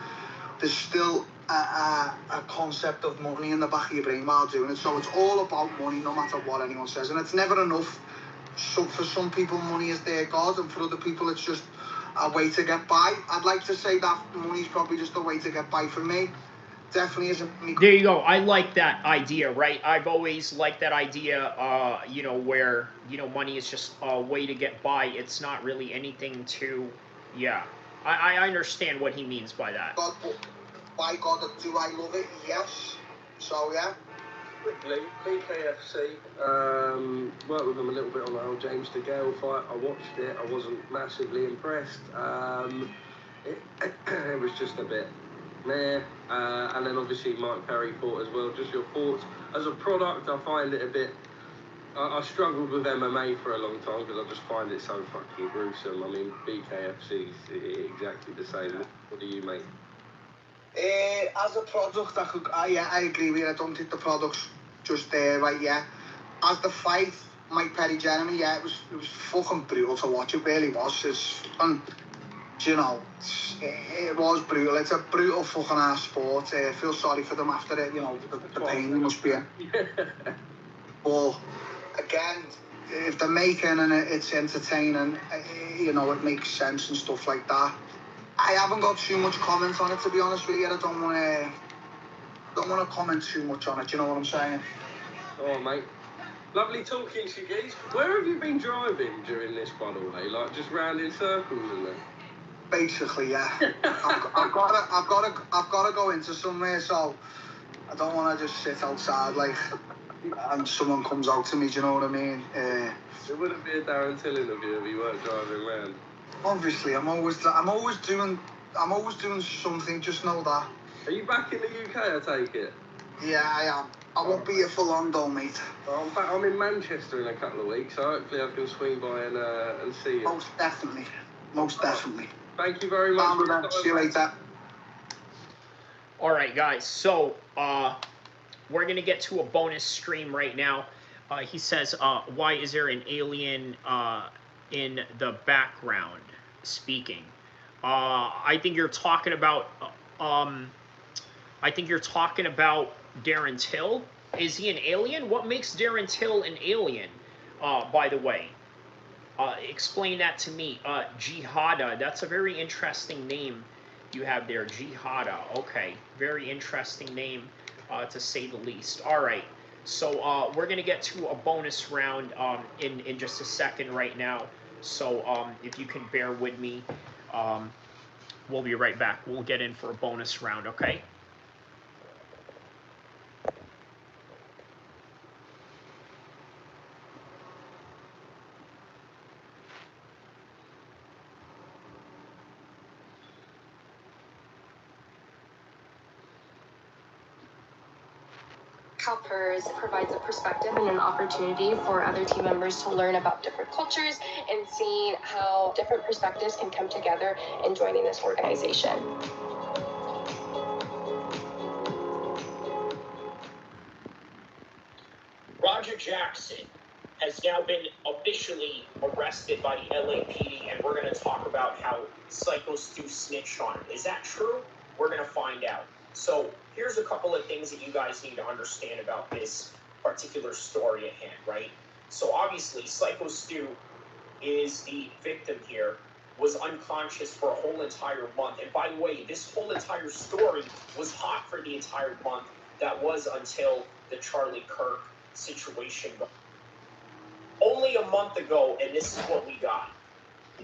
there's still a concept of money in the back of your brain while doing it. So it's all about money, no matter what anyone says, and it's never enough. So for some people, money is their god, and for other people, it's just a way to get by. I'd like to say that money's probably just a way to get by for me. Definitely isn't me. There you go. I like that idea, right? I've always liked that idea, where, money is just a way to get by. It's not really anything to, yeah. I understand what he means by that. God, by God, do I love it? Yes. So, yeah. Quickly, BKFC, worked with them a little bit on the whole James DeGale fight. I watched it, I wasn't massively impressed. It was just a bit meh. And then obviously Mike Perry fought as well. Just your thoughts. As a product, I find it a bit I struggled with MMA for a long time because I just find it so fucking gruesome. I mean, BKFC is exactly the same. What do you make? As a product, I agree with you. I don't think the product's just there, right? Yeah. As the fight, Mike Perry, Jeremy, yeah, it was fucking brutal to watch. It really was. You know, it was brutal. It's a brutal fucking ass sport. I feel sorry for them after it. You know, the pain must be. But again, if they're making and it's entertaining, you know, it makes sense and stuff like that. I haven't got too much comments on it, to be honest with you. I don't want to comment too much on it. You know what I'm saying? Oh, mate. Lovely talking to you, guys. Where have you been driving during this, by the way? Like just round in circles and that? Basically, yeah. I've got to go into somewhere, so I don't want to just sit outside like, and someone comes out to me. Do you know what I mean? It wouldn't be a Darren Till interview if you weren't driving around. Obviously, I'm always doing something. Just know that. Are you back in the UK? I take it. Yeah, I am. I won't be here for long, though, mate. I'm in Manchester in a couple of weeks, so hopefully I can swing by and see you. Most definitely. Most definitely. Thank you very much. See you later. All right, guys. So we're gonna get to a bonus stream right now. He says, "Why is there an alien in the background speaking?" I think you're talking about. I think you're talking about Darren Till. Is he an alien? What makes Darren Till an alien? By the way, explain that to me. Jihada. That's a very interesting name you have there. Jihada. Okay, very interesting name, to say the least. All right. So we're gonna get to a bonus round in just a second right now. So if you can bear with me, we'll be right back. We'll get in for a bonus round. Okay. CalPERS provides a perspective and an opportunity for other team members to learn about different cultures and seeing how different perspectives can come together in joining this organization. Roger Jackson has now been officially arrested by the LAPD, and we're going to talk about how Psycho Stu snitched on him. Is that true? We're going to find out. So here's a couple of things that you guys need to understand about this particular story at hand, right? So obviously, Psycho Stu is the victim here, was unconscious for a whole entire month. And by the way, this whole entire story was hot for the entire month. That was until the Charlie Kirk situation. Only a month ago, and this is what we got.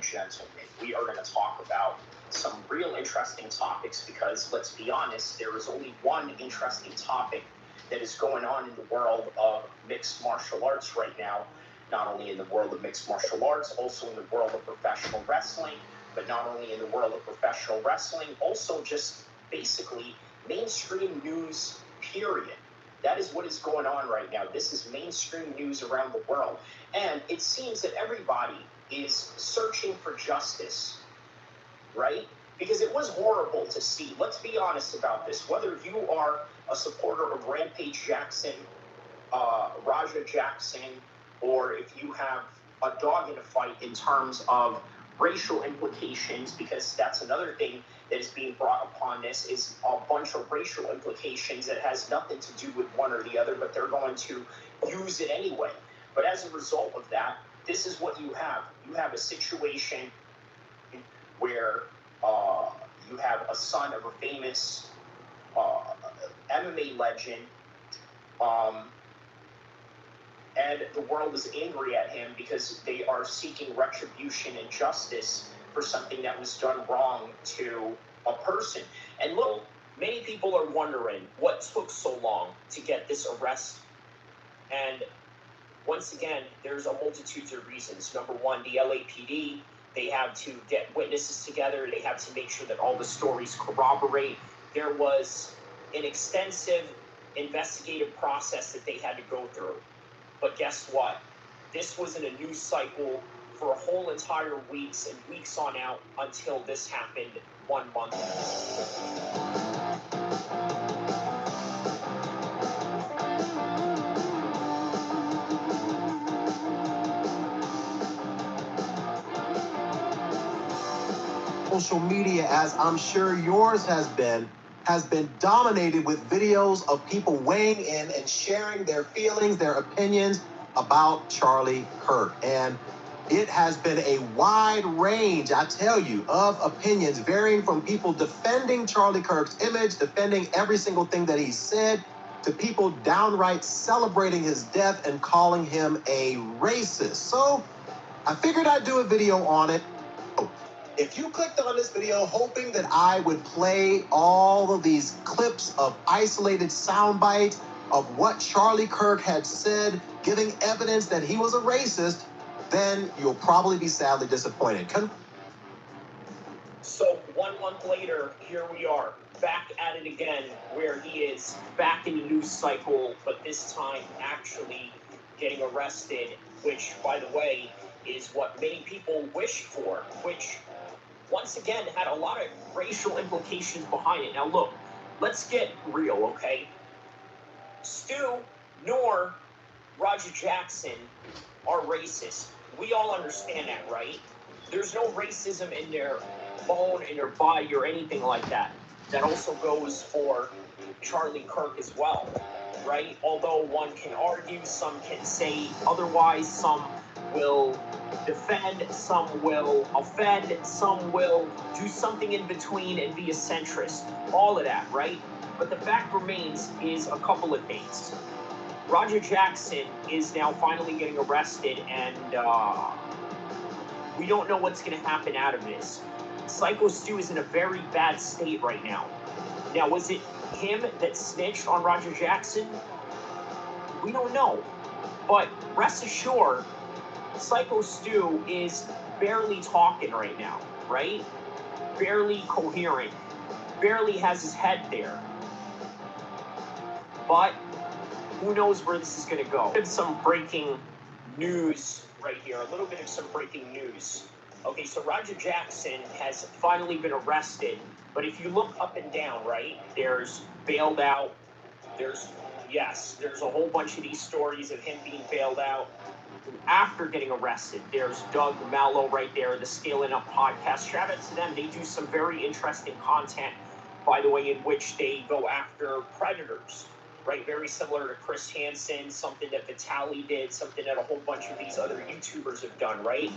Gentlemen, we are going to talk about some real interesting topics because, let's be honest, there is only one interesting topic that is going on in the world of mixed martial arts right now. Not only in the world of mixed martial arts, also in the world of professional wrestling, but not only in the world of professional wrestling, also just basically mainstream news, period. That is what is going on right now. This is mainstream news around the world. And it seems that everybody is searching for justice, right? Because it was horrible to see. Let's be honest about this. Whether you are a supporter of Rampage Jackson, Raja Jackson, or if you have a dog in a fight in terms of racial implications, because that's another thing that is being brought upon this, is a bunch of racial implications that has nothing to do with one or the other, but they're going to use it anyway. But as a result of that, this is what you have. You have a situation where you have a son of a famous MMA legend, and the world is angry at him because they are seeking retribution and justice for something that was done wrong to a person. And look, many people are wondering what took so long to get this arrest. And once again, there's a multitude of reasons. Number one, the LAPD, they have to get witnesses together. They have to make sure that all the stories corroborate. There was an extensive investigative process that they had to go through. But guess what? This was in a news cycle for a whole entire weeks and weeks on out until this happened 1 month ago. Social media, as I'm sure yours has been dominated with videos of people weighing in and sharing their feelings, their opinions about Charlie Kirk. And it has been a wide range, I tell you, of opinions, varying from people defending Charlie Kirk's image, defending every single thing that he said, to people downright celebrating his death and calling him a racist. So I figured I'd do a video on it. If you clicked on this video hoping that I would play all of these clips of isolated sound bites of what Charlie Kirk had said, giving evidence that he was a racist, then you'll probably be sadly disappointed. So 1 month later, here we are, back at it again, where he is back in the news cycle, but this time actually getting arrested, which, by the way, is what many people wished for, which once again had a lot of racial implications behind it. Now look, let's get real, okay? Stu nor Roger Jackson are racist. We all understand that, right? There's no racism in their bone, in their body, or anything like that. That also goes for Charlie Kirk as well, right? Although one can argue, some can say otherwise, some will defend, some will offend, some will do something in between and be a centrist. All of that, right? But the fact remains is a couple of things. Roger Jackson is now finally getting arrested, and we don't know what's going to happen out of this. Psycho Stu is in a very bad state right now. Now, was it him that snitched on Roger Jackson? We don't know. But rest assured, Psycho Stu is barely talking right now, right? Barely coherent. Barely has his head there. But who knows where this is going to go. Some breaking news right here. A little bit of some breaking news. Okay, so Roger Jackson has finally been arrested. But if you look up and down, right, there's bailed out. There's a whole bunch of these stories of him being bailed out after getting arrested. There's Doug Mallow right there, the Scaling Up podcast. Shout out to them. They do some very interesting content, by the way, in which they go after predators, right? Very similar to Chris Hansen, something that Vitaly did, something that a whole bunch of these other YouTubers have done, right?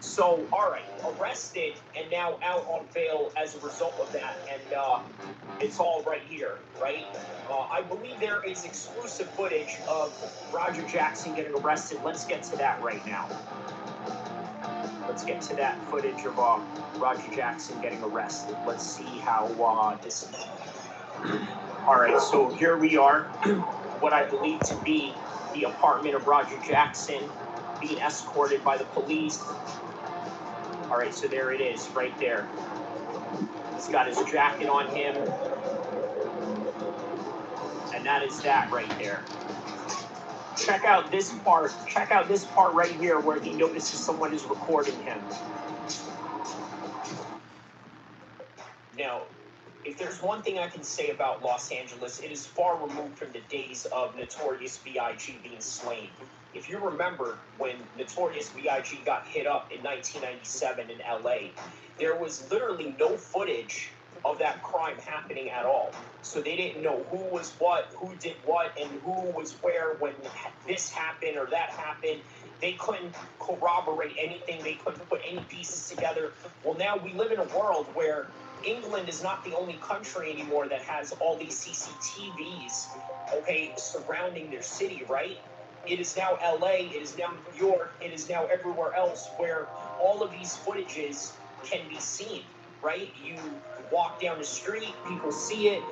So, all right, arrested and now out on bail as a result of that, and it's all right here, right? I believe there is exclusive footage of Roger Jackson getting arrested. Let's get to that right now. Let's get to that footage of Roger Jackson getting arrested. Let's see how this is. All right, so here we are, what I believe to be the apartment of Roger Jackson, being escorted by the police. All right, so there it is, right there. He's got his jacket on him. And that is that right there. Check out this part. Check out this part right here where he notices someone is recording him. Now, if there's one thing I can say about Los Angeles, it is far removed from the days of Notorious B.I.G. being slain. If you remember when Notorious B.I.G. got hit up in 1997 in L.A., there was literally no footage of that crime happening at all. So they didn't know who was what, who did what, and who was where when this happened or that happened. They couldn't corroborate anything. They couldn't put any pieces together. Well, now we live in a world where England is not the only country anymore that has all these CCTVs, okay, surrounding their city, right? It is now LA, it is now New York, it is now everywhere else where all of these footages can be seen, right? You walk down the street, people see it.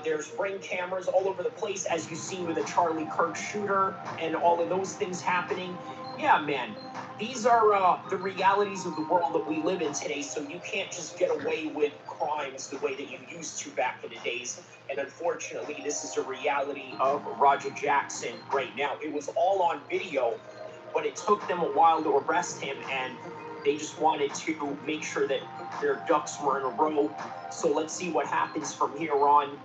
There's ring cameras all over the place, as you see with the Charlie Kirk shooter and all of those things happening. Yeah, man, these are the realities of the world that we live in today, so you can't just get away with crimes the way that you used to back in the days. And unfortunately, this is a reality of Roger Jackson right now. It was all on video, but it took them a while to arrest him, and they just wanted to make sure that their ducks were in a row. So let's see what happens from here on.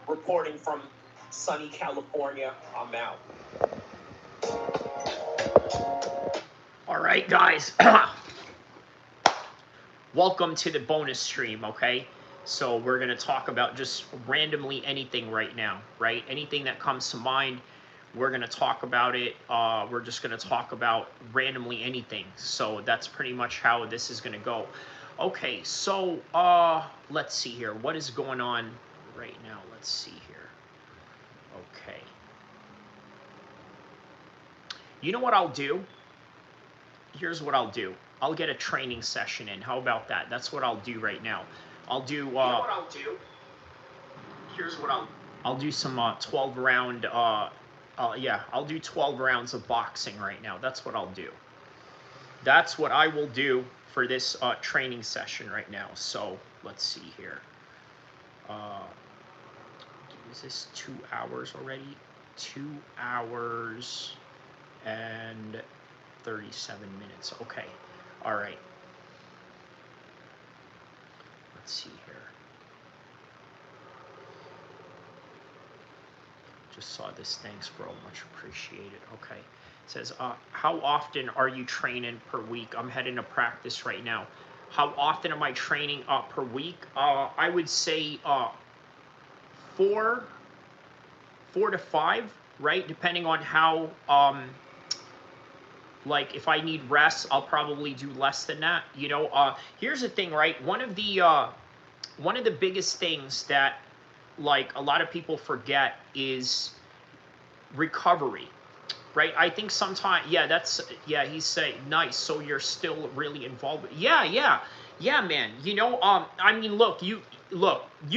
Reporting from sunny California, I'm out. All right, guys. Welcome to the bonus stream, okay? So we're going to talk about just randomly anything right now, right? Anything that comes to mind, we're going to talk about it. We're just going to talk about randomly anything. So that's pretty much how this is going to go. Okay, so let's see here. What is going on right now? Let's see here. Okay. You know what I'll do? Here's what I'll do. I'll get a training session in. How about that? That's what I'll do right now. I'll do. You know what I'll do? Here's what I'll do some 12 round. Yeah, I'll do 12 rounds of boxing right now. That's what I'll do. That's what I will do for this training session right now. So let's see here. Is this 2 hours already? 2 hours and 37 minutes. Okay. All right. Let's see here. Just saw this. Thanks, bro. Much appreciated. Okay. It says, how often are you training per week? I'm heading to practice right now. How often am I training per week? I would say 4 to 5, right? Depending on how like if I need rest, I'll probably do less than that. You know, here's the thing, right? One of the biggest things that like a lot of people forget is recovery, right? I think sometimes, yeah, he's saying nice. So you're still really involved. Yeah, man. You know, I mean, look, you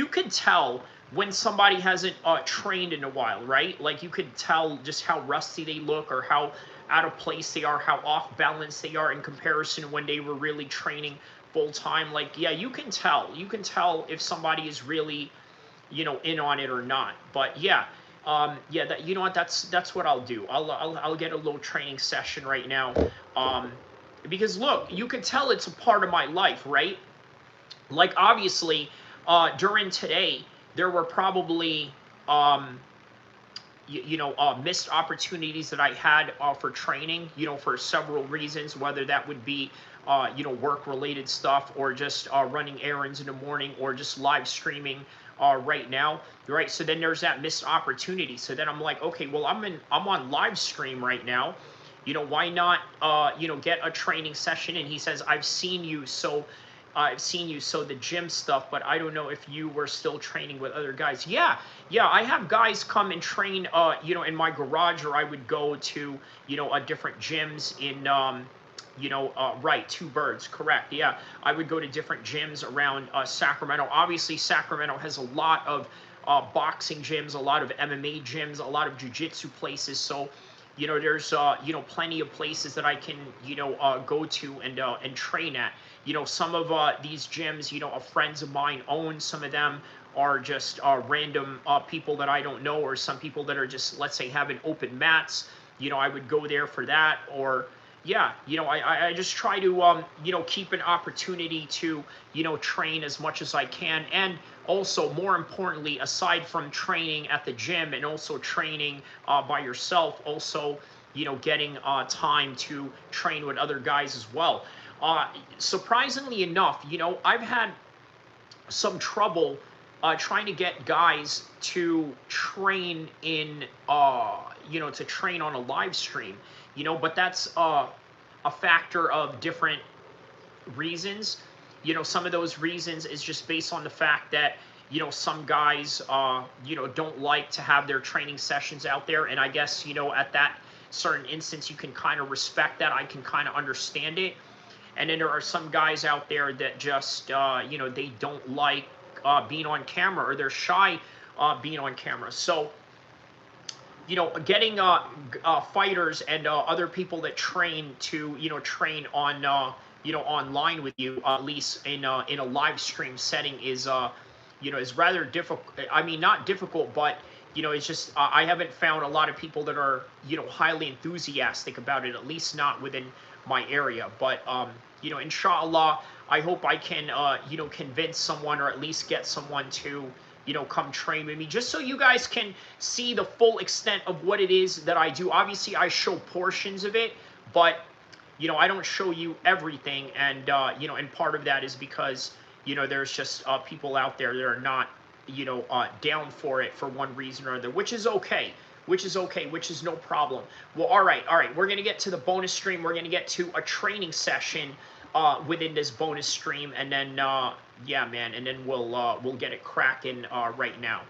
could tell when somebody hasn't trained in a while, right? Like you could tell just how rusty they look or how out of place they are, how off balance they are in comparison to when they were really training full time. Like, yeah, you can tell if somebody is really, you know, in on it or not. But yeah, that, you know what, that's what I'll do. I'll get a little training session right now, because look, you can tell it's a part of my life, right? Like obviously, during today, there were probably missed opportunities that I had for training, you know, for several reasons, whether that would be, work-related stuff or just running errands in the morning or just live streaming right now, right? So then there's that missed opportunity. So then I'm like, okay, well, I'm on live stream right now. You know, why not, get a training session? And he says, I've seen you so the gym stuff, but I don't know if you were still training with other guys. Yeah, I have guys come and train, in my garage, or I would go to, different gyms in, right, two birds, correct. Yeah, I would go to different gyms around Sacramento. Obviously, Sacramento has a lot of boxing gyms, a lot of MMA gyms, a lot of jiu-jitsu places. So, there's, plenty of places that I can, go to and train at. Some of these gyms, friends of mine own. Some of them are just random people that I don't know, or some people that are just, let's say, having open mats. I would go there for that. Or, yeah, I just try to, keep an opportunity to, train as much as I can. And also, more importantly, aside from training at the gym and also training by yourself, also, getting time to train with other guys as well. Surprisingly enough, I've had some trouble trying to get guys to train in, to train on a live stream, but that's a factor of different reasons. Some of those reasons is just based on the fact that, some guys, don't like to have their training sessions out there. And I guess, at that certain instance, you can kind of respect that. I can kind of understand it. And then there are some guys out there that just, they don't like being on camera, or they're shy being on camera. So you know, getting fighters and other people that train to, you know, train on, you know, online with you, at least in a live stream setting is, you know, is rather difficult. I mean, not difficult, but, you know, it's just, I haven't found a lot of people that are, you know, highly enthusiastic about it, at least not within my area. But, you know, inshallah, I hope I can, you know, convince someone or at least get someone to, you know, come train with me, just so you guys can see the full extent of what it is that I do. Obviously, I show portions of it, but, you know, I don't show you everything. And, you know, and part of that is because, you know, there's just people out there that are not, you know, down for it for one reason or other, which is okay. Which is okay, which is no problem. Well, all right, we're going to get to the bonus stream. We're going to get to a training session within this bonus stream, and then, yeah, man, and then we'll get it cracking right now.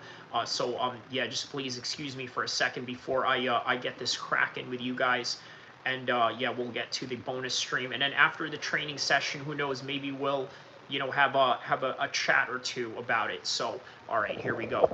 So, yeah, just please excuse me for a second before I get this cracking with you guys. And, yeah, we'll get to the bonus stream. And then after the training session, who knows, maybe we'll, you know, have a chat or two about it. So, all right, here we go.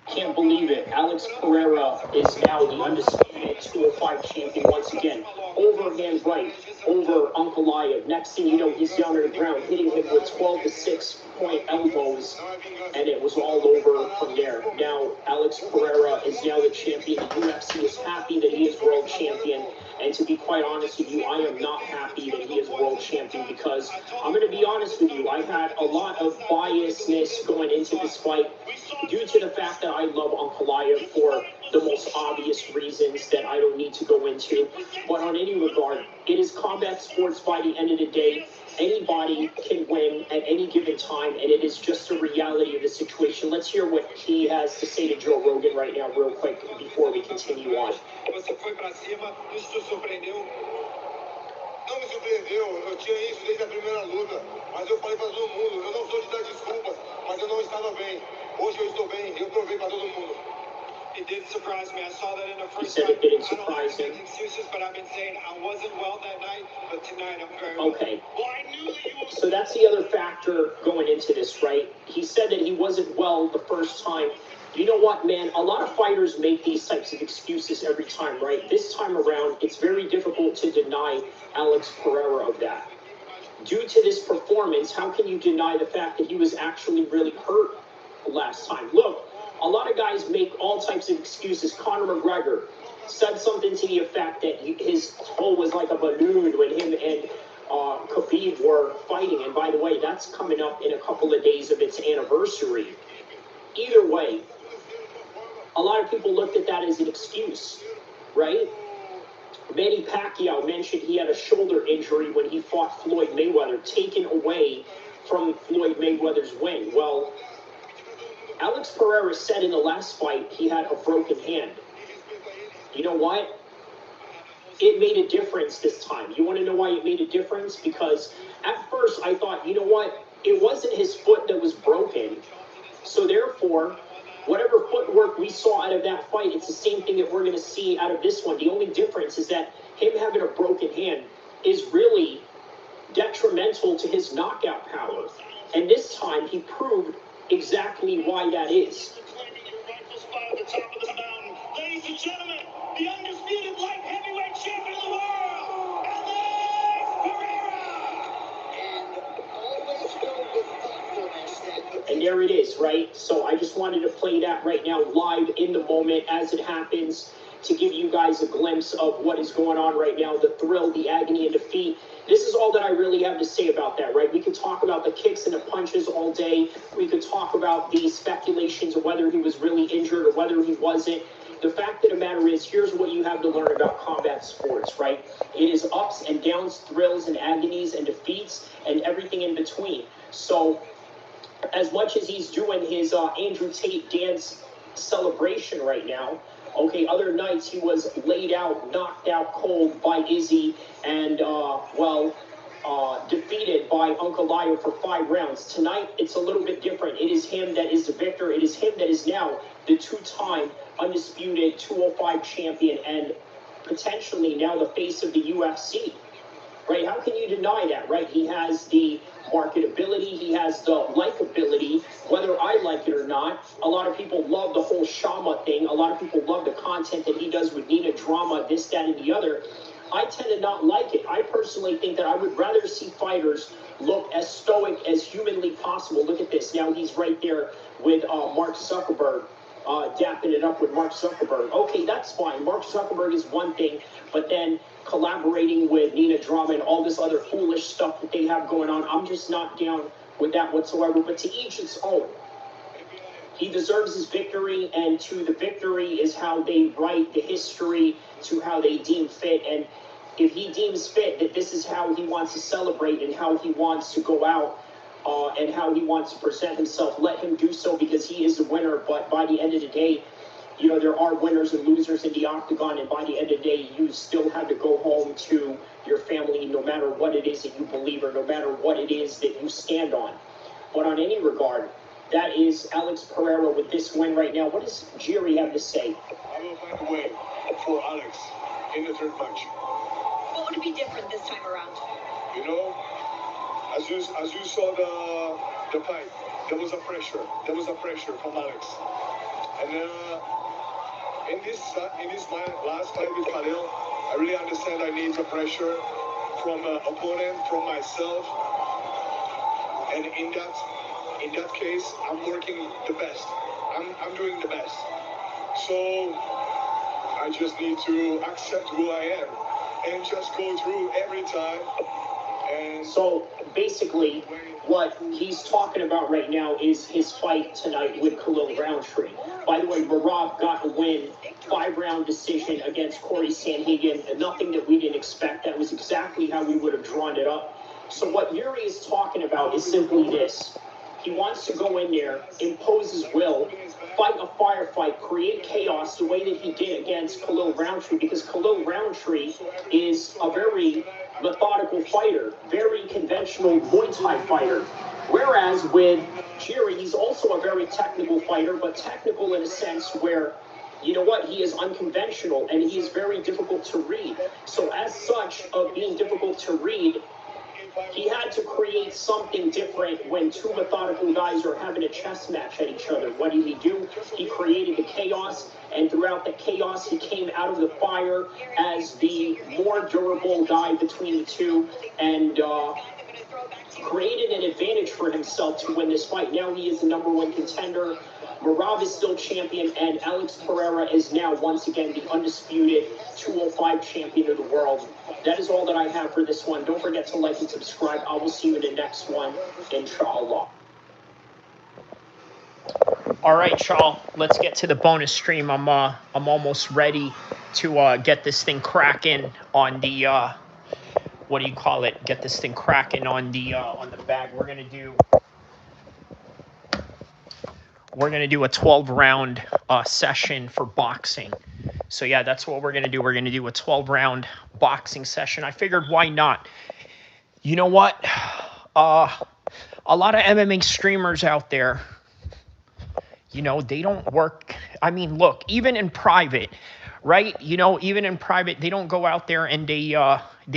Can't believe it. Alex Pereira is now the undisputed 205 champion once again. Overhand right over Ankalaev. Next thing you know, he's down on the ground, hitting him with 12 to 6 point elbows, and it was all over from there. Now, Alex Pereira is now the champion. The UFC is happy that he is world champion. And to be quite honest with you, I am not happy that he is world champion, because I'm going to be honest with you, I had a lot of biasness going into this fight due to the fact that I love Ankalaev for the most obvious reasons that I don't need to go into. But on any regard, it is combat sports by the end of the day. Anybody can win at any given time, and it is just a reality of the situation. Let's hear what he has to say to Joe Rogan right now real quick before we continue on. Você foi pra cima, isso te surpreendeu? Não me surpreendeu, eu tinha isso desde a primeira luta. Mas eu falei pra todo mundo, eu não sou de dar desculpas, mas eu não estava bem. Hoje eu estou bem, eu provei pra todo mundo. It did surprise me. I saw that in the first fight. It didn't surprise him. Excuses, but I've been saying I wasn't well that night, but tonight I'm very well. Okay. So that's the other factor going into this, right? He said that he wasn't well the first time. You know what, man? A lot of fighters make these types of excuses every time, right? This time around, it's very difficult to deny Alex Pereira of that. Due to this performance, how can you deny the fact that he was actually really hurt last time? Look, a lot of guys make all types of excuses. Conor McGregor said something to the effect that his toe was like a balloon when him and Khabib were fighting. And by the way, that's coming up in a couple of days of its anniversary. Either way, a lot of people looked at that as an excuse, right? Manny Pacquiao mentioned he had a shoulder injury when he fought Floyd Mayweather, taken away from Floyd Mayweather's win. Well, Alex Pereira said in the last fight he had a broken hand. You know what? It made a difference this time. You want to know why it made a difference? Because at first I thought, you know what? It wasn't his foot that was broken. So therefore, whatever footwork we saw out of that fight, it's the same thing that we're going to see out of this one. The only difference is that him having a broken hand is really detrimental to his knockout power. And this time he proved exactly why that is. Ladies and gentlemen, the undisputed light heavyweight champion of the world, and there it is, right? So I just wanted to play that right now live in the moment as it happens to give you guys a glimpse of what is going on right now, the thrill, the agony, and defeat. This is all that I really have to say about that, right? We could talk about the kicks and the punches all day. We could talk about the speculations of whether he was really injured or whether he wasn't. The fact of the matter is, here's what you have to learn about combat sports, right? It is ups and downs, thrills and agonies and defeats and everything in between. So as much as he's doing his Andrew Tate dance celebration right now, okay, other nights he was laid out, knocked out cold by Izzy, and, well, defeated by Ankalaev for 5 rounds. Tonight, it's a little bit different. It is him that is the victor. It is him that is now the 2-time undisputed 205 champion and potentially now the face of the UFC. Right? How can you deny that, right? He has the marketability, he has the likability, whether I like it or not. A lot of people love the whole Shama thing. A lot of people love the content that he does with Nina Drama, this, that, and the other. I tend to not like it. I personally think that I would rather see fighters look as stoic as humanly possible. Look at this. Now he's right there with Mark Zuckerberg, dapping it up with Mark Zuckerberg. Okay, that's fine. Mark Zuckerberg is one thing, but then collaborating with Nina Drama and all this other foolish stuff that they have going on, I'm just not down with that whatsoever. But to each its own. He deserves his victory, and to the victory is how they write the history, to how they deem fit. And if he deems fit that this is how he wants to celebrate and how he wants to go out and how he wants to present himself, let him do so, because he is the winner. But by the end of the day, you know, there are winners and losers in the octagon, and by the end of the day, you still have to go home to your family, no matter what it is that you believe or no matter what it is that you stand on. But on any regard, that is Alex Pereira with this win right now. What does Jiri have to say? I will find a way for Alex in the third match. What would be different this time around? You know, as you saw the fight, there was a pressure. There was a pressure from Alex. And in this my last fight with Khalil, I really understand I need the pressure from an opponent, from myself. And in that case, I'm working the best. I'm doing the best. So I just need to accept who I am and just go through every time. And so basically, what he's talking about right now is his fight tonight with Khalil Roundtree. By the way, Merab got a win, 5-round decision against Corey Sanhagen, nothing that we didn't expect. That was exactly how we would have drawn it up. So what Yuri is talking about is simply this. He wants to go in there, impose his will, fight a firefight, create chaos the way that he did against Khalil Roundtree, because Khalil Roundtree is a very methodical fighter, very conventional Muay Thai fighter. Whereas with Jiri, he's also a very technical fighter, but technical in a sense where, you know what, he is unconventional and he is very difficult to read. So as such, of being difficult to read, he had to create something different when two methodical guys are having a chess match at each other. What did he do? He created the chaos, and throughout the chaos, he came out of the fire as the more durable guy between the two, and created an advantage for himself to win this fight. Now he is the #1 contender. Merab is still champion, and Alex Pereira is now once again the undisputed 205 champion of the world. That is all that I have for this one. Don't forget to like and subscribe. I will see you in the next one, inshallah. All right, y'all. Let's get to the bonus stream. I'm almost ready to get this thing cracking on the what do you call it? Get this thing cracking on the bag. We're gonna do a 12-round session for boxing. So yeah, that's what we're gonna do. We're gonna do a 12-round boxing session. I figured, why not? You know what? A lot of MMA streamers out there, you know, they don't work. I mean, look, even in private, right? You know, even in private, they don't go out there and they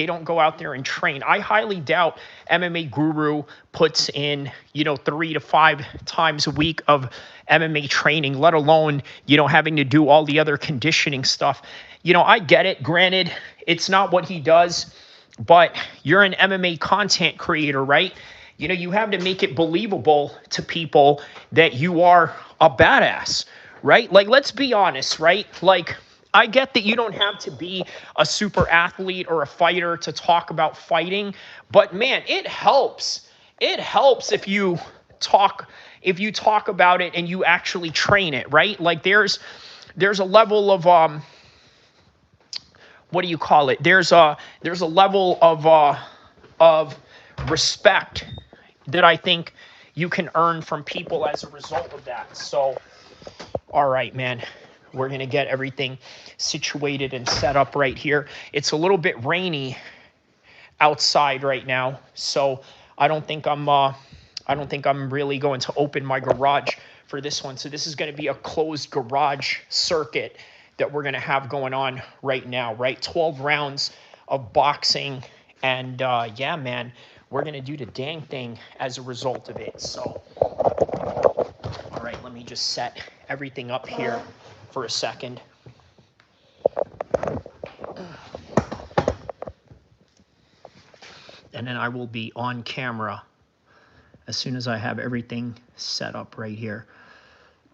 don't go out there and train. I highly doubt MMA Guru puts in, you know, 3 to 5 times a week of MMA training, let alone, you know, having to do all the other conditioning stuff. You know, I get it. Granted, it's not what he does, but you're an MMA content creator, right? You know, you have to make it believable to people that you are a badass, right? Like, let's be honest, right? Like, I get that you don't have to be a super athlete or a fighter to talk about fighting, but man, it helps. It helps if you talk about it and you actually train it, right? Like there's a level of what do you call it? There's a level of respect that I think you can earn from people as a result of that. So, all right, man. We're going to get everything situated and set up right here. It's a little bit rainy outside right now, so I don't think I'm really going to open my garage for this one. So this is going to be a closed garage circuit that we're going to have going on right now, right? 12 rounds of boxing, and yeah, man, we're going to do the dang thing as a result of it. So, all right, let me just set everything up here for a second. And then I will be on camera as soon as I have everything set up right here.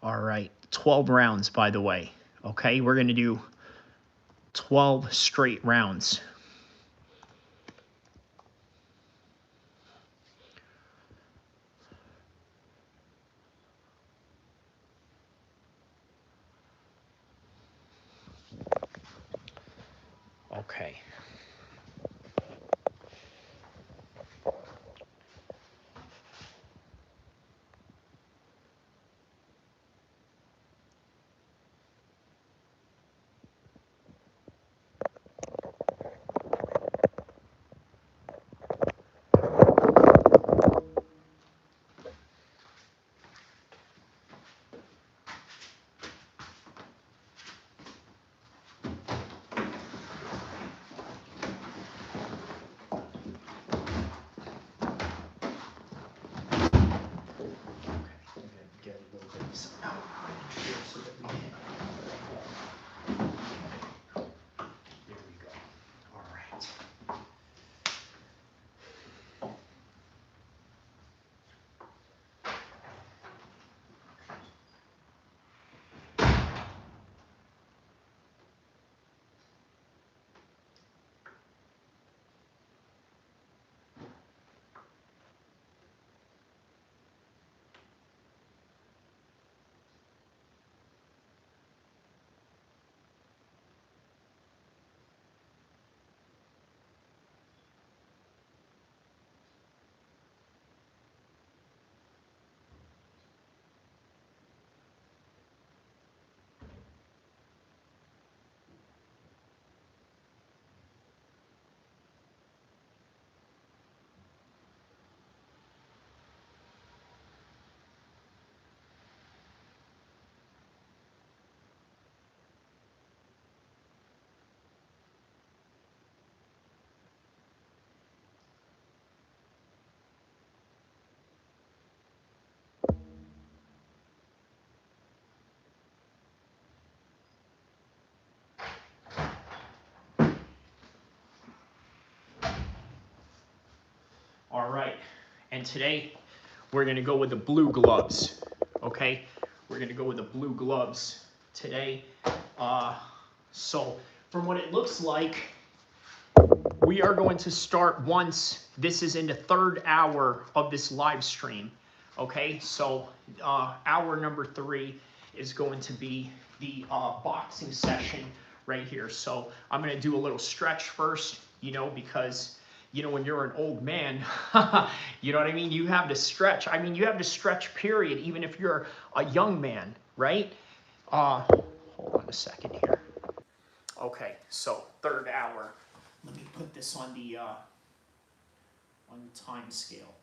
All right, 12 rounds, by the way. Okay, we're going to do 12 straight rounds. Okay. All right, and today we're going to go with the blue gloves, okay? We're going to go with the blue gloves today. So from what it looks like, we are going to start once this is in the third hour of this live stream, okay? So hour number 3 is going to be the boxing session right here. So I'm going to do a little stretch first, you know, because you know, when you're an old man, you know what I mean? You have to stretch. I mean, you have to stretch, period, even if you're a young man, right? Hold on a second here. Okay, so third hour. Let me put this on the time scale.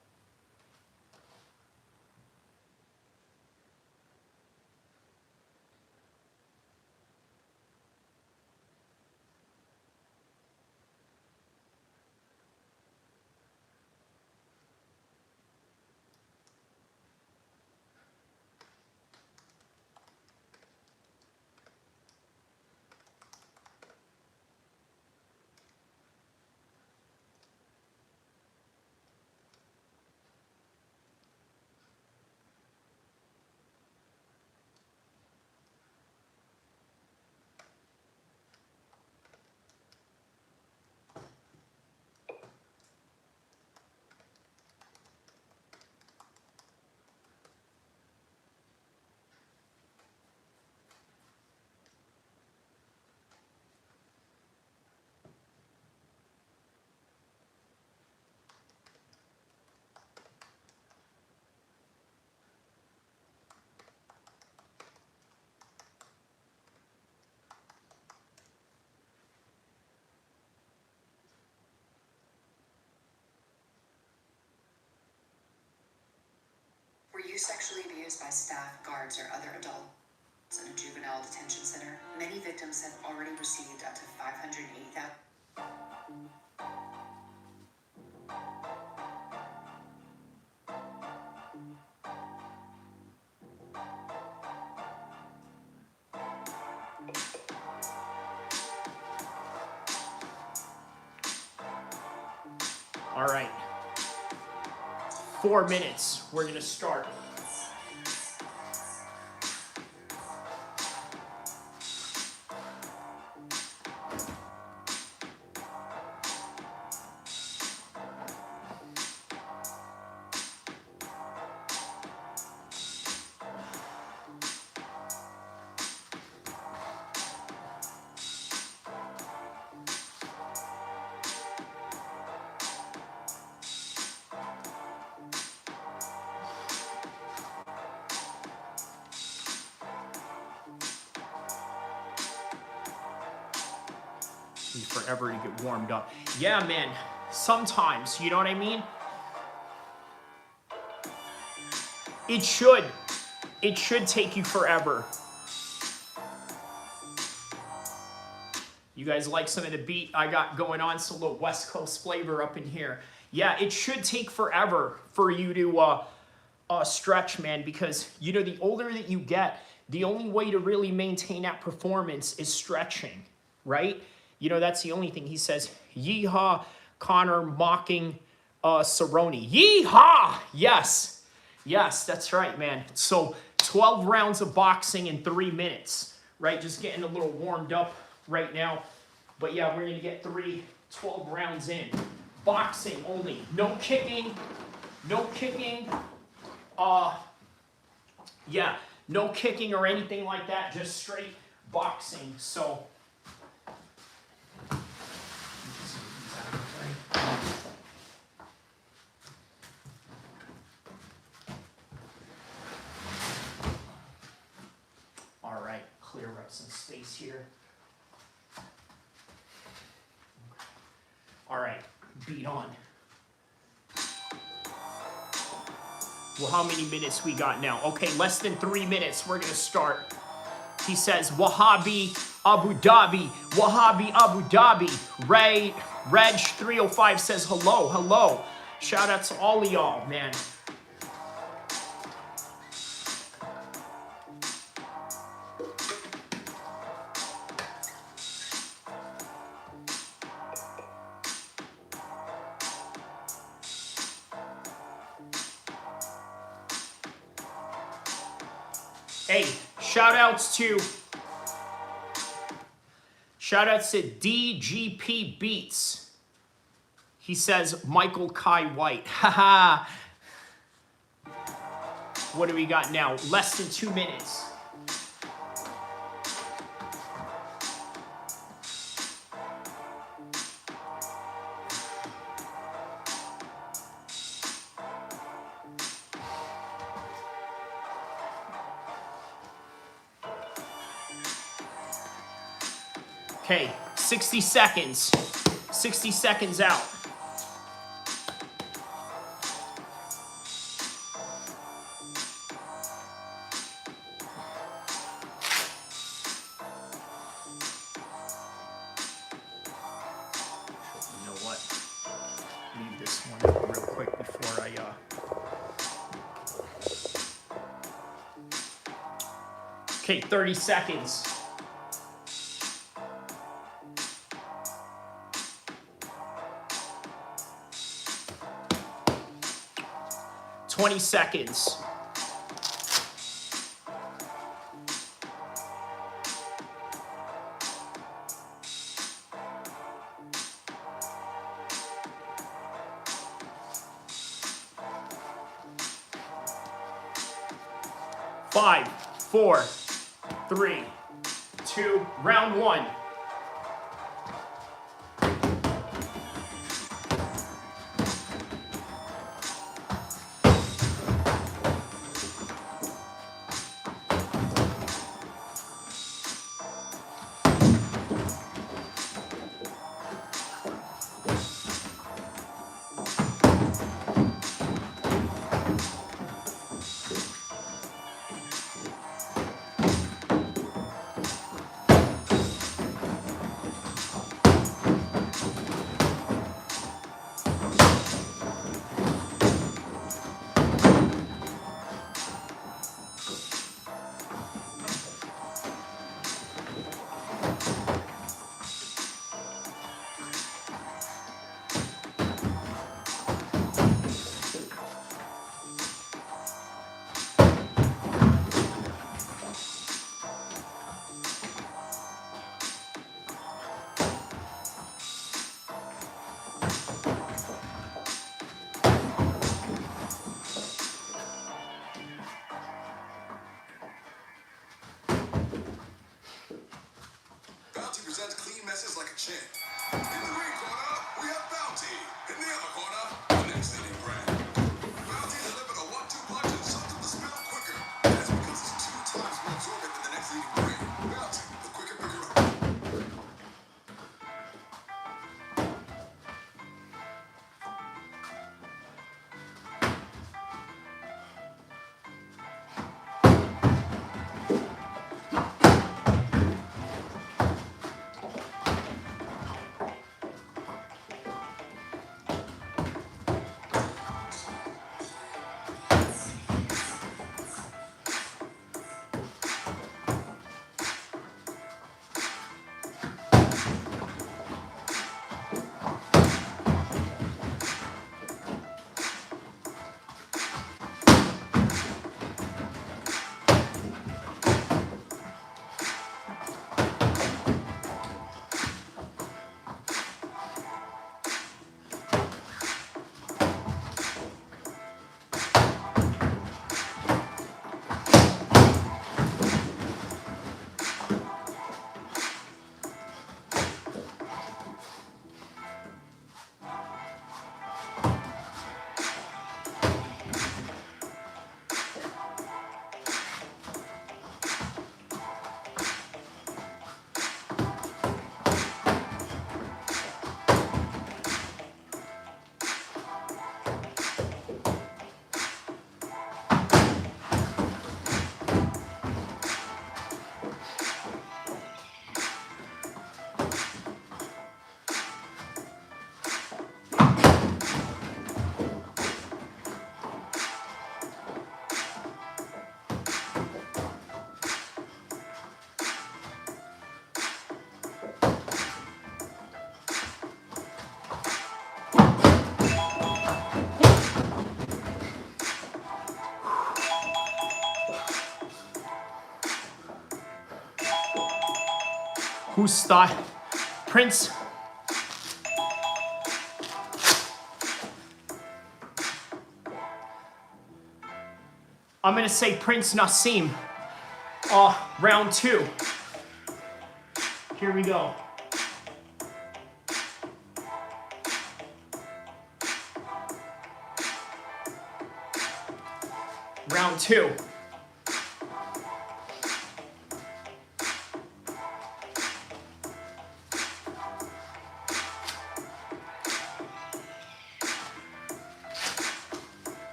you sexually abused by staff, guards, or other adults in a juvenile detention center? Many victims have already received up to $580,000. All right. 4 minutes. We're going to start. Forever to get warmed up. Yeah, man. Sometimes, you know what I mean? It should take you forever. You guys like some of the beat I got going on? It's a little West Coast flavor up in here. Yeah, it should take forever for you to stretch, man, because, you know, the older that you get, the only way to really maintain that performance is stretching, right? You know, that's the only thing. He says, yeehaw, Connor mocking Cerrone. Yeehaw! Yes. Yes, that's right, man. So 12 rounds of boxing in 3 minutes, right? Just getting a little warmed up right now. But yeah, we're going to get 12 rounds in. Boxing only. No kicking. No kicking. Yeah, no kicking or anything like that. Just straight boxing. So... All right, clear up some space here. All right, beat on. Well, how many minutes we got now? Okay, less than 3 minutes. We're going to start. He says, Wahhabi Abu Dhabi. Wahhabi Abu Dhabi. Reg 305 says, hello, hello. Shout out to all of y'all, man. Hey, shout outs to DGP Beats. He says Michael Kai White. Haha. What do we got now? Less than 2 minutes. Okay, 60 seconds. 60 seconds out. You know what? Leave this one real quick before I... Okay, 30 seconds. $20 seconds. Five, 4, 3, 2, round one. presents clean messes like a champ. In the ring corner, we have Bounty. In the other corner, the next leading brand. Bounty delivered a 1-2 punch and sucked up the spill quicker. That's because it's 2 times more absorbent than the next leading brand. Bounty, the quicker picker up. Who's style? Prince. I'm gonna say Prince Nassim. Round 2. Here we go. Round 2.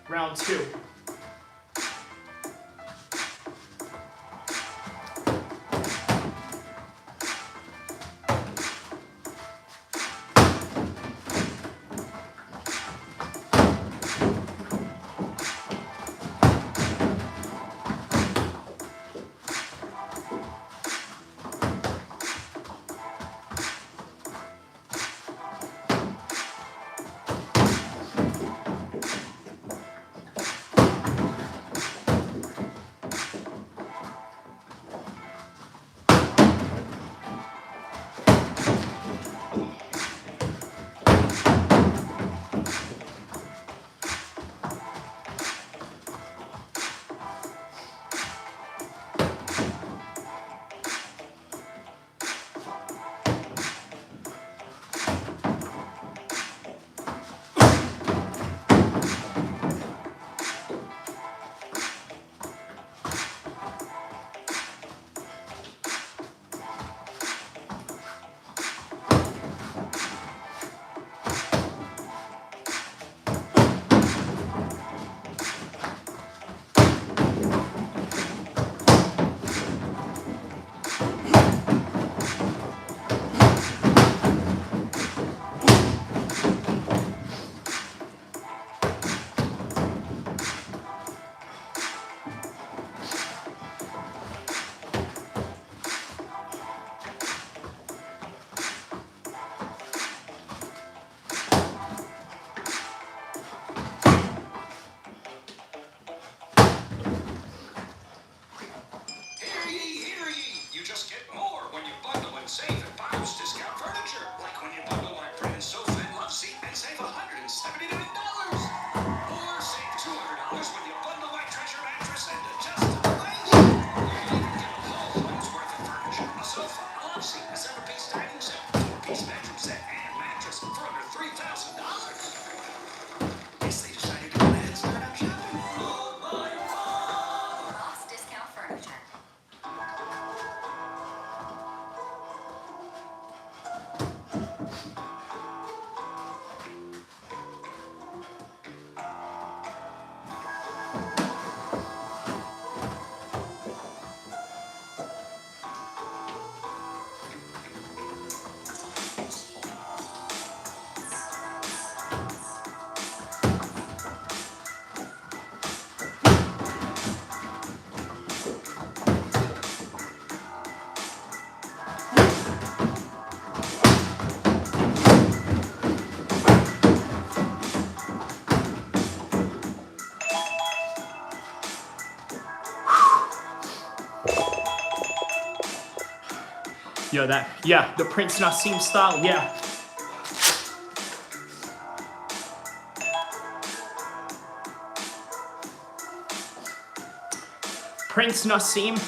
Round 2. Yo, the Prince Nassim style, yeah. Prince Nassim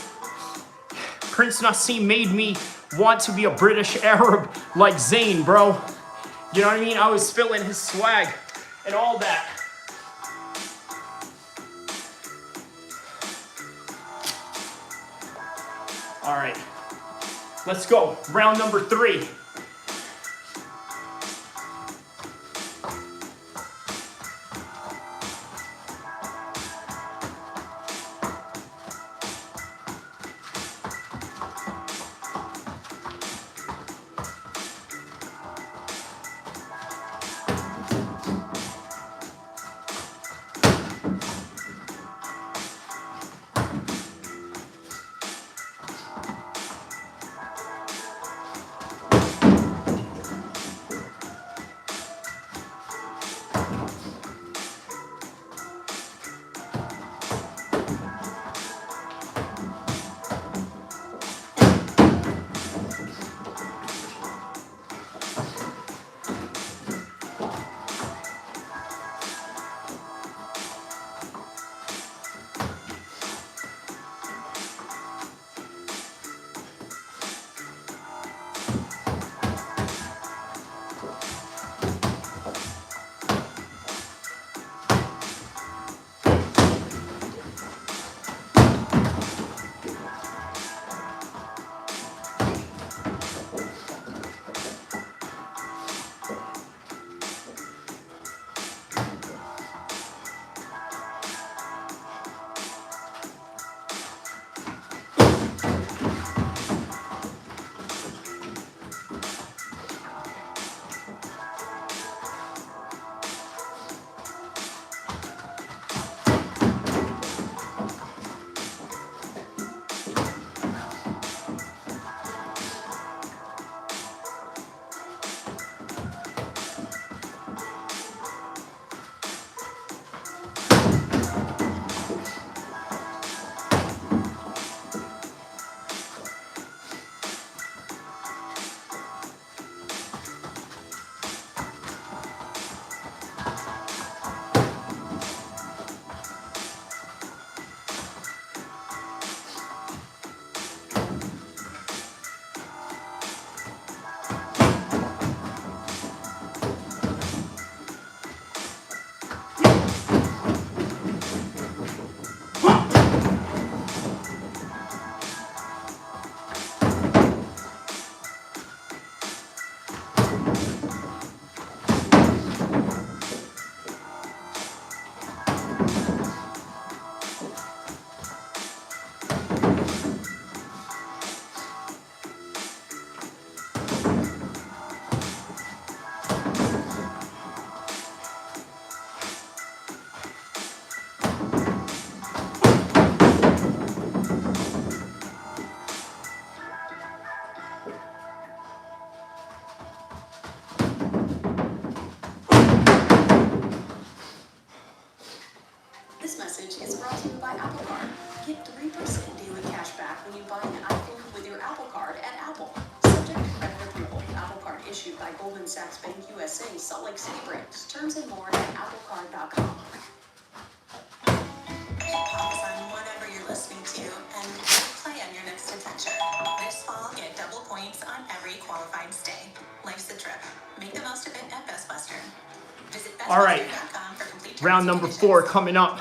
made me want to be a British Arab like Zayn, bro. You know what I mean? I was feeling his swag and all that. All right, let's go. Round number 3. This message is brought to you by Apple Card. Get 3% daily cash back when you buy an iPhone with your Apple Card at Apple. Subject to credit approval. Apple Card issued by Goldman Sachs Bank USA, Salt Lake City branch. Terms and more at applecard.com. Pause on whatever you're listening to and play on your next adventure. This fall, get double points on every qualified stay. Life's a trip. Make the most of it at Best Western. Visit All right, bestwestern.com for complete round number 4 coming up.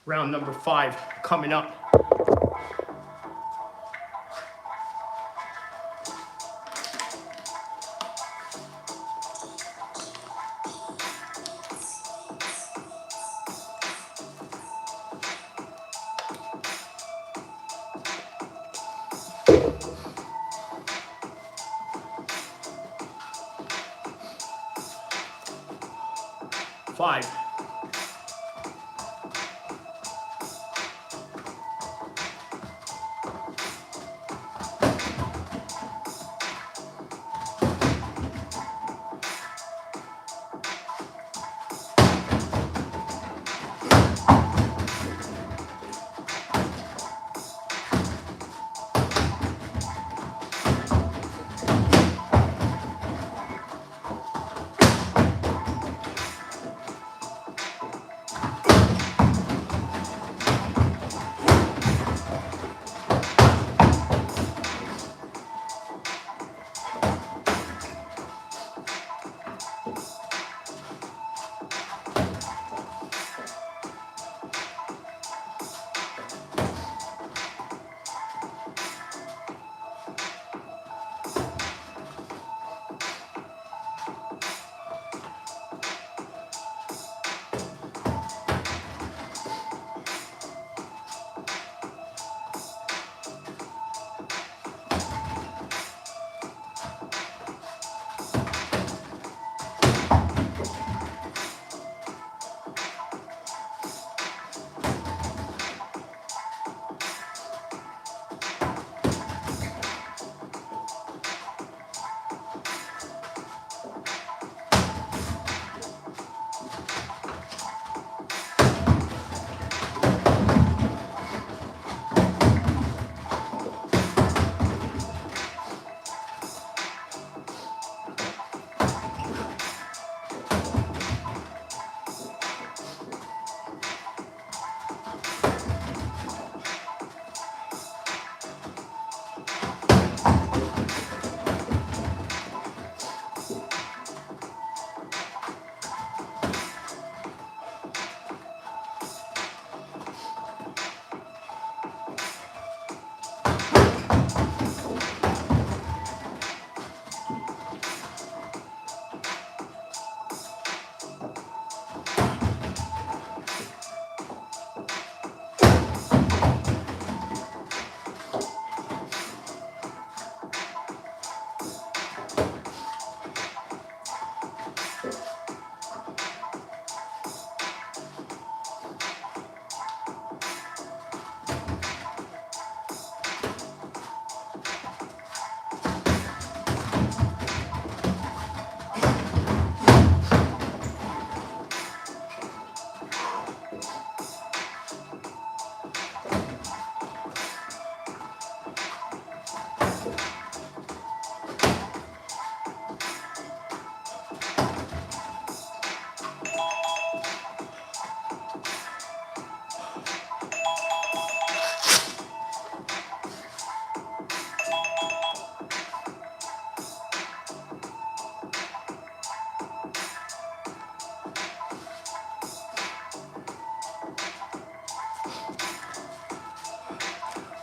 Round number 5 coming up. Five.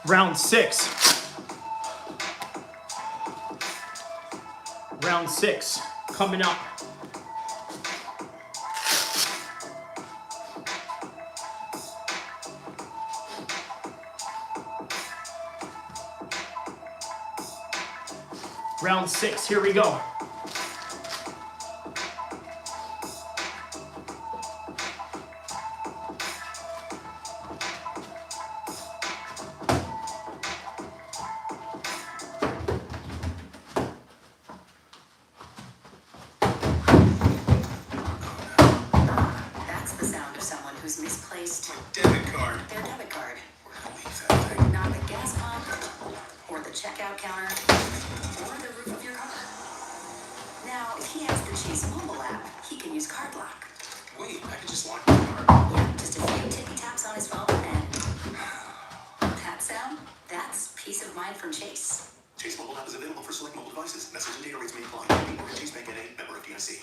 Round 6. Round 6 coming up. Round 6, here we go. Who's misplaced debit card. Their debit card. Not the gas pump, or the checkout counter, or the roof of your car. Now, if he has the Chase mobile app, he can use card lock. Wait, I can just lock my card. Yeah, just a few tippy taps on his phone, and that sound, that's peace of mind from Chase. Chase mobile app is available for select mobile devices. Message and data rates may apply. Chase Bank N.A., member of FDIC.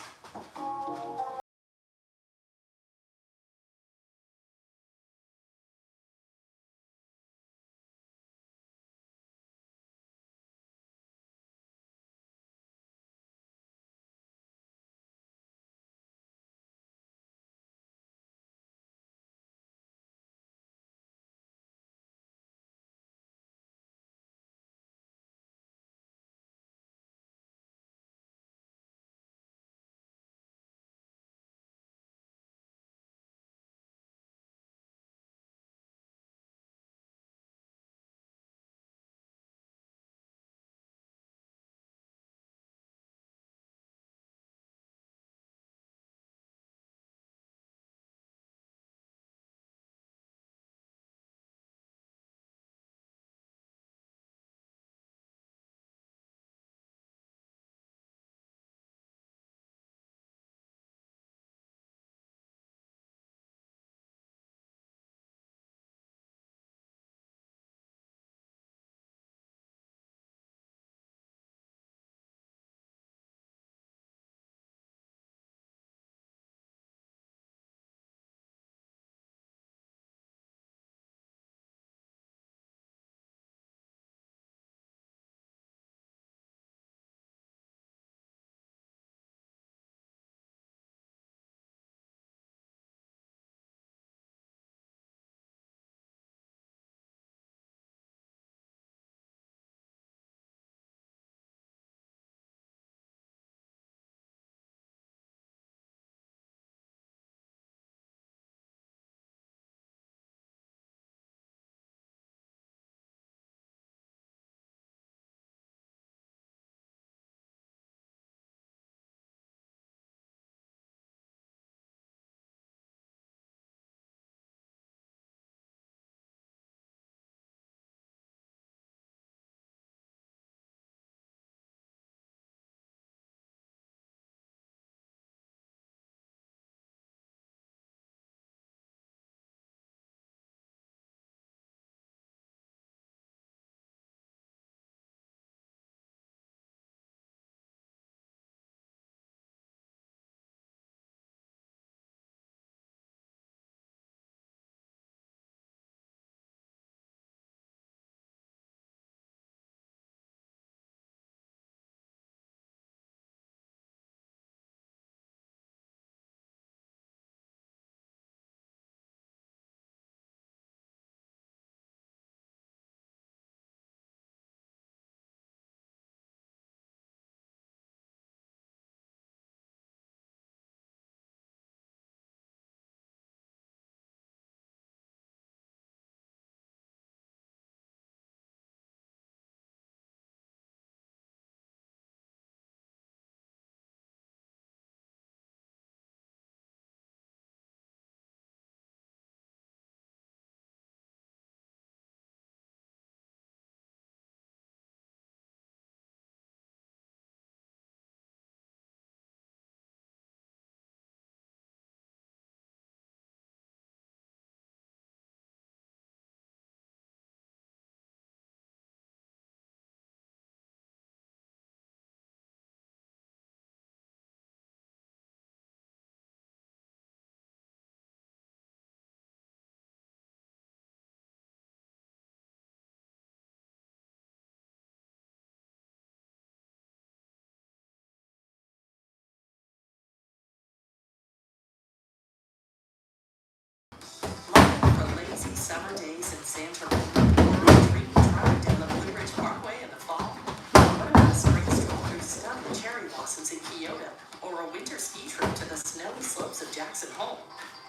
days in San Fernando, or a dreamy drive down the Blue Ridge Parkway in the fall? What about a spring stroll through stunning cherry blossoms in Kyoto, or a winter ski trip to the snowy slopes of Jackson Hole?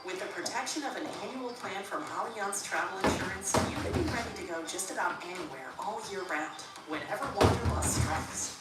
With the protection of an annual plan from Allianz Travel Insurance, you can be ready to go just about anywhere all year round, whenever wanderlust strikes.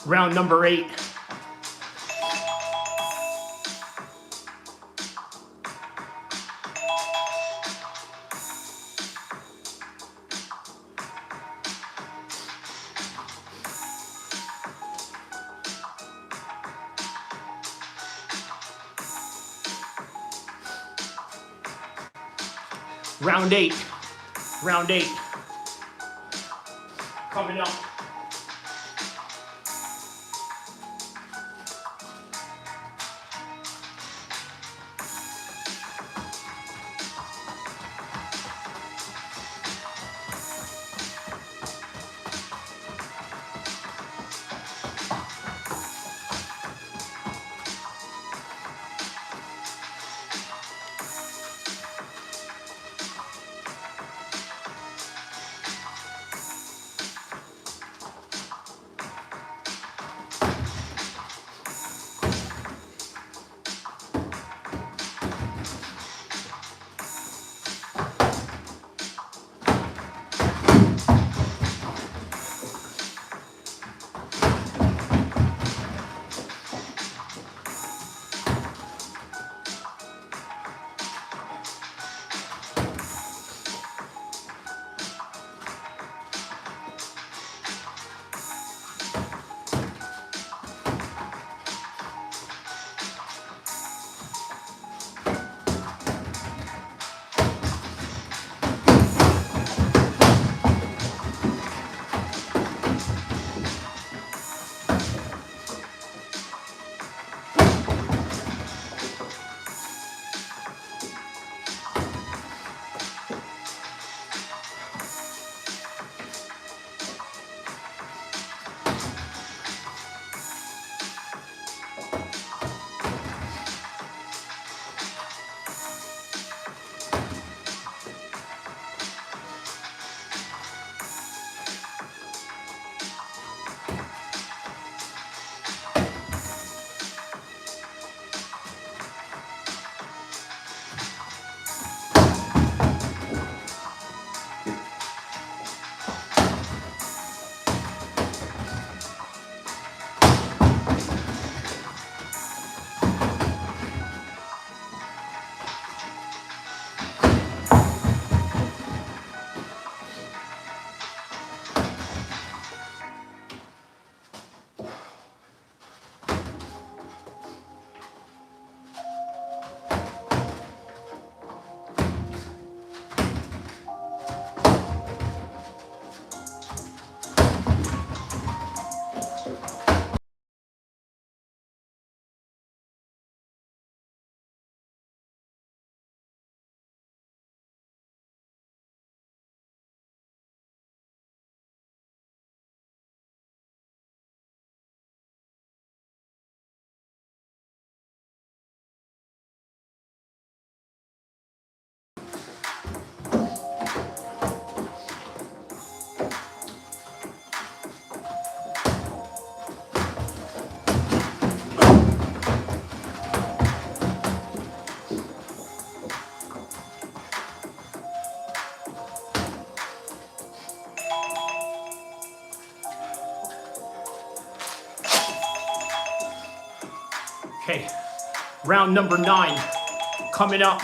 Round number 8. Round 8. Round 8. Coming up. Okay, round number 9 coming up.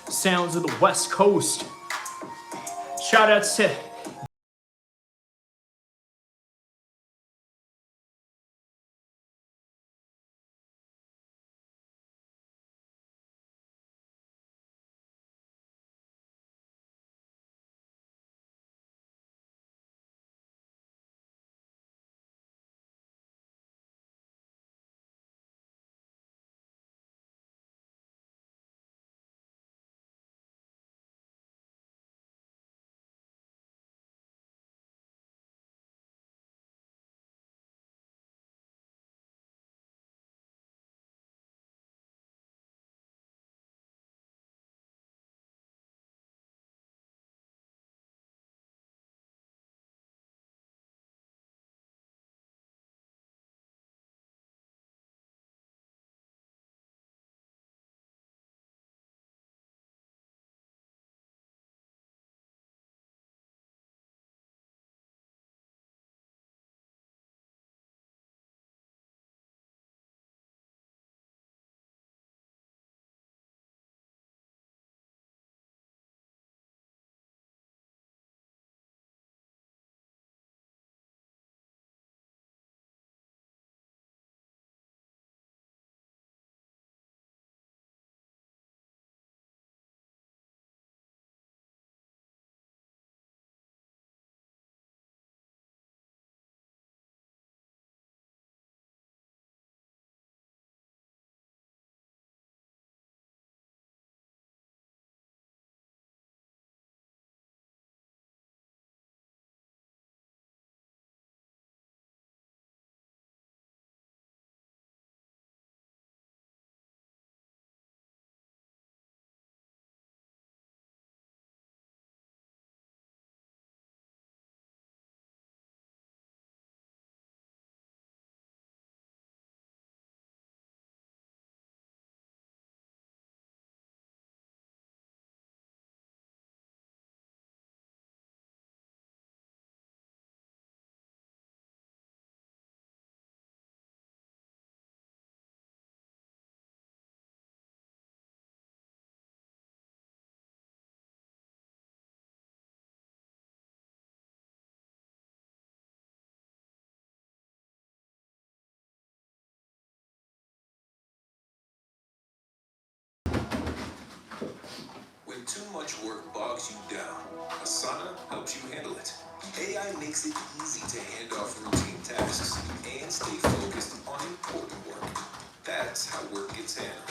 Sounds of the West Coast. Shout outs to When too much work bogs you down, Asana helps you handle it. AI makes it easy to hand off routine tasks and stay focused on important work. That's how work gets handled.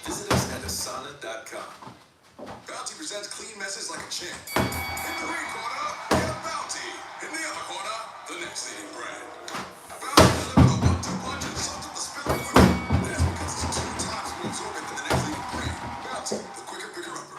Visit us at asana.com. Bounty presents clean messes like a champ. In the ring corner, we have Bounty. In the other corner, the next leading brand. Bounty delivers a 1-2 punch and sums up the spill quicker. That's because it's 2 times more absorbent than the next leading brand. Bounty, the quicker picker-upper.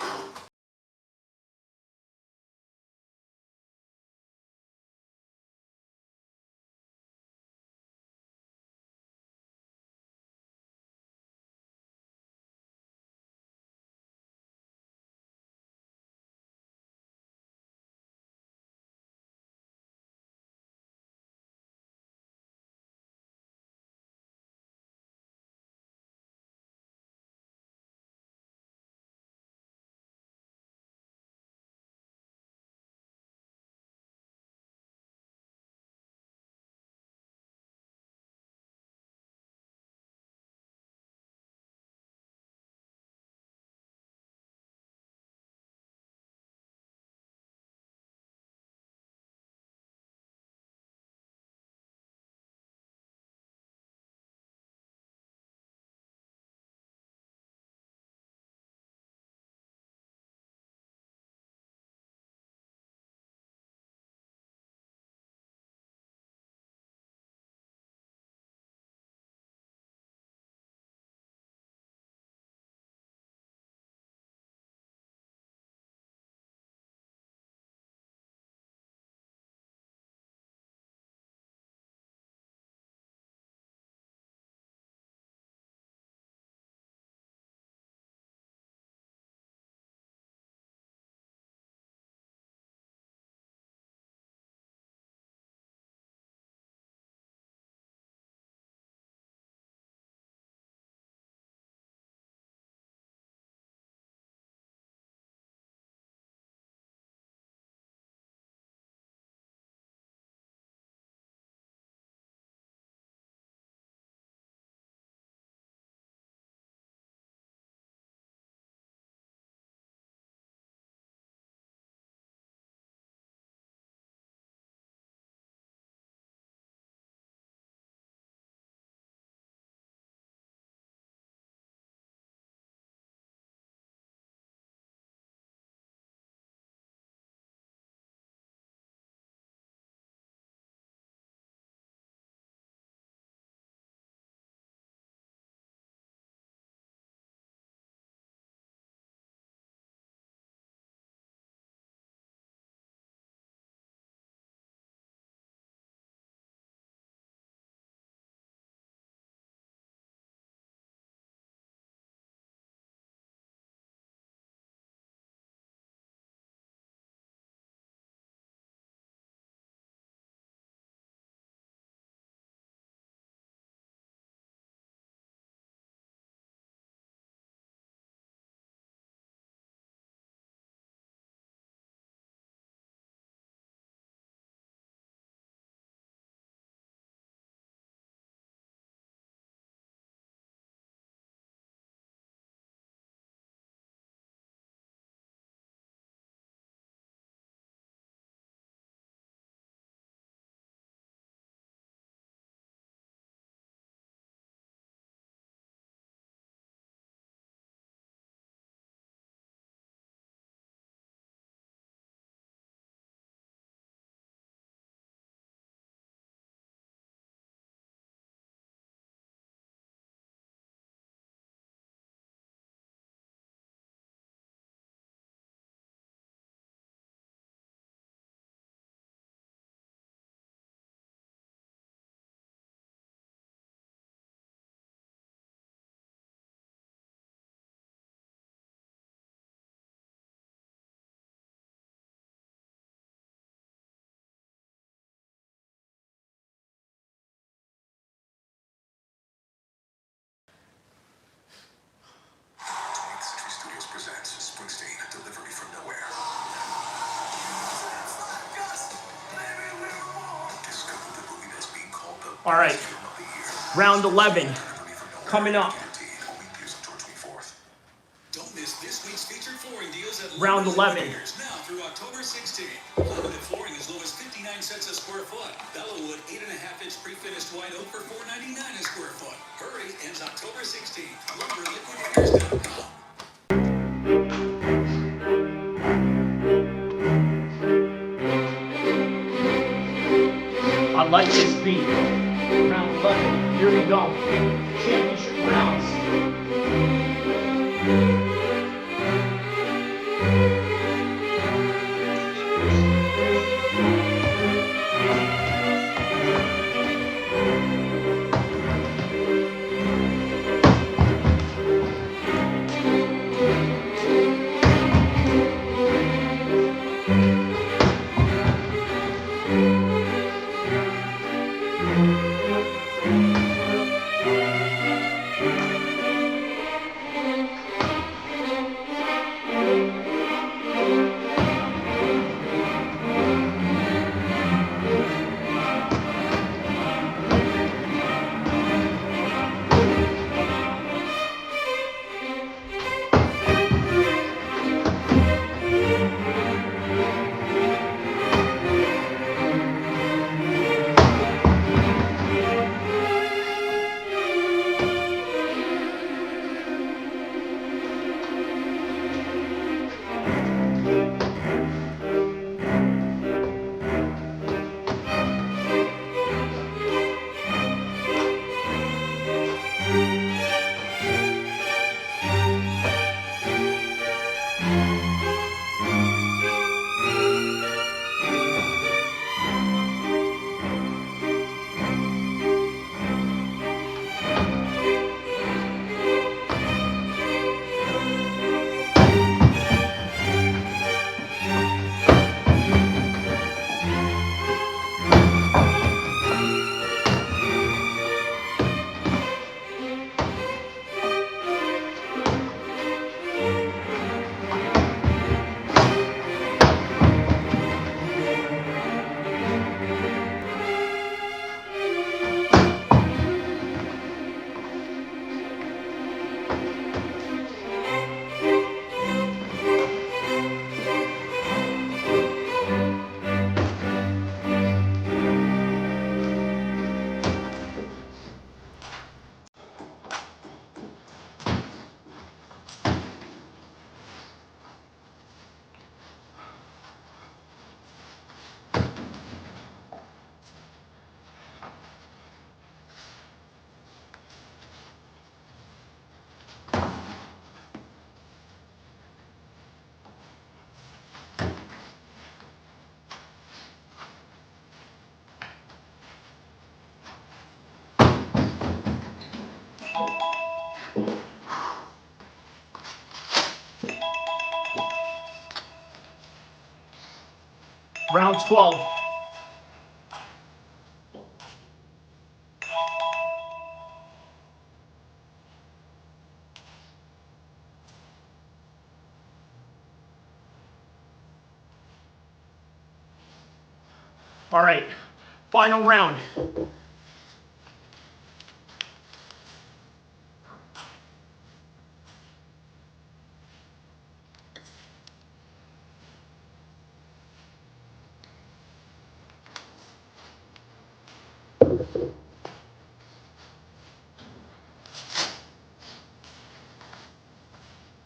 Springsteen, delivery from nowhere. Discover the movie that's being called the All right, film of the year. round 11 coming up. Don't miss this week's featured flooring deals at Round 11. now through October 16th. Laminate flooring as low as 59 cents a square foot. Bellawood 8.5-inch pre-finished white oak for $4.99 a square foot. Hurry, ends October 16th. LumberLiquidators.com. I like this beat. Round 11. Here we go. Championship rounds. Round 12. All right, final round.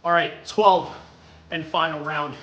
All right, 12 and final round.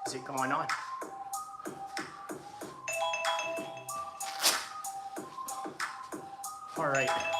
Is it going on? All right.